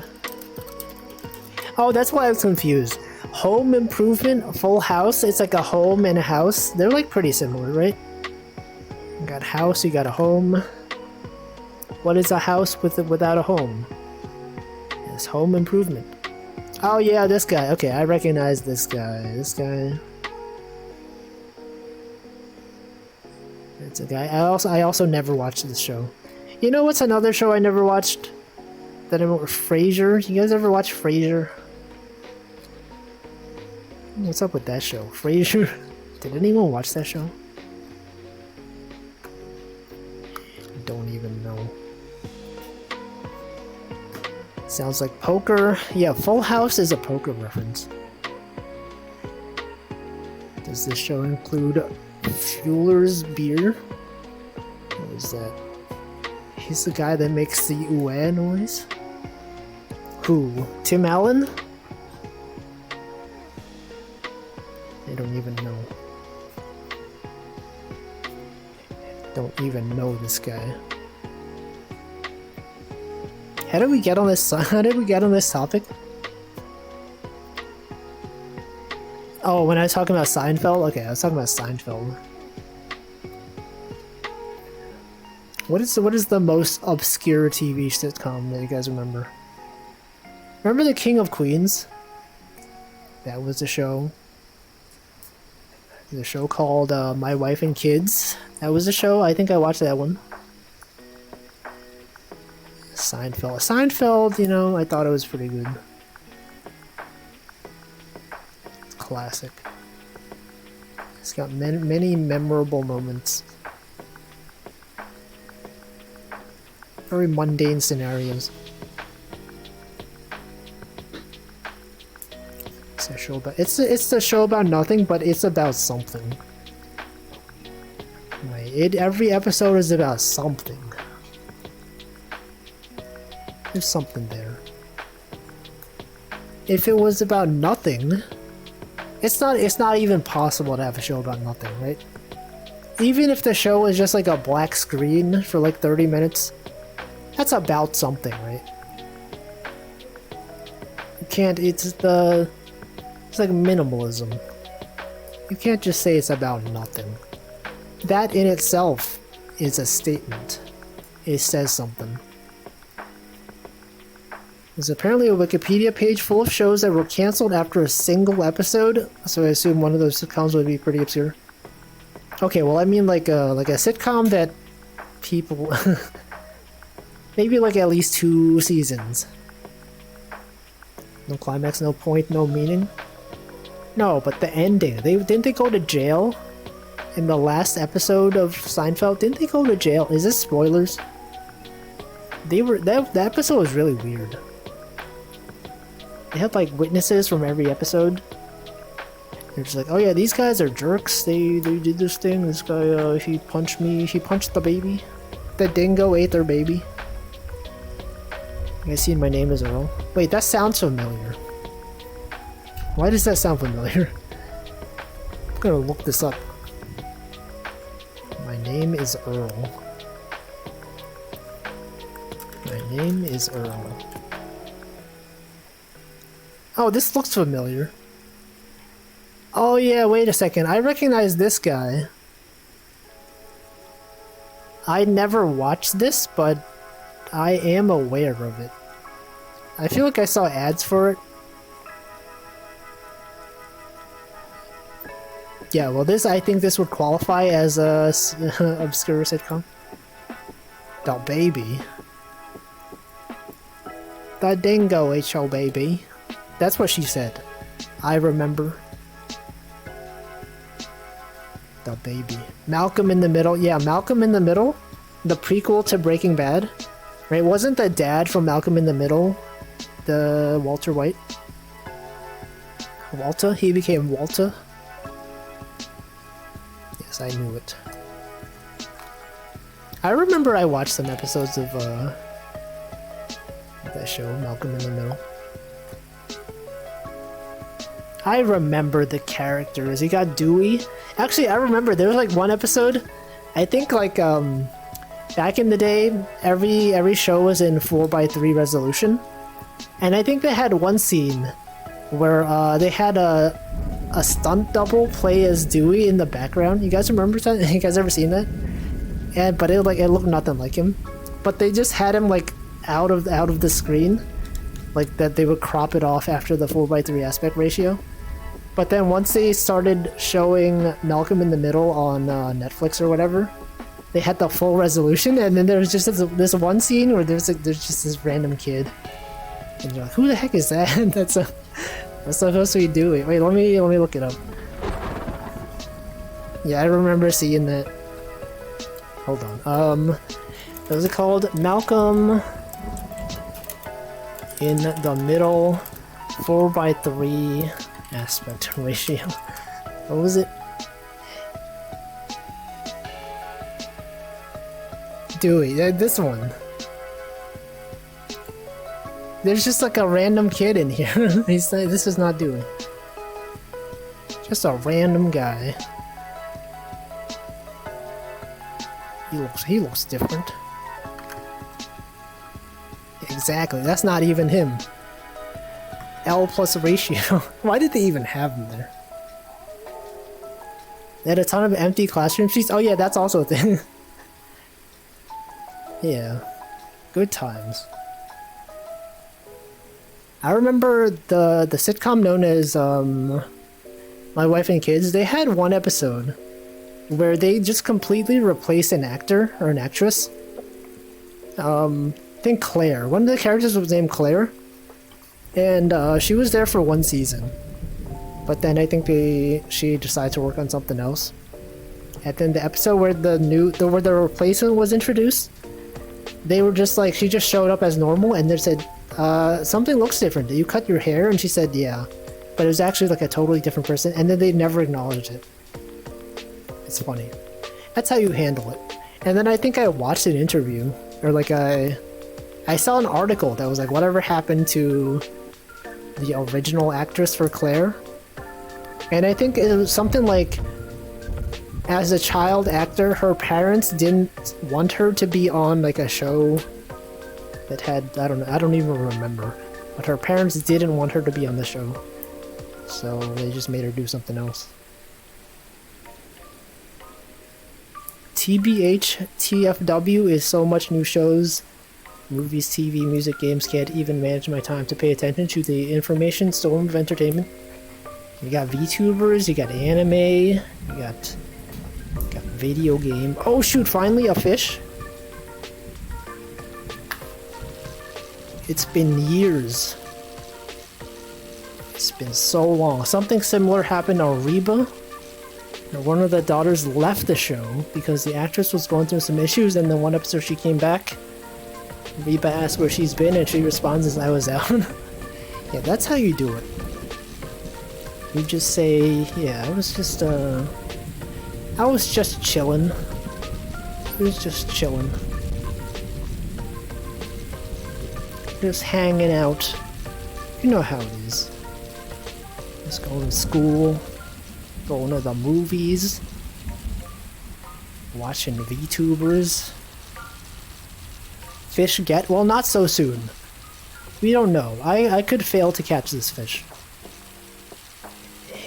Oh, that's why I was confused. Home Improvement, Full House. It's like a home and a house. They're like pretty similar, right? You got house, you got a home. What is a house without a home? It's Home Improvement. Oh yeah, this guy. Okay, I recognize this guy. This guy. It's a guy. I also never watched this show. You know what's another show I never watched? That I remember, Frasier. You guys ever watch Frasier? What's up with that show? Frasier? Did anyone watch that show? Don't even know. Sounds like poker. Yeah, Full House is a poker reference. Does this show include Fueller's Beer? What is that? He's the guy that makes the ooh noise? Who? Tim Allen? I don't even know. Don't even know this guy. How did we get on this? How did we get on this topic? Oh, when I was talking about Seinfeld? Okay, I was talking about Seinfeld. What is the most obscure TV sitcom that you guys remember? Remember The King of Queens? That was the show. The show called My Wife and Kids. That was the show. I think I watched that one. Seinfeld. Seinfeld, you know, I thought it was pretty good. It's classic. It's got many memorable moments. Very mundane scenarios. It's a show about it's the show about nothing, but it's about something. Right. Every episode is about something. There's something there. If it was about nothing, it's not even possible to have a show about nothing, right? Even if the show is just like a black screen for like 30 minutes, that's about something, right? You can't, it's like minimalism. You can't just say it's about nothing. That in itself is a statement. It says something. There's apparently a Wikipedia page full of shows that were cancelled after a single episode, so I assume one of those sitcoms would be pretty obscure. Okay, well I mean like a sitcom that people... maybe like at least 2 seasons. No climax, no point, no meaning. No, but the ending. Didn't they go to jail? In the last episode of Seinfeld, didn't they go to jail? Is this spoilers? That episode was really weird. They had like witnesses from every episode. They're just like, oh yeah, these guys are jerks. They did this thing. This guy, he punched me. He punched the baby. The dingo ate their baby. You guys seen My Name is Earl? Wait, that sounds familiar. Why does that sound familiar? I'm gonna look this up. My name is Earl. My name is Earl. Oh, this looks familiar. Oh yeah, wait a second. I recognize this guy. I never watched this, but I am aware of it. I feel like I saw ads for it. Yeah, well I think this would qualify as a obscure sitcom. The baby. The dingo ate your baby. That's what she said. I remember. The baby. Malcolm in the Middle. Yeah, Malcolm in the Middle. the prequel to Breaking Bad, right? Wasn't the dad from Malcolm in the Middle the Walter White? Walter? He became Walter? Yes, I knew it. I remember I watched some episodes of that show, Malcolm in the Middle. I remember the characters. He got Dewey. Actually, I remember there was like one episode, I think like back in the day, every show was in 4:3 resolution. And I think they had one scene where they had a stunt double play as Dewey in the background. You guys remember that? You guys ever seen that? But it looked nothing like him. But they just had him like out of the screen, like that they would crop it off after the 4:3 aspect ratio. But then once they started showing Malcolm in the Middle on Netflix or whatever, they had the full resolution, and then there was just this one scene where there's just this random kid, and you're like, who the heck is that? That's supposed to be Dewey. Wait, let me look it up. Yeah, I remember seeing that. Hold on. What was it called? Malcolm in the Middle 4:3 aspect ratio. What was it? Dewey, this one. There's just like a random kid in here. He's like, this is not Dewey. Just a random guy. He looks different. Exactly, that's not even him. L plus ratio. Why did they even have him there? They had a ton of empty classroom seats. Oh yeah, that's also a thing. Yeah, good times. I remember the sitcom known as My Wife and Kids. They had one episode where they just completely replaced an actor or an actress. I think Claire. One of the characters was named Claire. And she was there for one season, but then I think she decided to work on something else. And then the episode where where the replacement was introduced, they were just like, she just showed up as normal, and they said, something looks different. Did you cut your hair? And she said, yeah, but it was actually like a totally different person. And then they never acknowledged it. It's funny. That's how you handle it. And then I think I watched an interview, or like I saw an article that was like, whatever happened to the original actress for Claire? And I think it was something like, as a child actor, her parents didn't want her to be on like a show that had, I don't even remember, but her parents didn't want her to be on the show, so they just made her do something else. TBH TFW is so much new shows. Movies, TV, music, games, can't even manage my time to pay attention to the information storm of entertainment. You got VTubers, you got anime, you got video game. Oh shoot, finally a fish. It's been years. It's been so long. Something similar happened on Reba. One of the daughters left the show because the actress was going through some issues, and then one episode she came back. Reba asks where she's been, and she responds as I was out. Yeah, that's how you do it. You just say, yeah, I was just chilling. I was just chilling. Just hanging out. You know how it is. Just going to school, going to the movies, watching VTubers. Fish get? Well, not so soon. We don't know. I could fail to catch this fish.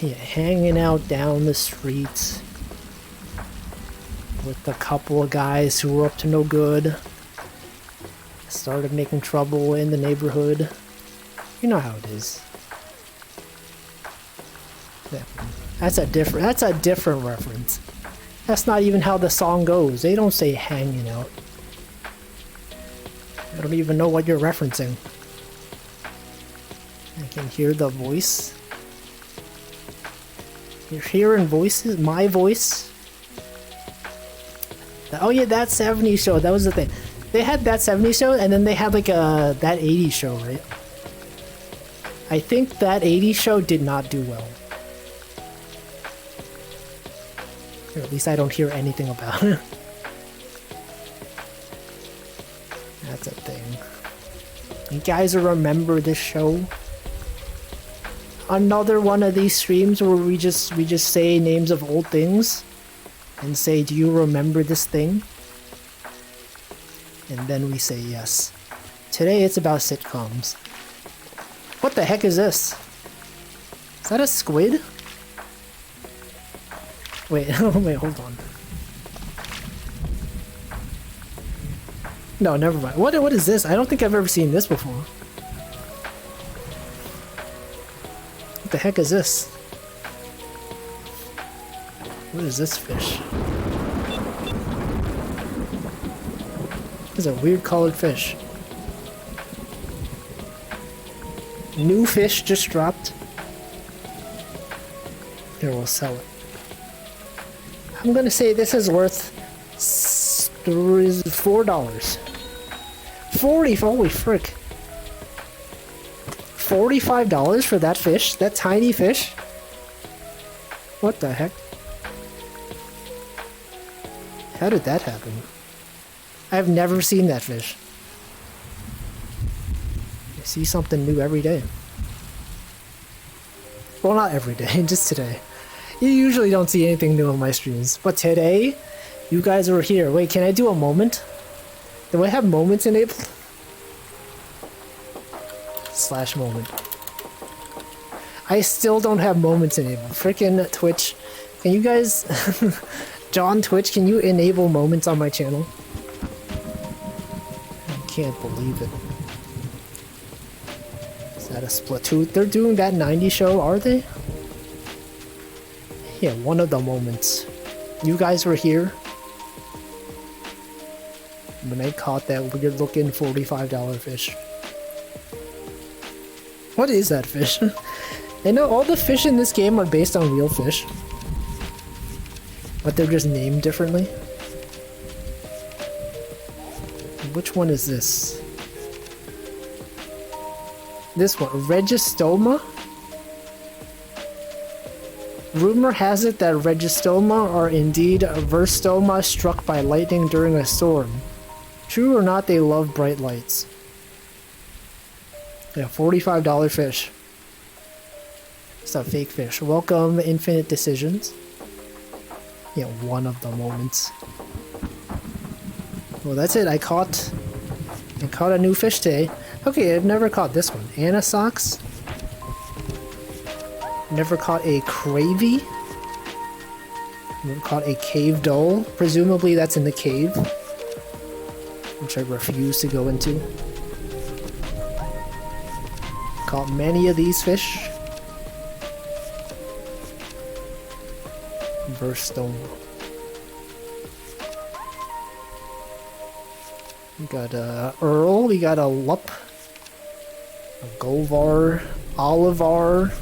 Yeah, hanging out down the streets with a couple of guys who were up to no good. Started making trouble in the neighborhood. You know how it is. Yeah. That's a different reference. That's not even how the song goes. They don't say hanging out. I don't even know what you're referencing. I can hear the voice. You're hearing voices? My voice? Oh yeah, that 70s show. That was the thing. They had that 70s show, and then they had like that 80s show, right? I think that 80s show did not do well. Or at least I don't hear anything about it. That's a thing. You guys remember this show? Another one of these streams where we just say names of old things and say, do you remember this thing? And then we say yes. Today it's about sitcoms. What the heck is this? Is that a squid? Wait, wait, hold on. No, never mind. What is this? I don't think I've ever seen this before. What the heck is this? What is this fish? This is a weird colored fish. New fish just dropped. Here, we'll sell it. I'm gonna say this is worth $4. 40, holy frick. $45 for that fish? That tiny fish? What the heck? How did that happen? I've never seen that fish. I see something new every day. Well, not every day, just today. You usually don't see anything new on my streams, but today, you guys were here. Wait, can I do a moment? Do I have moments enabled? / moment. I still don't have moments enabled. Freaking Twitch. Can you guys... John Twitch, can you enable moments on my channel? I can't believe it. Is that a Splatoon? They're doing that 90 show, are they? Yeah, one of the moments. You guys were here when I caught that weird looking $45 fish. What is that fish? I know all the fish in this game are based on real fish, but they're just named differently. Which one is this? This one, Registoma? Rumor has it that Registoma are indeed a Verstoma struck by lightning during a storm. True or not, they love bright lights. Yeah, $45 fish. It's a fake fish. Welcome, Infinite Decisions. Yeah, one of the moments. Well, that's it. I caught a new fish today. Okay, I've never caught this one. Anasox. Never caught a Cravey. Never caught a Cave Dole. Presumably that's in the cave, which I refuse to go into. Caught many of these fish. Burstone. We got a Earl, we got a Lup, a Golvar, Olivar,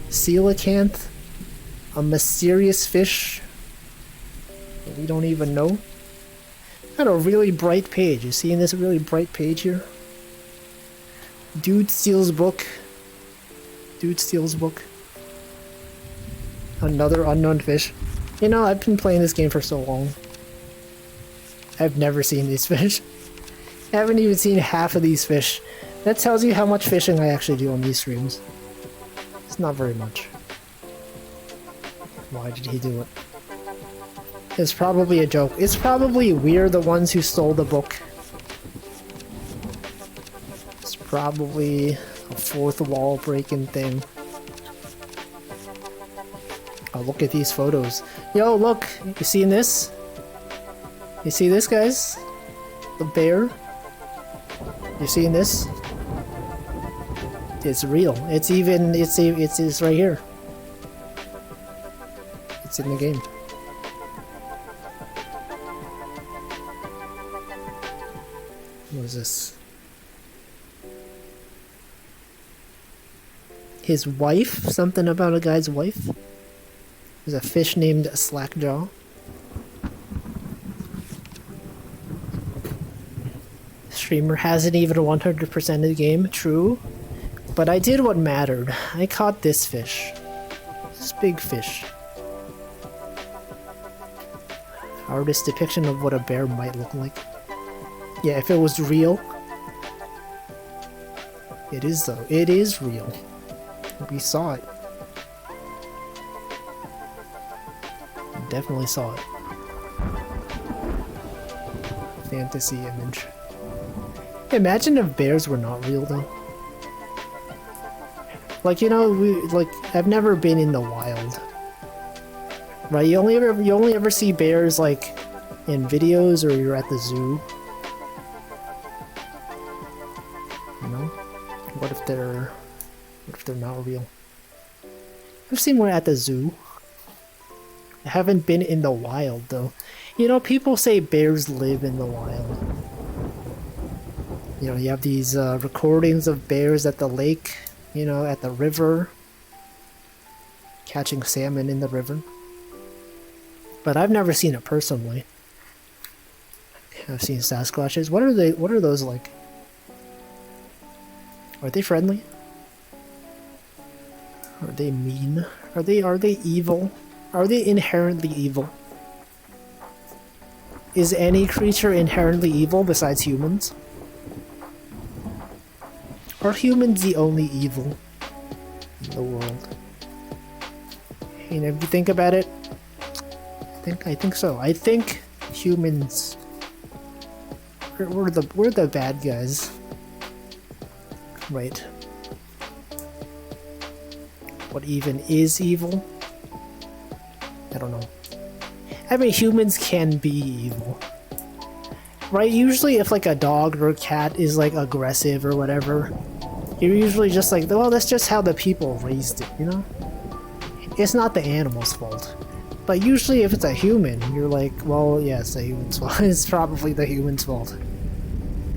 Coelacanth, a mysterious fish that we don't even know. Got a really bright page. You seeing this really bright page here? Dude steals book. Dude steals book. Another unknown fish. You know, I've been playing this game for so long. I've never seen these fish. I haven't even seen half of these fish. That tells you how much fishing I actually do on these streams. It's not very much. Why did he do it? It's probably a joke. It's probably we're the ones who stole the book. It's probably a fourth wall breaking thing. Oh, look at these photos. Yo, look! You seeing this? You see this, guys? The bear? You seeing this? It's real. It's even, it's right here. It's in the game. What is this? His wife? Something about a guy's wife? There's a fish named Slackjaw. streamer hasn't even 100% the game, true. But I did what mattered. I caught this fish. This big fish. Artist's depiction of what a bear might look like. Yeah, if it was real. It is though. It is real. We saw it. We definitely saw it. Fantasy image. Imagine if bears were not real though. Like, you know, I've never been in the wild. Right? You only ever see bears like in videos or you're at the zoo. You know? What if they're not real? I've seen one at the zoo. I haven't been in the wild though. You know, people say bears live in the wild. You know, you have these recordings of bears at the lake, you know, at the river, catching salmon in the river. But I've never seen it personally. I've seen Sasquatches. What are those like? Are they friendly? Are they mean? Are they evil? Are they inherently evil? Is any creature inherently evil besides humans? Are humans the only evil in the world? And if you think about it, I think so. I think humans we're the bad guys. Right. What even is evil? I don't know. I mean, humans can be evil. Right? Usually if like a dog or a cat is like aggressive or whatever, you're usually just like, well, that's just how the people raised it, you know? It's not the animal's fault. But usually if it's a human, you're like, well, yeah, it's the human's fault. It's probably the human's fault.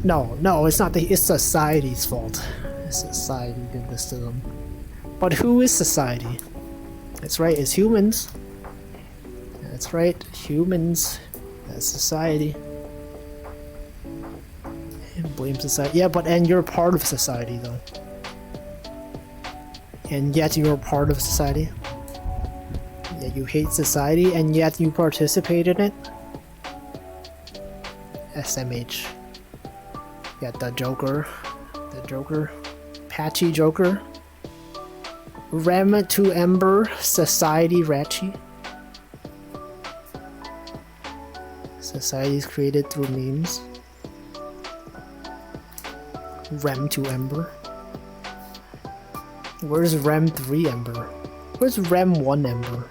No, it's not it's society's fault. Society did this to them. But who is society? That's right, it's humans. That's right, humans. That's society. Blame society. Yeah, and you're part of society though. And yet you're part of society. Yeah, you hate society and yet you participate in it. SMH. Yeah, the Joker. Patchy Joker. Rem to Ember. Society Ratchy. Society is created through memes. Rem to Ember. Where's Rem 3 Ember? Where's Rem 1 Ember?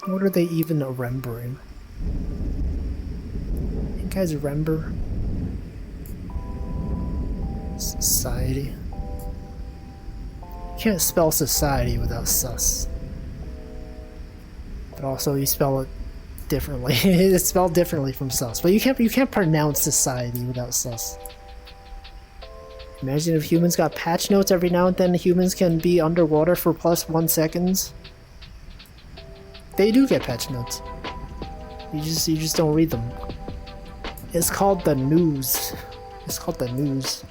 What are they even remembering? You guys remember? Society. You can't spell society without sus. But also you spell it differently. It's spelled differently from sus. But you can't pronounce society without sus. Imagine if humans got patch notes every now and then. Humans can be underwater for +1 seconds. They do get patch notes. You just don't read them. It's called the news. It's called the news.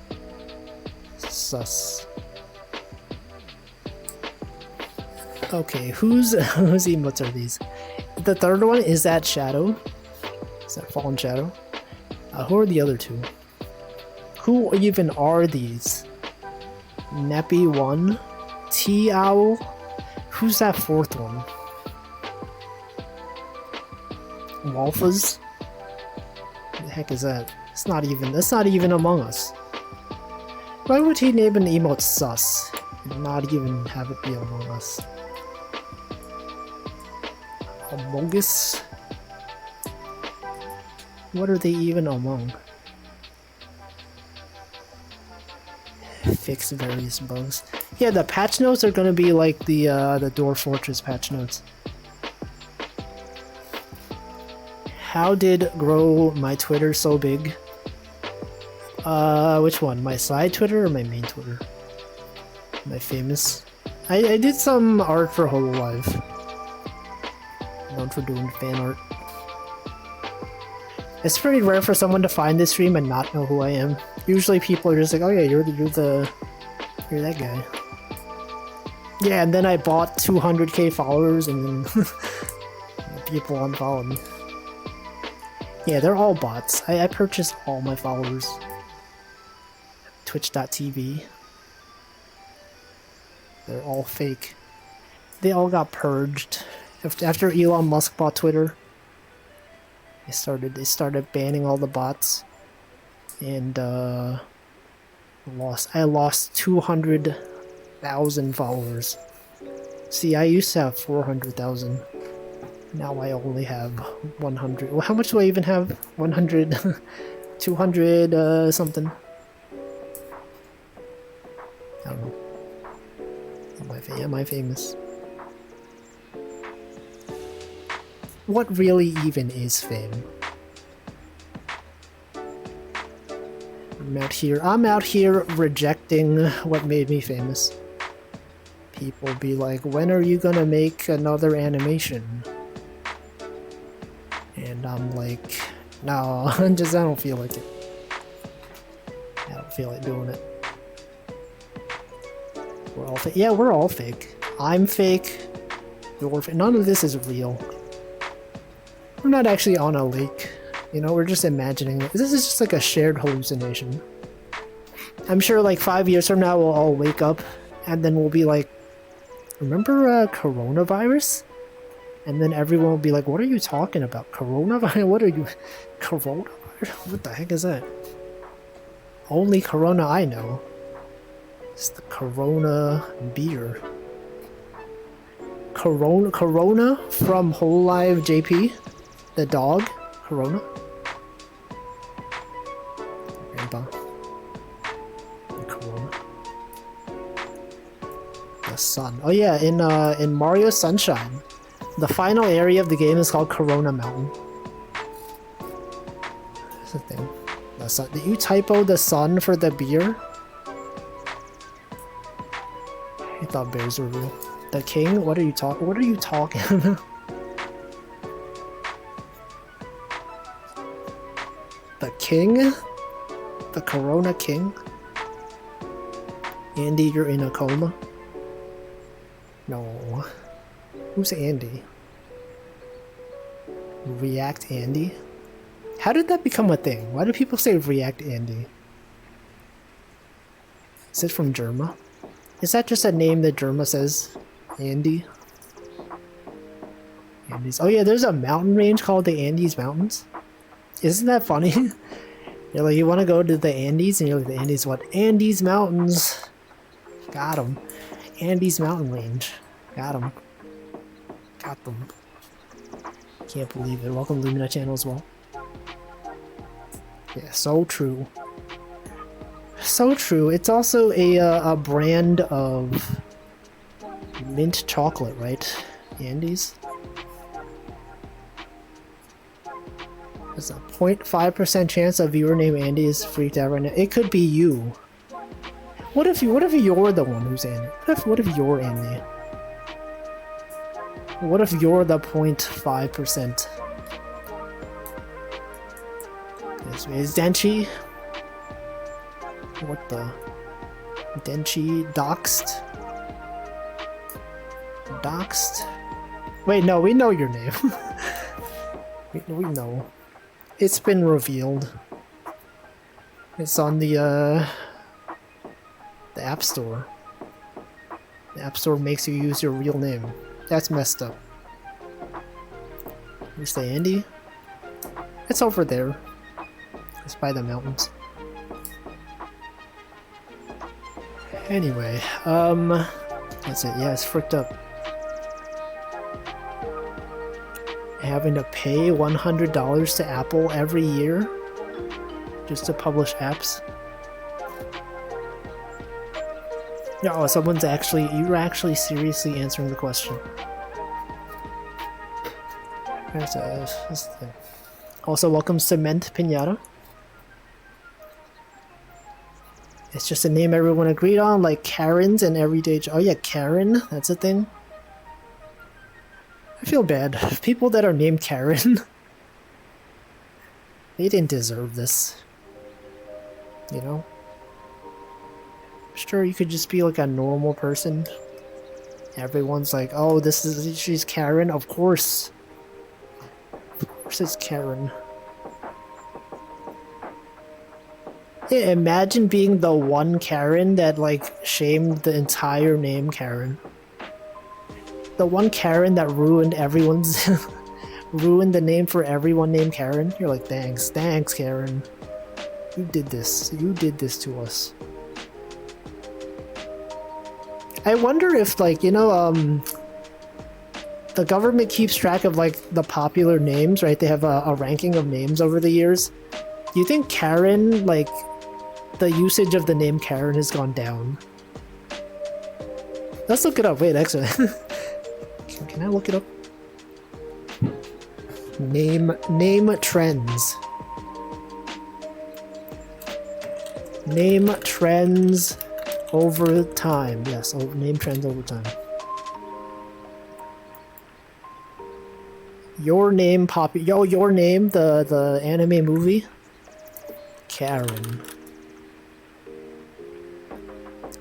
Sus. Okay, whose emotes are these? The third one is that Shadow. Is that Fallen Shadow? Who are the other two? Who even are these? Neppy 1? T-Owl? Who's that fourth one? Walfas? What the heck is that? That's not even Among Us. Why would he name an emote sus and not even have it be Among Us? Among Us? What are they even among? Fix various bugs. Yeah, the patch notes are gonna be like the Dwarf Fortress patch notes. How did grow my Twitter so big? Which one? My side Twitter or my main Twitter? My famous? I did some art for Hololive. Known for doing fan art. It's pretty rare for someone to find this stream and not know who I am. Usually people are just like, oh yeah, you're that guy. Yeah, and then I bought 200k followers and then people unfollowed me. Yeah, they're all bots. I purchased all my followers. Twitch.tv. They're all fake. They all got purged. After Elon Musk bought Twitter, they started banning all the bots. And I lost 200,000 followers. See, I used to have 400,000. Now I only have 100. Well, how much do I even have? 100, 200 something. I don't know. Am I famous? What really even is fame? I'm out here rejecting what made me famous. People be like, when are you gonna make another animation? And I'm like, no, I don't feel like it. I don't feel like doing it. We're all fake. Yeah, we're all fake. I'm fake. You're fake. None of this is real. We're not actually on a lake. You know, we're just imagining it. This is just like a shared hallucination. I'm sure like 5 years from now we'll all wake up and then we'll be like, remember coronavirus? And then everyone will be like, what are you talking about? Coronavirus? What are you... Coronavirus? What the heck is that? Only Corona I know. It's the Corona beer. Corona from Whole Live JP? The dog? Corona? Grandpa. Corona. The sun. Oh yeah, in Mario Sunshine, the final area of the game is called Corona Mountain. That's the thing. The sun. Did you typo the sun for the beer? I thought bears were real. The king? What are you talking? What are you talking about? The king? The Corona king? Andy, you're in a coma? No. Who's Andy? React Andy? How did that become a thing? Why do people say React Andy? Is it from Germa? Is that just a name that Germa says? Andy? Andes. Oh yeah, there's a mountain range called the Andes Mountains. Isn't that funny? You're like, you want to go to the Andes? And you're like, the Andes what? Andes Mountains! Got them. Andes Mountain Range. Got them. Got them. Can't believe it. Welcome to Lumina channel as well. Yeah, so true. So true. It's also a brand of mint chocolate, right? Andes. There's a 0.5% chance a viewer named Andy is freaked out right now. It could be you. What if you're the one who's Andy? What if you're Andy? What if you're the 0.5%? Is Denchi? What the? Denchi doxed? Doxed? Wait, no, we know your name. we know. It's been revealed. It's on the App Store. The App Store makes you use your real name. That's messed up. Where's the Andy? It's over there. It's by the mountains. Anyway, that's it. Yeah, it's fricked up. Having to pay $100 to Apple every year just to publish apps. No, you're actually seriously answering the question. That's the thing. Also, welcome Cement Pinata. It's just a name everyone agreed on, like Karen's and Everyday. Oh yeah, Karen, that's a thing. I feel bad. People that are named Karen. They didn't deserve this. You know? Sure, you could just be like a normal person. Everyone's like, oh, she's Karen? Of course. Of course it's Karen. Yeah, imagine being the one Karen that, like, shamed the entire name Karen. The one Karen that ruined everyone's... ruined the name for everyone named Karen. You're like, thanks, Karen. You did this to us. I wonder if, like, you know, the government keeps track of, like, the popular names, right? They have a ranking of names over the years. Do you think Karen, like, the usage of the name Karen has gone down? Let's look it up. Wait, actually. Can I look it up? Name trends. Name trends over time. Yes, name trends over time. Your Name Your Name, the anime movie. Karen.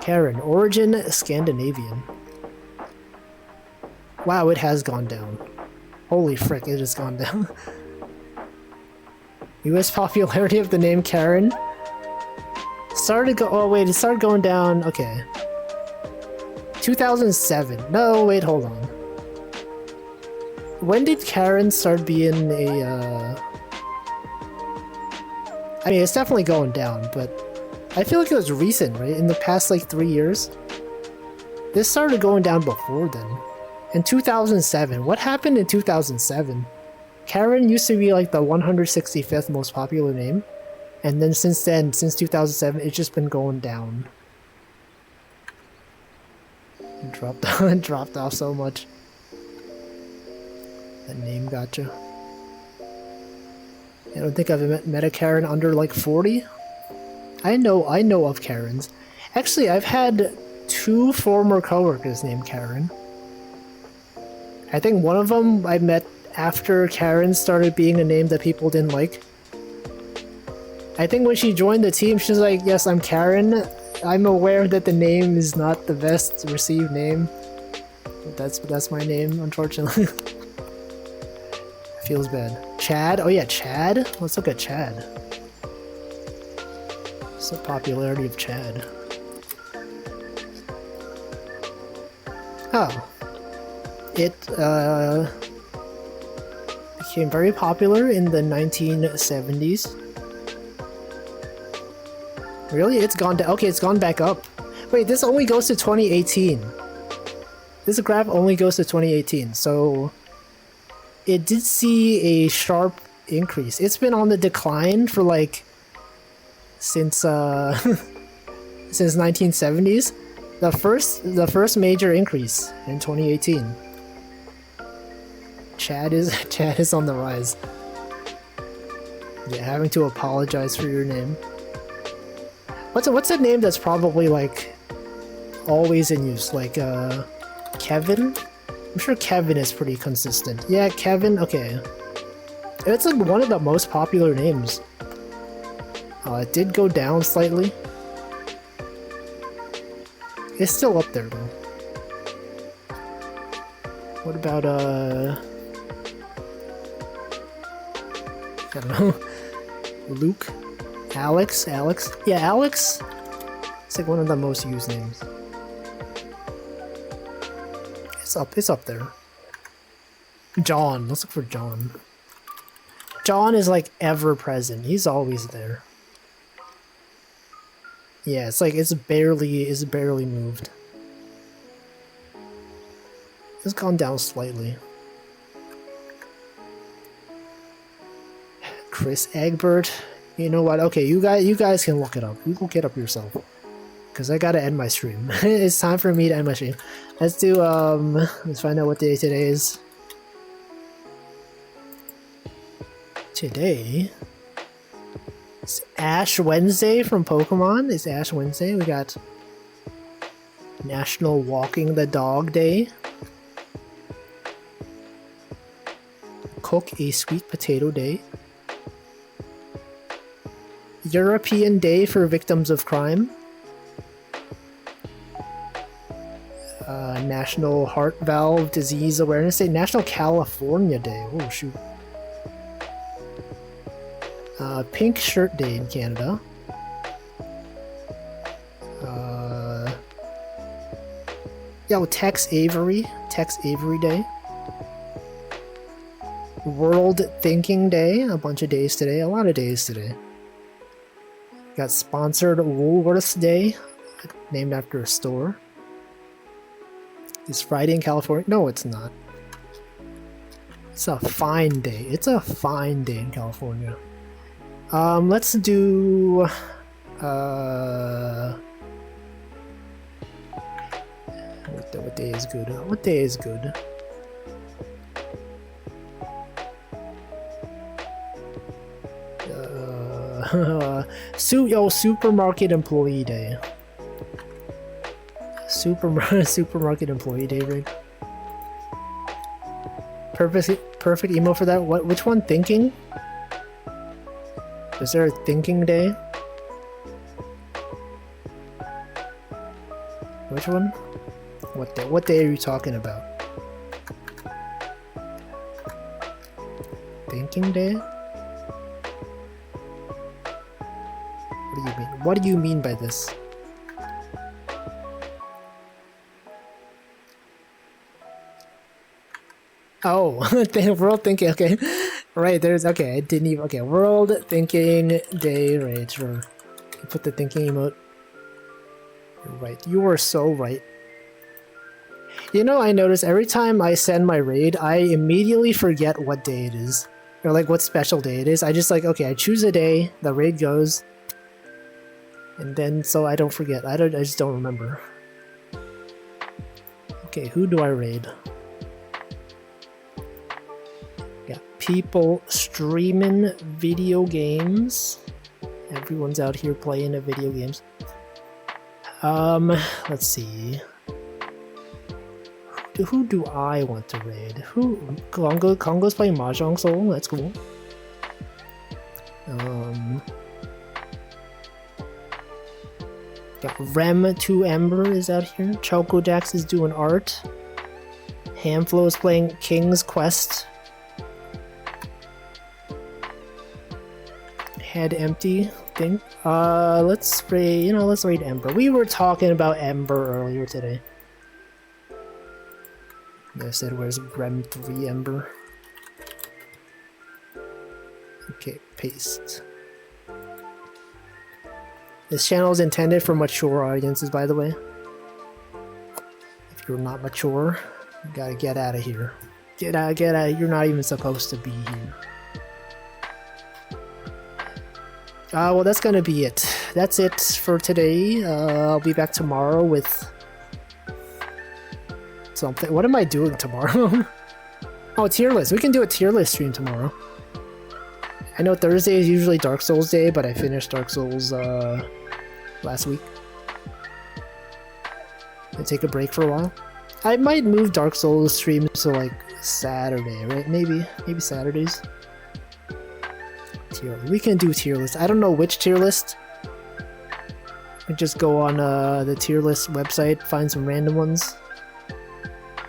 Karen, origin Scandinavian. Wow, it has gone down. Holy frick, it has gone down. US popularity of the name Karen started it started going down. Okay. 2007. No, wait, hold on. When did Karen start being a I mean, it's definitely going down, but I feel like it was recent, right? In the past, like, 3 years? This started going down before then. In 2007. What happened in 2007? Karen used to be, like, the 165th most popular name. And then since 2007, it's just been going down. It dropped off so much. That name gotcha. I don't think I've met a Karen under, like, 40. I know of Karens. Actually, I've had 2 former coworkers named Karen. I think one of them I met after Karen started being a name that people didn't like. I think when she joined the team, she was like, yes, I'm Karen. I'm aware that the name is not the best received name. But that's my name, unfortunately. Feels bad. Chad? Oh yeah, Chad? Let's look at Chad. What's the popularity of Chad? Oh. It became very popular in the 1970s. Really? It's gone down. Okay, it's gone back up. Wait, this only goes to 2018. This graph only goes to 2018, so it did see a sharp increase. It's been on the decline for, like, since since 1970s. The first major increase in 2018. Chad is on the rise. Yeah, having to apologize for your name. What's a name that's probably, like, always in use? Like, Kevin? I'm sure Kevin is pretty consistent. Yeah, Kevin, okay. It's, like, one of the most popular names. It did go down slightly. It's still up there, though. What about, I don't know. Luke? Alex? Yeah, Alex. It's like one of the most used names. It's up there. John. Let's look for John. John is, like, ever present. He's always there. Yeah, it's like it's barely moved. It's gone down slightly. Chris Egbert. You know what? Okay, you guys can look it up. You look it up yourself. Cause I gotta end my stream. It's time for me to end my stream. Let's do let's find out what day today is. Today it's Ash Wednesday from Pokemon. It's Ash Wednesday. We got National Walking the Dog Day. Cook a Sweet Potato Day. European Day for Victims of Crime. National Heart Valve Disease Awareness Day. National California Day. Oh, shoot. Pink Shirt Day in Canada. Yo, Tex Avery Day. World Thinking Day. A bunch of days today. A lot of days today. Got sponsored Woolworths Day, named after a store. Is Friday in California? No, it's not. It's a fine day. It's a fine day in California. Let's do what day is good? What day is good? Supermarket Employee Day. Supermarket Employee Day, right? Perfect emo for that. What? Which one? Thinking? Is there a Thinking Day? Which one? What day? What day are you talking about? Thinking Day? What do you mean? What do you mean by this? Oh, World Thinking, okay. Right, there's, okay, I didn't even, okay, World Thinking Day, right, sure. Put the thinking emote. You're right, you are so right. You know, I notice every time I send my raid, I immediately forget what day it is. Or like what special day it is. I just like, okay, I choose a day, the raid goes. And then, so I don't forget, I just don't remember. Okay, who do I raid? People streaming video games. Everyone's out here playing video games. Let's see. Who do I want to raid? Congo's playing Mahjong Soul. That's cool. Got Rem2 Ember is out here. Choco Jax is doing art. Hamflow is playing King's Quest. Head empty thing. Let's raid, let's raid Ember. We were talking about Ember earlier today. I said, where's Rem 3 Ember? Okay, paste. This channel is intended for mature audiences, by the way. If you're not mature, you gotta get out of here. Get out, you're not even supposed to be here. Well, that's gonna be it. That's it for today. I'll be back tomorrow with something. What am I doing tomorrow? Oh, tier list. We can do a tier list stream tomorrow. I know Thursday is usually Dark Souls Day, but I finished Dark Souls last week. And take a break for a while. I might move Dark Souls streams to like Saturday, right? Maybe Saturdays. We can do tier list. I don't know which tier list. We just go on the tier list website, find some random ones.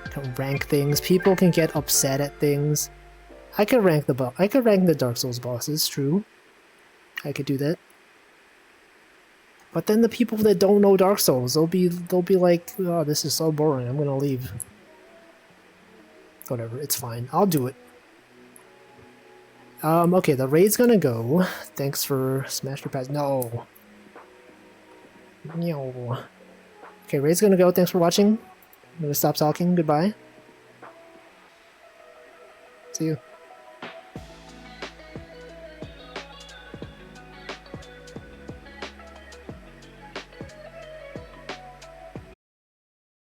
Can rank things. People can get upset at things. I could rank the Dark Souls bosses. True, I could do that. But then the people that don't know Dark Souls, they'll be like, oh, this is so boring. I'm gonna leave. Whatever, it's fine. I'll do it. Okay, the raid's gonna go. Thanks for Smash Your Pass. No. Okay, raid's gonna go. Thanks for watching. I'm gonna stop talking. Goodbye. See you.